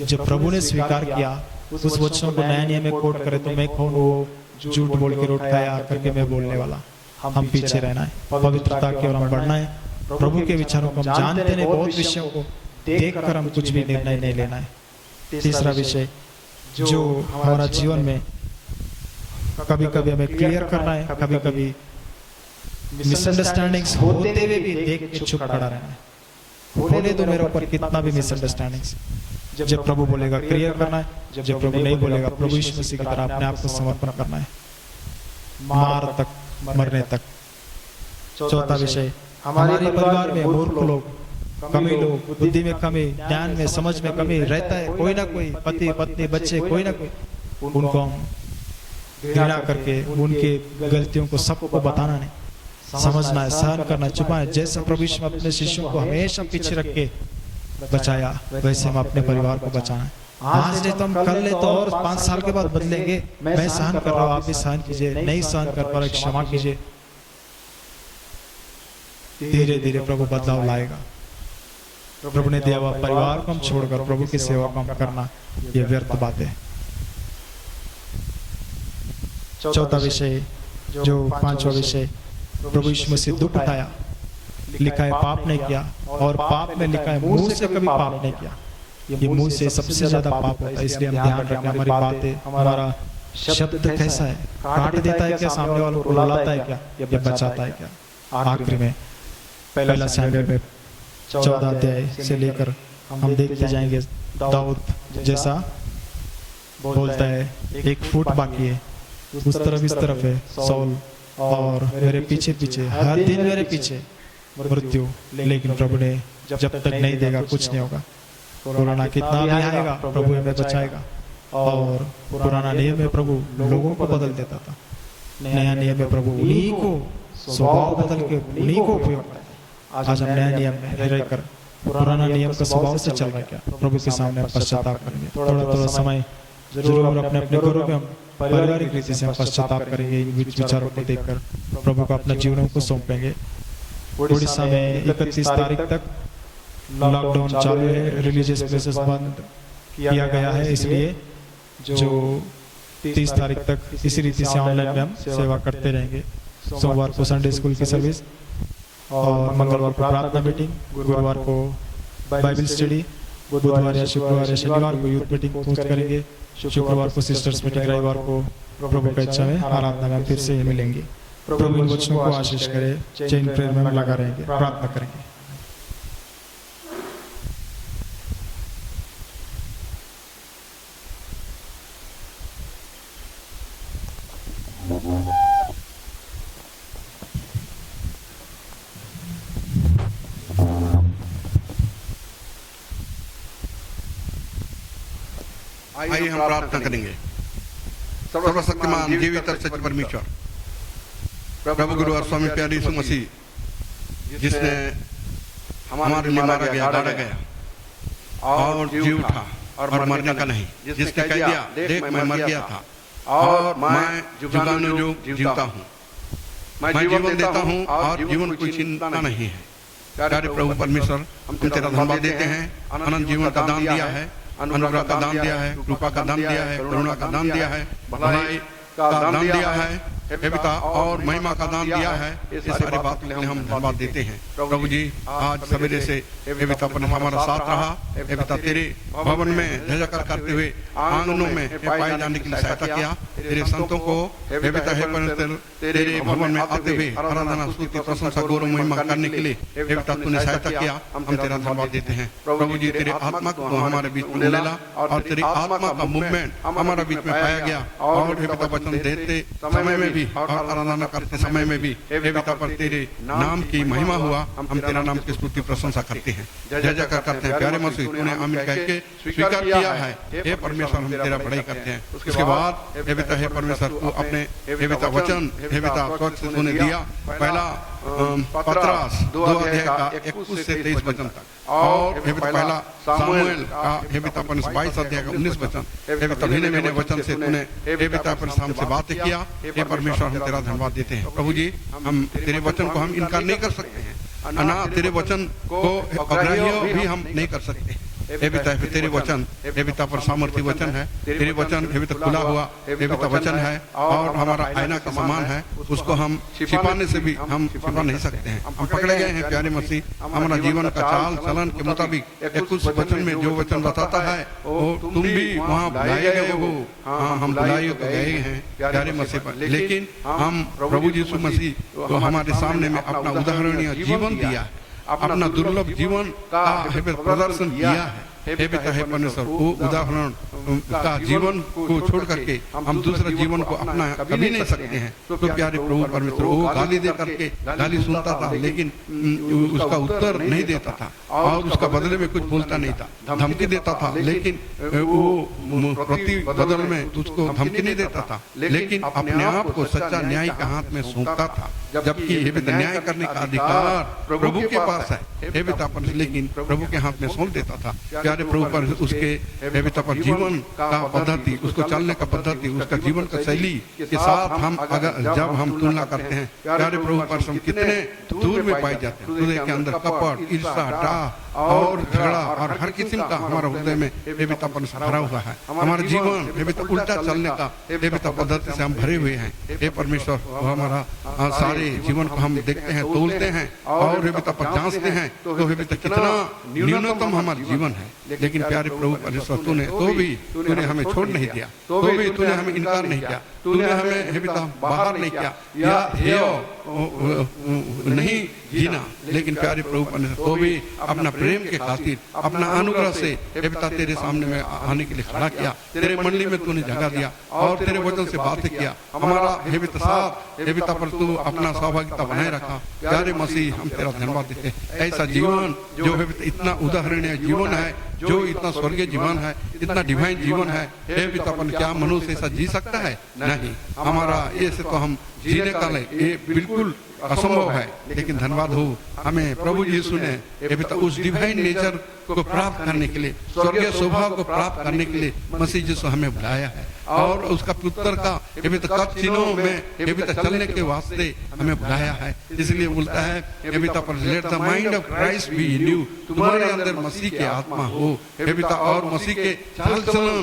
जब प्रभु ने स्वीकार किया उस वचन को नया नियम में कोट करे, तो मैं कौन वो झूठ बोल के रोटी खाया करके मैं बोलने वाला? हम पीछे रहना है, पवित्रता की ओर हम बढ़ना है। प्रभु के विचारों को हम जानते नहीं, बहुत विषयों को देखकर हम कुछ भी निर्णय नहीं लेना है। तीसरा विषय जो हमारा जीवन में कभी कभी हमें क्लियर करना है, कभी कभी मिसअंडरस्टैंडिंग्स होते हुए भी देख के चुप खड़ा रहना है। होने दो मेरे ऊपर कितना भी मिसअंडरस्टैंडिंग्स, जब प्रभु बोलेगा क्लियर करना है, जब प्रभु नहीं बोलेगा प्रभु यीशु मसीह की तरह अपने आप को समर्पण करना है, मार तक, मरने तक। चौथा विषय, हमारे परिवार में मूर्ख लोग, कमी लोग, बुद्धि में कमी, ज्ञान में, समझ में कमी रहता है। कोई ना कोई पति पत्नी बच्चे, कोई ना कोई, उनको हम घृणा करके उनके गलतियों को सबको बताना नहीं, समझना है, सहन करना, छुपाए। जैसे प्रभु यीशु अपने शिष्यों को हमेशा पीछे रख के बचाया, वैसे हम अपने परिवार को बचाना है। आज नहीं तो हम कर ले तो और 5 साल के बाद बदलेंगे। मैं सहन कर रहा हूँ, आप भी सहन कीजिए, नहीं सहन कर पा रहे क्षमा कीजिए। धीरे धीरे प्रभु बदलाव लाएगा। प्रभु ने दिया हुआ परिवार को हम छोड़कर प्रभु की सेवा को हम करना, ये व्यर्थ बात है। चौथा विषय, जो 5वां विषय, प्रभु यीशु मसीह दुख उठाया। लिखा है पाप नहीं किया, और पाप में लिखा है मुंह से कभी पाप नहीं किया। ये मुंह से सबसे ज्यादा पाप होता है, इसलिए हम ध्यान रखें हमारी बातें, हमारा शब्द कैसा है, काट देता है क्या, सामने वालों को रुलाता है क्या, या बचाता है क्या। आखिरी में पहला शमूएल में 14 अध्याय से लेकर हम देखते जाएंगे, दाऊद जैसा बोलता है 1 फुट बाकी है, उस तरफ इस तरफ है साउल, और मेरे पीछे पीछे हर दिन मेरे पीछे मृत्यु, लेकिन प्रभु ने जब तक नहीं देगा कुछ नहीं होगा। कोरोना कितना भी आएगा प्रभु हमें बचाएगा। और पुराना नियम में प्रभु लोगों को बदल देता था, नया नियम में प्रभु उन्हीं को स्वभाव बदल के उन्हीं को उपयोग करता है। आज हम नया नियम में रहकर पुराना नियम का स्वभाव से चल रहा है क्या? प्रभु के सामने पश्चाताप करेंगे। थोड़ा समय जरूर अपने अपने घरों में हम पारिवारिक रीति से हम पश्चाताप करेंगे, इन विचारों को देखकर प्रभु को अपना जीवन को सौंपेंगे। उड़ीसा में 31 तारीख तक लॉकडाउन चालू है, रिलीजियस प्लेसेस बंद किया गया है, इसलिए जो 30 तारीख तक इसी रीति से ऑनलाइन में हम सेवा करते रहेंगे। सोमवार को संडे स्कूल की सर्विस और मंगलवार को प्रार्थना मीटिंग, गुरुवार को बाइबल स्टडी, बुधवार या शुक्रवार या शनिवार को यूथ मीटिंग पोस्ट करेंगे, शुक्रवार को सिस्टर्स मीटिंग, रविवार को प्रभु की इच्छा में आराधना में फिर से मिलेंगे। प्रभु इन वचनों को आशीष करे। चेन प्रेयर में लगा रहेंगे, प्रार्थना करेंगे। आइए हम प्रार्थना करेंगे। सर्वशक्तिमान जीवित और सच्चे परमेश्वर, प्रभु गुरु और स्वामी प्यारे यीशु मसीह, जिसने हमारे लिए मारा गया, गाड़ा गया और जी उठा और मरने का नहीं, जिसने कह दिया देख मैं मर गया था और मैं जुगानुजुग जीवता हूँ, मैं जीवन देता हूँ और जीवन कोई चिंता नहीं है। प्यारे प्रभु परमेश्वर, हम तेरा धन्यवाद देते हैं। अनंत जीवन का दान दिया है, अनुग्रह का दान दिया है, कृपा का दान दिया है, करुणा का दान दिया है, भलाई का दान दिया है, हे पिता, और महिमा का दान दिया है। इस सारी बात के लिए हम धन्यवाद देते हैं। प्रभु जी, आज सवेरे से हे पिता अपने हमारा साथ रहा। हे पिता, तेरे भवन में ध्वजारोहण करते हुए आंगनों में पाए जाने के लिए सहायता किया। तेरे संतों को हे पिता, हे परमेश्वर, तेरे भवन में आते हुए आराधना, स्तुति, प्रशंसा, गौरव, महिमा करने के लिए हे पिता तूने सहायता किया। हम तेरा धन्यवाद देते हैं। प्रभु जी, तेरे आत्मा को हमारे बीच में ले ला और तेरी आत्मा का मूवमेंट हमारे बीच में पाया गया। और हे पिता वचन देते समय में भी और आराधना करते समय में भी हे पिता पर तेरे नाम की महिमा हुआ। हम तेरा नाम की स्तुति प्रशंसा करते हैं, जय जयकार करते हैं। प्यारे मसीह, तूने आमीन कह के स्वीकार किया है। हे परमेश्वर, हम तेरा बड़ाई करते हैं। उसके बाद हे पिता, हे परमेश्वर, तू अपने हे पिता वचन हे पिता स्वच्छ से तूने दिया। पहला पतरस 2 अध्याय का 21 से 23 वचन तक, और हे पिता पहला सामुएल का हे पिता 22 अध्याय का 19 वचन, हे पिता भिन्न वचन से तूने हे पिता पर हमसे बातें किया। हे परमेश्वर, हम तेरा धन्यवाद देते हैं। प्रभु जी, हम तेरे वचन को हम इनकार नहीं कर सकते हैं, ना तेरे वचन को अग्राह्य भी हम नहीं कर सकते। हे पिता, तेरे वचन हे पिता पर सामर्थ्य वचन है। तेरे वचन हे पिता खुला हुआ हे पिता वचन है और हमारा आईना का समान है। उसको हम छिपाने से भी हम छिपा नहीं सकते हैं। हम पकड़े गए हैं प्यारे मसीह, हमारा जीवन का चाल चलन के मुताबिक कुछ वचन में जो वचन बताता है वो तुम भी वहाँ बुलाए गए हो। हाँ, हम बुलाए तो गए हैं प्यारे मसीह पर, लेकिन हम प्रभु यीशु मसीह तो हमारे सामने में अपना उदाहरणीय जीवन दिया, अपना दुर्लभ जीवन का प्रदर्शन किया है। हे पिता, हे परमेश्वर, वो उदाहरण का जीवन को छोड़ करके हम दूसरा जीवन को अपना कभी नहीं सकते हैं। तो प्यारे प्रभु परमेश्वर, वो गाली दे करके गाली सुनता था लेकिन उसका उत्तर नहीं देता था और उसका बदले में कुछ बोलता नहीं था, धमकी देता था लेकिन वो प्रति बदल में उसको धमकी नहीं देता था, लेकिन अपने आप को सच्चा न्याय के हाथ में सौंपता था। जबकि हे पिता, न्याय करने का अधिकार प्रभु के पास है हे पिता, लेकिन प्रभु के हाथ में सौंप देता था। प्यारे प्रभु पर उसके हे पिता पर जीवन का पद्धति, उसको चलने का पद्धति, उसका जीवन का शैली के साथ हम अगर जब हम तुलना करते हैं प्यारे प्रभु पर हम कितने दूर में पाए जाते हैं। हृदय के अंदर कपट, ईर्ष्या, डाह और झगड़ा और हर किस्म का हमारा हृदय में हे पिता पर भरा हुआ है। हमारा जीवन हे पिता उल्टा चलने का हे पिता पद्धति से हम भरे हुए हैं। हे परमेश्वर, हमारा सारे जीवन को हम देखते हैं, तोलते हैं और हे पिता पर जांचते हैं तो हे पिता कितना न्यूनतम हमारा जीवन है। लेकिन प्यारे प्रभु परमेश्वर, तूने हमें छोड़ नहीं दिया, तो भी तूने हमें इनकार नहीं किया, तूने हमें हे पिता बाहर नहीं किया या नहीं जीना, लेकिन प्यारे प्रभु परमेश्वर तो भी अपना प्रेम के खातिर अपना अनुग्रह से हे पिता तेरे सामने में आने के लिए खड़ा किया। तेरे मंडली में तूने जगह दिया और तेरे वचन से बातें किया। हमारा हे पिता साथ हे पिता पर तू अपना सहभागिता बनाए रखा। प्यारे मसीह, हम तेरा धन्यवाद देते हैं। ऐसा जीवन जो है इतना उदाहरणीय जीवन है, जो इतना स्वर्गीय जीवन है, इतना डिवाइन जीवन है, हे पिता पर क्या मनुष्य ऐसा जी सकता है? नहीं, हमारा ऐसे तो हम जीने का ये बिल्कुल असंभव है। लेकिन धन्यवाद हो हमें प्रभु यीशु ने हे पिता उस डिवाइन नेचर को प्राप्त करने के लिए, स्वर्गीय स्वभाव को प्राप्त करने के लिए मसीह यीशु हमें बुलाया है और उसका पुत्र का हे पिता कद चिन्हों में हे पिता चलने के वास्ते हमें बुलाया है। इसलिए बोलता है हे पिता पर let the mind of Christ be in you, तुम्हारे अंदर मसीह की आत्मा हो हे पिता और मसीह के चाल चलन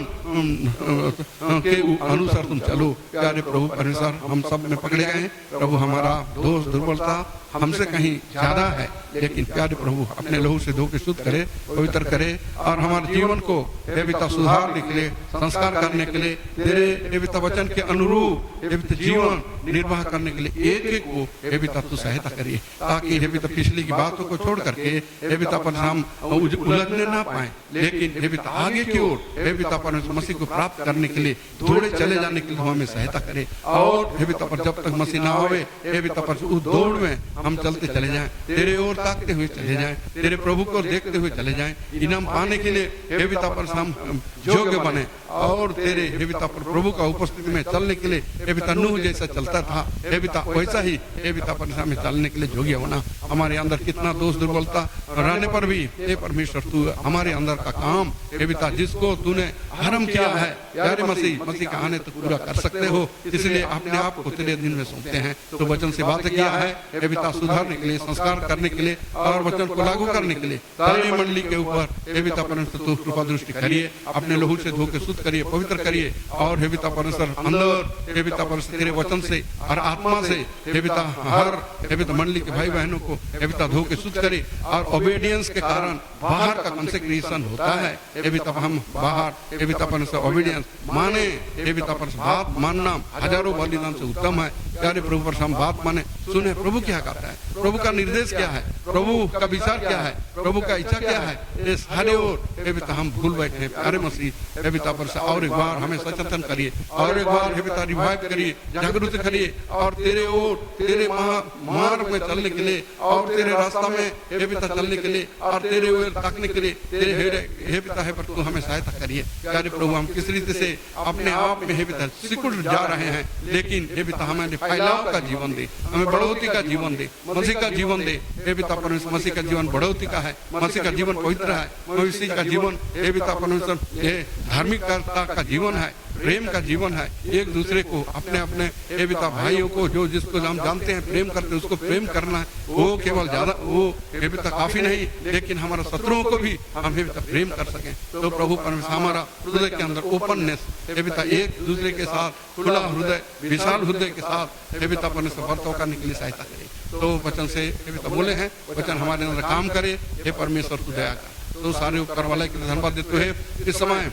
के अनुसार तुम चलो। प्यारे प्रभु परमेश्वर, हम सब में पकड़े गए हैं प्रभु, हमारा दोष दुर्बलता हमसे कहीं ज्यादा है, लेकिन प्यारे प्रभु अपने लहू से धो के शुद्ध करे, पवित्र करे और हमारे जीवन को हे पिता सुधारने के लिए, संस्कार करने के लिए, तेरे हे पिता वचन के अनुरूप हे पिता जीवन निर्वाह करने के लिए एक एक को हे पिता तू सहायता करिए, ताकि हे पिता पिछली की बातों को छोड़ करके हे पिता पर हम उलझने ना पाए, लेकिन हे पिता आगे की ओर हे पिता परमेश्वर मसीह को प्राप्त करने के लिए दौड़े चले जाने के लिए हमें सहायता करे। और हे पिता पर जब तक मसीह ना आवे हे पिता पर उस दौड़ में हम चलते चले जाएं, तेरे ओर ताकते हुए चले जाएं, तेरे प्रभु को देखते हुए चले जाएं, इनाम पाने के लिए हे पिता पर हम योग्य बने और तेरे हे पिता पर प्रभु का उपस्थिति में चलने के लिए हे पिता नूह जैसा चलता था हे पिता वैसा ही हे पिता पर में चलने के लिए योग्य होना। हमारे अंदर कितना दोष दुर्बलता रहने पर भी हे परमेश्वर तू हमारे अंदर का काम हे पिता जिसको तूने आरंभ किया है प्यारे मसीह का आने तक पूरा कर सकते हो, इसलिए अपने आप को तेरे दिन में सौंपते हैं। तो वचन से बात किया है हे पिता सुधारने के लिए, संस्कार करने के लिए और वचन को लागू करने के लिए सारी मंडली के ऊपर हे पिता परमेश्वर तू कृपा दृष्टि करिए, अपने लहू से धो के शुद्ध करिए, पवित्र करिए और हे पिता परमेश्वर अंदर हे पिता परमेश्वर तेरे वचन से और आत्मा से हे पिता हर हे पिता मंडली के भाई बहनों को हे पिता धो के शुद्ध करे और ओबीडियंस के कारण बाहर का कंसेक्रेशन होता है हे पिता हम बाहर हे पिता परमेश्वर ओबीडियंस माने हे पिता परमेश्वर बात मानना हजारों बलिदान से उत्तम है। प्यारे प्रभु पर हम बात माने सुने प्रभु क्या कहता है, प्रभु का निर्देश क्या है, प्रभु का विचार क्या है, प्रभु का इच्छा क्या है, ये सारे ओर हे पिता हम भूल बैठे हैं। प्यारे मसीह हे पिता पर और एक बार हमें सचेतन करिए और एक बार हे पिता रिवाइव करिए, जागरूक करिए और तेरे ओर तेरे मार्ग में चलने के लिए और तेरे रास्ता में हे पिता चलने के लिए और तेरे ओर ताकने के लिए तेरे हे पिता है पर तू हमें सहायता करिए। प्यारे प्रभु हम किस रीति से अपने आप में हे पिता सिकुड़ जा रहे हैं, लेकिन हे पिता हमें फैलाव का जीवन दे, हमें बढ़ोतरी का जीवन दे, मसीह का जीवन दे हे पिता परमेश्वर। मसीह का जीवन बढ़ोतरी का है, मसीह का जीवन पवित्र है, मसीह का जीवन हे पिता परमेश्वर ये धार्मिकता का जीवन है, प्रेम का जीवन है। एक दूसरे को अपने अपने हे पिता भाइयों को जो जिसको हम जानते हैं प्रेम करते हैं उसको प्रेम करना, वो केवल ज्यादा वो हे पिता काफी नहीं, लेकिन हमारे शत्रुओं को भी हम हे पिता प्रेम कर सकें। तो प्रभु परमेश्वर हमारा हृदय के अंदर ओपननेस हे पिता एक दूसरे के साथ खुला हृदय विशाल हृदय के साथ हे पिता परमेश्वर बर्ताव करने के लिए सहायता करे। तो वचन से हे पिता बोले हैं, वचन हमारे अंदर काम करे हे परमेश्वर तू दया कर। तो सारे उपकार वाले के लिए धन्यवाद देते हुए इस समय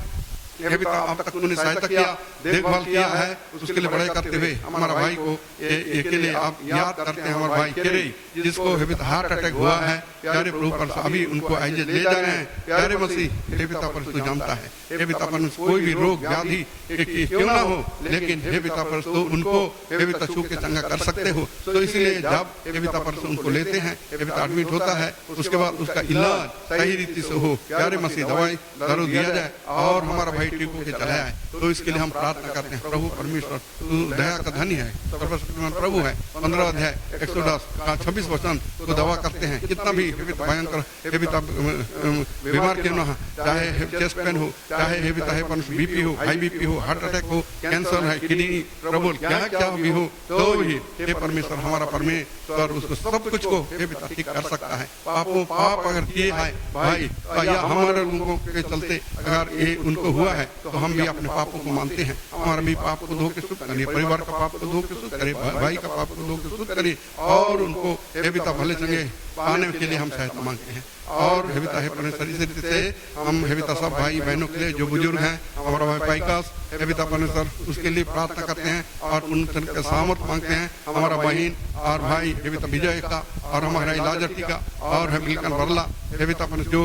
हे पिता अब तक तूने सहायता किया, देखभाल किया है, उसके लिए बड़ाई करते हुए हमारा भाई को के लिए आप याद करते हैं। हमारा भाई केरे जिसको हे पिता हार्ट अटैक हुआ है प्यारे प्रभु पर अभी उनको आइए ले जा रहे हैं प्यारे मसीह हे पिता पर तू जानता है हे पिता पर कोई भी रोग व्याधि क्यों ना हो, लेकिन हे पिता पर तो उनको हे पिता छू के चंगा कर सकते हो। तो इसलिए जब हे पिता पर उनको लेते हैं हे पिता एडमिट होता है उसके बाद उसका इलाज सही रीति से हो प्यारे मसीह दवाई दारू दिया जाए और हमारा भाई ठीक होकर चला आए। तो इसके लिए हम प्रार्थना करते हैं प्रभु परमेश्वर तू दया का धनी है, सर्वशक्तिमान प्रभु है। 15 अध्याय 110 का 26 वचन तो दवा करते हैं कितना भी भयंकर हे पिता बीमार क्यों ना हो, चाहे चेस्ट पेन हो, चाहे हे पिता बीपी हो, हाई बीपी हो, हार्ट अटैक हो, कैंसर है, किडनी ट्रबल क्या क्या भी हो, तो भी हे परमेश्वर हमारा परमेश्वर उसको सब कुछ को हे पिता ठीक कर सकता है। पाप अगर किए है भाई या हमारे लोगों के चलते अगर ये उनको हुआ है तो हम भी अपने पापों को मानते हैं, हमारा भी पाप को धो के शुद्ध करिए, परिवार का पाप को धो के शुद्ध करिए, भाई का पाप को धो के शुद्ध करिए और उनको हे पिता भले चंगे पाने के लिए हम सहायता मांगते हैं। और हे पिता हे परमेश्वर इस रीति से हम हे पिता सब भाई बहनों के लिए जो बुजुर्ग हैं हमारा भाई पाइकास हे पिता परमेश्वर उसके लिए प्रार्थना करते हैं और उनके सामर्थ मांगते हैं। हमारा बहन और भाई हे पिता विजय का और हमारा इलाजटी का और है मिलकर बरला हे पिता परमेश्वर जो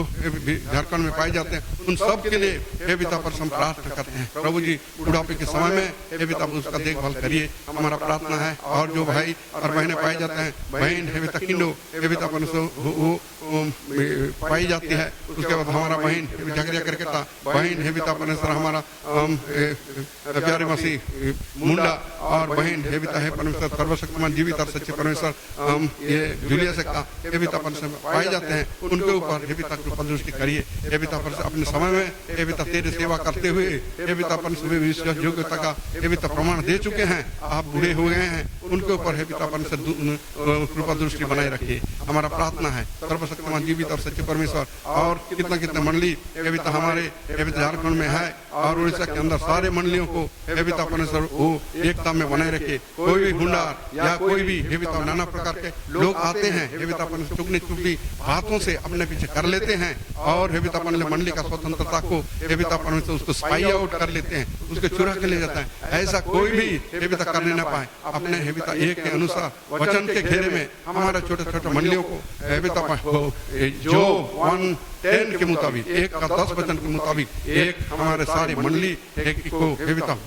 झारखंड में पाए जाते हैं उन सब के लिए हे पिता पर हम प्रार्थना करते हैं। प्रभु जी बुढ़ापे के समय में हे पिता उसका देखभाल करिए, हमारा प्रार्थना है। और जो भाई और बहनें पाए जाते हैं बहन हे पिता किंडो हे पिता वो पाई जाती है, उसके बाद हमारा बहन झगड़िया क्रिकेटा बहन हे पिता परमेश्वर हमारा प्यारे मसीह मुंडा और बहन हे पिता है परमेश्वर सर्वशक्तिमान जीवित और सच्चे परमेश्वर ये जूलिया से का हे पिता परमेश्वर पाए जाते हैं उनके ऊपर हे पिता कृपा दृष्टि करिए। हे पिता परमेश्वर अपने समय में हे पिता तेरे सेवा करते हुए हे पिता परमेश्वर विश्वास योग्यता का हे पिता प्रमाण दे चुके हैं, आप बूढ़े हो गए हैं, उनके ऊपर हे पिता परमेश्वर कृपा दृष्टि बनाए रखिए। हमारा प्रार्थना है सर्वशक्तिमान जीवित और सच्चे परमेश्वर और कितना कितना मंडली हे पिता हमारे हे पिता झारखंड में है और उड़ीसा के अंदर सारे मंडलियों को हे पिता परमेश्वर वो एकता में बनाए रखे। कोई भी गुंडार या कोई भी हे पिता नाना प्रकार के लोग आते हैं हे पिता परमेश्वर चुगनी चुगली हाथों से अपने पीछे कर लेते हैं और हे पिता परमेश्वर मंडली का स्वतंत्रता को हे पिता परमेश्वर उसको स्पाई आउट कर लेते हैं, उसको चुरा के ले जाता है। ऐसा कोई भी हे पिता करने ना पाए। अपने हे पिता एक के अनुसार वचन के घेरे में हमारे छोटे छोटे मंडलियों को हे पिता जो 1:10 के मुताबिक 1 का 10 वचन के मुताबिक एक हमारे सारे मंडली एक को हे पिता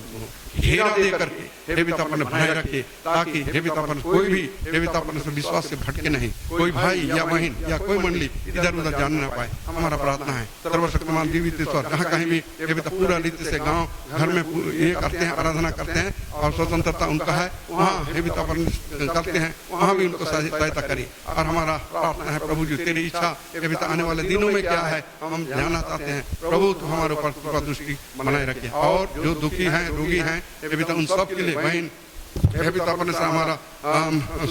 घेरा दे करके हे पिता पर बनाए रखे ताकि हे पिता पर कोई भी हे पिता पर विश्वास से भटके नहीं, कोई भाई या बहन या कोई मंडली इधर उधर जान ना पाए। हमारा प्रार्थना है सर्वशक्तिमान जीवित ईश्वर जहाँ कहीं भी हे पिता पूरा रीति से गांव घर में ये करते हैं, आराधना करते हैं और स्वतंत्रता उनका है, वहाँ हे पिता पर करते हैं, वहाँ भी उनको सहायता करी। और हमारा प्रार्थना है प्रभु जी तेरी इच्छा हे पिता आने वाले दिनों में क्या है हम जानना चाहते हैं। प्रभु तो हमारे ऊपर कृपा दृष्टि बनाए रखे और जो दुखी हैं रोगी हैं हे पिता उन सब के लिए बहन हे पिता परमेश्वर हमारा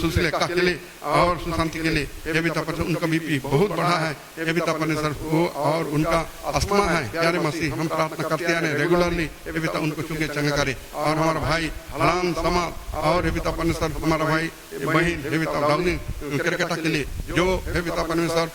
सुशीलता के लिए और सुशांति के लिए हे पिता परमेश्वर उनका बीपी बहुत बढ़ा है हे पिता परमेश्वर वो और उनका अस्थमा है प्यारे मसीह हम प्रार्थना करते हैं रेगुलरली हे पिता उनको चुके चंगा करे। और हमारा भाई हलान समाज और हे पिता परमेश्वर हमारा भाई बहन हे पिता डाउनिंग क्रिकेटा के लिए जो हे पिता परमेश्वर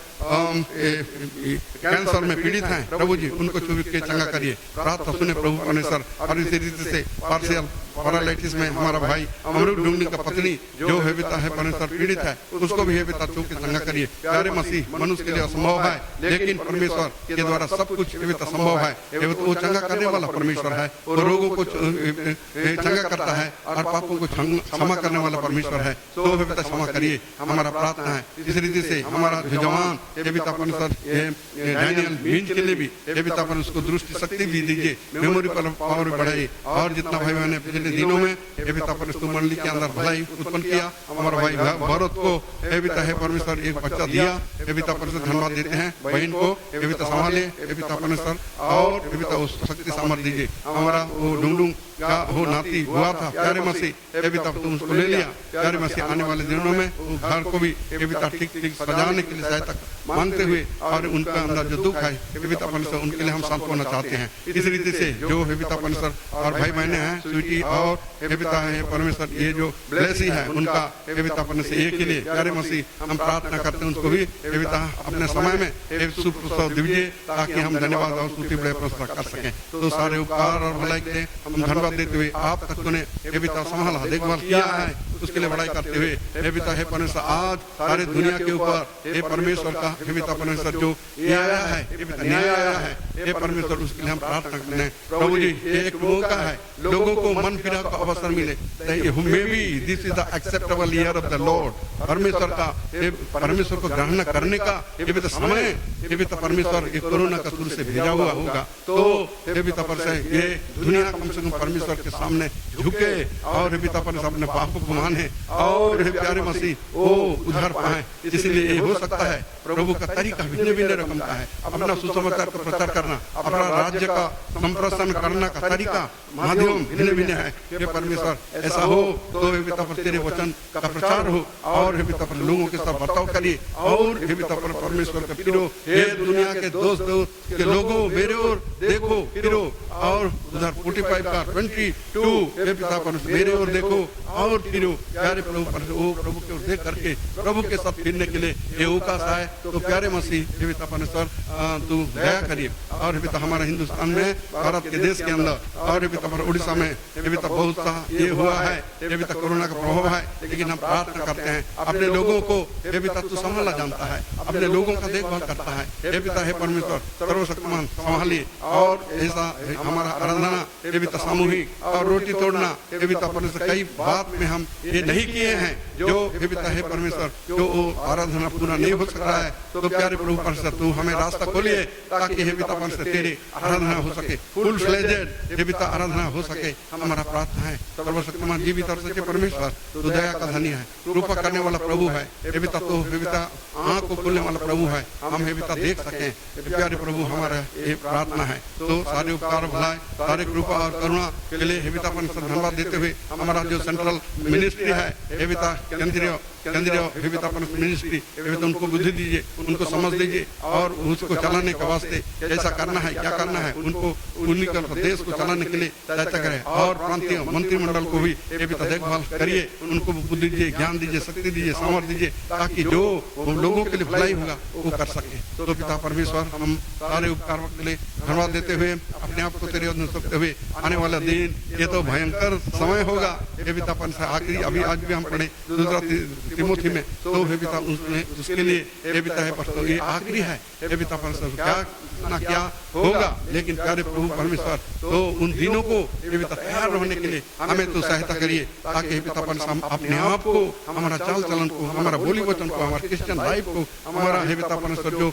कैंसर में पीड़ित हैं प्रभु जी उनको चुके चंगा करिए। प्रार्थना सुने प्रभु परमेश्वर। और इसी रीति से पार्शियल पैरालिटिस में हमारा भाई अमरूद ढूंढने का पत्नी जो है पिता है परमेश्वर पीड़ित है उसको भी है पिता चुके चंगा करिए। प्यारे मसीह मनुष्य के लिए असंभव है लेकिन परमेश्वर के द्वारा सब कुछ पिता संभव है। वो चंगा करने वाला परमेश्वर है, वो रोगों को चंगा करता है और पापों को क्षमा करने वाला परमेश्वर है। तो पिता क्षमा करिए हमारा प्रार्थना है। इस रीति से हमारा जो जवान हे पिता परमेश्वर डैनियल बींज के लिए भी हे पिता पर उसको दृष्टि शक्ति भी दीजिए, मेमोरी पावर बढ़ाइए। और जितना भाई मैंने पिछले दिनों में हे पिता परमेश्वर मंडली के अंदर भलाई उत्पन्न किया, हमारा भाई भरत को हे पिता है परमेश्वर एक बच्चा दिया हे पिता परमेश्वर धन्यवाद देते हैं। बहन को हे पिता संभाले हे पिता परमेश्वर और हे पिता उस शक्ति सामर्थ दीजिए। हमारा वो डुंगडुंग का वो नाती हुआ था प्यारे मसीह हे पिता तुम उसको ले लिया प्यारे मसीह। आने वाले दिनों में वो घर को भी हे पिता ठीक ठीक सजाने के लिए सहायता मांगते हुए और उनका अंदर जो दुख है हे पिता परमेश्वर उनके लिए हम सांत्वना चाहते हैं। इस रीति से जो हे पिता परमेश्वर और भाई बहने हैं स्वीटी और हे पिता है परमेश्वर ये जो ब्लेसी है उनका हे पिता परमेश्वर एक के लिए प्यारे मसीह हम प्रार्थना करते हैं उनको भी हे पिता अपने समय में एक शुभ प्रसव दीजिए ताकि हम धन्यवाद और स्तुति बड़े प्रस्तुत कर सकें। तो सारे उपकार और भलाई के हम धन्यवाद देते हुए आप तक ने हे पिता संभाला देखभाल किया है उसके लिए बड़ाई करते हुए हे पिता हे परमेश्वर आज सारे दुनिया के ऊपर हे परमेश्वर का हे पिता परमेश्वर जो ये आया है हे पिता न्याय आया है हे परमेश्वर उसके लिए हम प्रार्थना करते हैं। प्रभु जी ये एक मौका है लोगों को मन फिरा का अवसर मिले may be this is the acceptable year of the Lord. परमेश्वर का परमेश्वर को ग्रहण करने का हे पिता समय हे पिता परमेश्वर ये कोरोना का शुरू से भेजा हुआ होगा तो हे पिता परमेश्वर ये दुनिया कम से कम परमेश्वर के सामने झुके और हे पिता परमेश्वर अपने पापों को माने और हे प्यारे मसीह वो उधार पाए। इसलिए ये हो सकता है प्रभु का तरीका भिन्न भिन्न रकम का है। अपना सुसमाचार का प्रचार करना अपना राज्य का संप्रसारण करना का तरीका माध्यम भिन्न भिन्न है। हे परमेश्वर ऐसा हो तो हे पिता पर तेरे वचन का प्रचार हो और हे पिता पर लोगों के साथ बर्ताव करिए और हे पिता पर परमेश्वर का फिरो हे दुनिया के दोस्त के लोगों मेरे ओर देखो फिरो और उधर 45 का 22 हे पिता पर मेरे ओर देखो और फिरो प्यारे प्रभु पर प्रभु के ओर देख करके प्रभु के साथ फिरने के लिए ये अवकाश आए। तो प्यारे मसीह हे पिता परमेश्वर तू दया करिए और हे पिता हमारे हिंदुस्तान में भारत के देश के अंदर और हे पिता पर उड़ीसा में हे पिता बहुत सा ये हुआ है हे पिता कोरोना का प्रभाव है लेकिन हम प्रार्थना करते हैं अपने लोगों को हे पिता तू संभालना जानता है अपने लोगों का देखभाल करता है हे पिता हे परमेश्वर सर्वशक्तिमान संभालिए। और ऐसा हमारा आराधना हे पिता सामूहिक और रोटी तोड़ना हे पिता परमेश्वर कई बात में हम ये नहीं किए हैं जो हे पिता हे परमेश्वर जो आराधना पूरा नहीं हो सक रहा है। तो प्यारे प्रभु परमेश्वर तू हमें रास्ता खोलिए ताकि हे पिता परमेश्वर तेरी आराधना हो सके फुल फ्लेजेड हे पिता आराधना हो सके। हमारा प्रार्थना है सर्वशक्तिमान जीवित और सच्चे परमेश्वर तू दया का धनी है कृपा करने वाला प्रभु है हे पिता तो हे पिता आँख को खोलने वाला प्रभु है हम हे पिता देख सके प्यारे प्रभु हमारा ये प्रार्थना है। तो सारे उपकार भलाई सारे कृपा और करुणा के लिए हे पिता परमेश्वर धन्यवाद देते हुए हमारा जो सेंट्रल सेंट्रल मिनिस्ट्री है, हे पिता केंद्रीय हे पिता परमेश्वर मिनिस्ट्री, हे पिता उनको बुद्धि दीजिए, उनको समझ दीजिए और उसको चलाने के वास्ते कैसा करना है, क्या करना है, उनको उन्हीं देश को चलाने के लिए सहायता करें। और प्रांतीय मंत्रिमंडल को भी हे पिता देखभाल करिए, उनको बुद्धि दीजिए, ज्ञान दीजिए, शक्ति दीजिए, सामर्थ्य दीजिए, ताकि जो लोगों के लिए भलाई होगा वो कर सके। तो पिता परमेश्वर हम सारे उपकार के लिए धन्यवाद देते हुए अपने आप को तेरे अधीन सौंपते हुए आने वाला दिन ये तो भयंकर समय होगा हे पिता परमेश्वर। आखिरी अभी आज भी हम पढ़े दूसरा तिमोथी में, तो हे पिता उसके लिए हे पिता है पर ये आखिरी है हे पिता परमेश्वर, क्या ना क्या होगा, लेकिन प्यारे प्रभु परमेश्वर तो उन दिनों को हे पिता तैयार रहने के लिए हमें तो सहायता करिए, ताकि हे पिता परमेश्वर हम अपने आप को, हमारा चाल चलन को, हमारा बोली वचन को, हमारा क्रिश्चियन लाइफ को, हमारा हे पिता परमेश्वर जो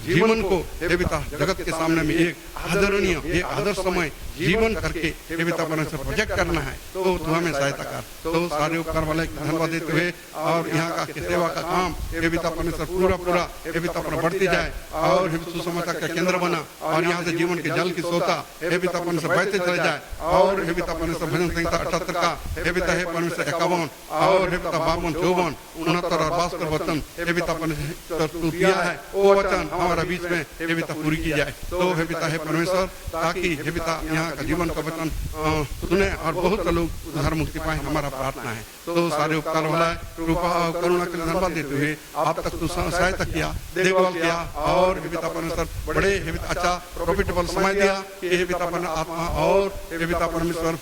जीवन को हे पिता जगत के सामने में एक आदरणीय, एक आदर्शमय जीवन करके हे पिता परमेश्वर प्रोजेक्ट करना है। तो तू हमें सहायता कर। तो सारे उपकार वाले धन्यवाद देते हुए और यहाँ का सेवा का काम हे पिता परमेश्वर पूरा हे पिता पर बढ़ती जाए और सुसमाचार का केंद्र बना और यहाँ से जीवन के जल की सोता हे पिता परमेश्वर बहते चले जाए। और हे पिता परमेश्वर भजन संहिता 78 का हे पिता हे परमेश्वर 51 और हे पिता 52, 54, 69 और 72 वचन हे पिता परमेश्वर तू दिया है, वो वचन हमारा बीच में हे पिता पूरी की जाए। तो हे पिता हे परमेश्वर ताकि हे पिता यहाँ का जीवन का वचन सुने और बहुत से लोग उद्धार मुक्ति पाए, हमारा प्रार्थना है। तो सारे उपकार वाला है, कृपा और करुणा के लिए धन्यवाद देते हुए आप तक तू सहायता किया, देखभाल किया और हे पिता परमेश्वर बड़े हे पिता अच्छा प्रॉफिटेबल समय दिया कि हे पिता परमेश्वर आत्मा और हे पिता परमेश्वर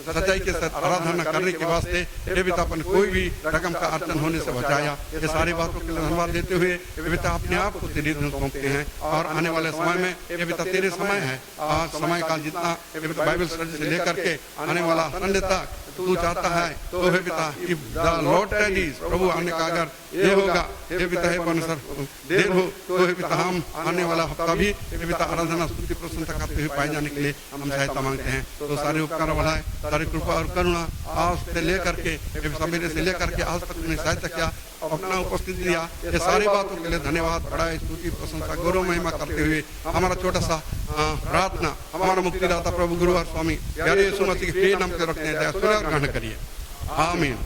सच्चाई के साथ आराधना करने के वास्ते हे पिता परमेश्वर कोई भी रकम का अड़चन होने से बचाया। ये सारी बातों के लिए धन्यवाद देते हुए हे पिता अपने आप को तेरे अधीन सौंपते हैं और आने वाले समय में हे पिता तेरे समय है, आज समय काल जितना हे पिता बाइबल स्टडी से लेकर के आने वाला संडे तक तू चाहता है। तो हे पिता इफ द लॉर्ड टेलीज प्रभु आने का अगर ये होगा हे पिता हे परमेश्वर देर हो तो हे पिता हम आने वाला हफ्ता भी हे पिता आराधना स्तुति प्रशंसा करते हुए पाए जाने के लिए हम सहायता मांगते हैं। तो सारे उपकार वाला है, सारी कृपा और करुणा आज से लेकर के सवेरे से लेकर के आज तक तुमने सहायता किया, अपना उपस्थित दिया। ये सारी बातों के लिए धन्यवाद, बड़ाई स्तुति प्रशंसा गौरव महिमा करते हुए हमारा छोटा सा प्रार्थना हमारा मुक्तिदाता प्रभु गुरु और स्वामी प्यारे यीशु मसीह के नाम से रखते हैं, सुने और ग्रहण करिए, आमीन।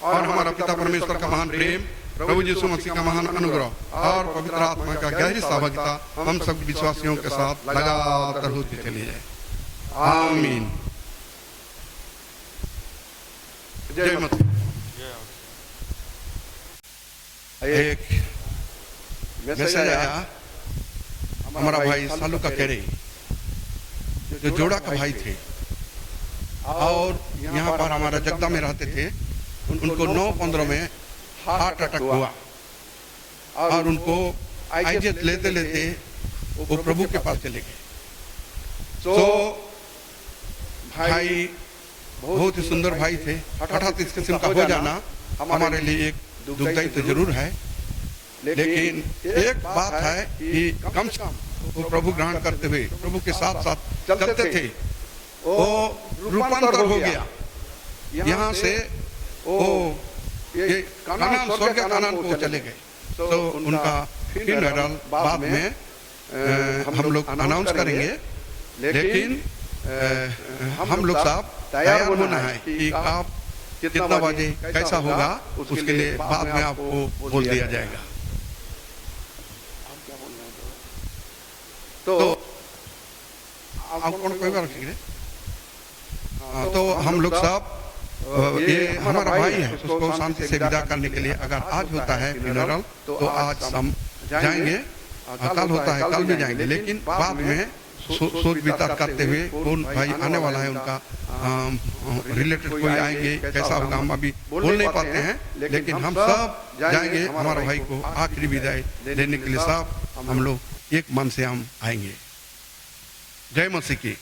और हमारा पिता परमेश्वर का महान प्रेम, प्रभु यीशु मसीह का महान अनुग्रह और पवित्र आत्मा का गहरी सहभागिता हम सब विश्वासियों के साथ लगातार होती चली जाए, आमीन। जय मसीह। एक मैसेज आया, हमारा भाई सालू का केरे जो जोड़ा का भाई थे और यहाँ पर हमारा जगदा में रहते थे, उनको 9-15 में हार्ट अटैक हुआ और उनको आईजीएच लेते लेते वो प्रभु के पास चले गए। तो भाई बहुत ही सुंदर भाई थे, हठात इस किस्म का हो जाना हमारे लिए एक दुखदाई तो जरूर है, लेकिन एक बात है कि कम से कम वो प्रभु ग्रहण करते हुए प्रभु के साथ साथ चलते थे, वो रूपांतर हो गया। यहाँ से वो ये कानान स्वर्ग कानान को चले गए। तो उनका फ्यूनरल बाद में हम लोग अनाउंस करेंगे, लेकिन हम लोग साहब तैयार होना है कि आप कितना बजे कैसा होगा उसके लिए बाद में आपको बोल दिया जाएगा। तो आप कौन कोई बार रखेंगे? तो हम लोग साहब ये हमारा भाई है, उसको शांति से विदा करने के लिए अगर आज होता है फ्यूनरल तो आज हम जाएंगे, कल होता है कल भी जाएंगे, लेकिन बाद में सोच विचार करते हुए कौन भाई आने वाला है, उनका रिलेटेड कोई आएंगे, कैसा होगा हम अभी बोल नहीं पाते हैं, लेकिन हम सब जाएंगे हमारे भाई को आखिरी विदाई देने के लिए। सब हम लोग एक मन से हम आएंगे। जय मसीह की।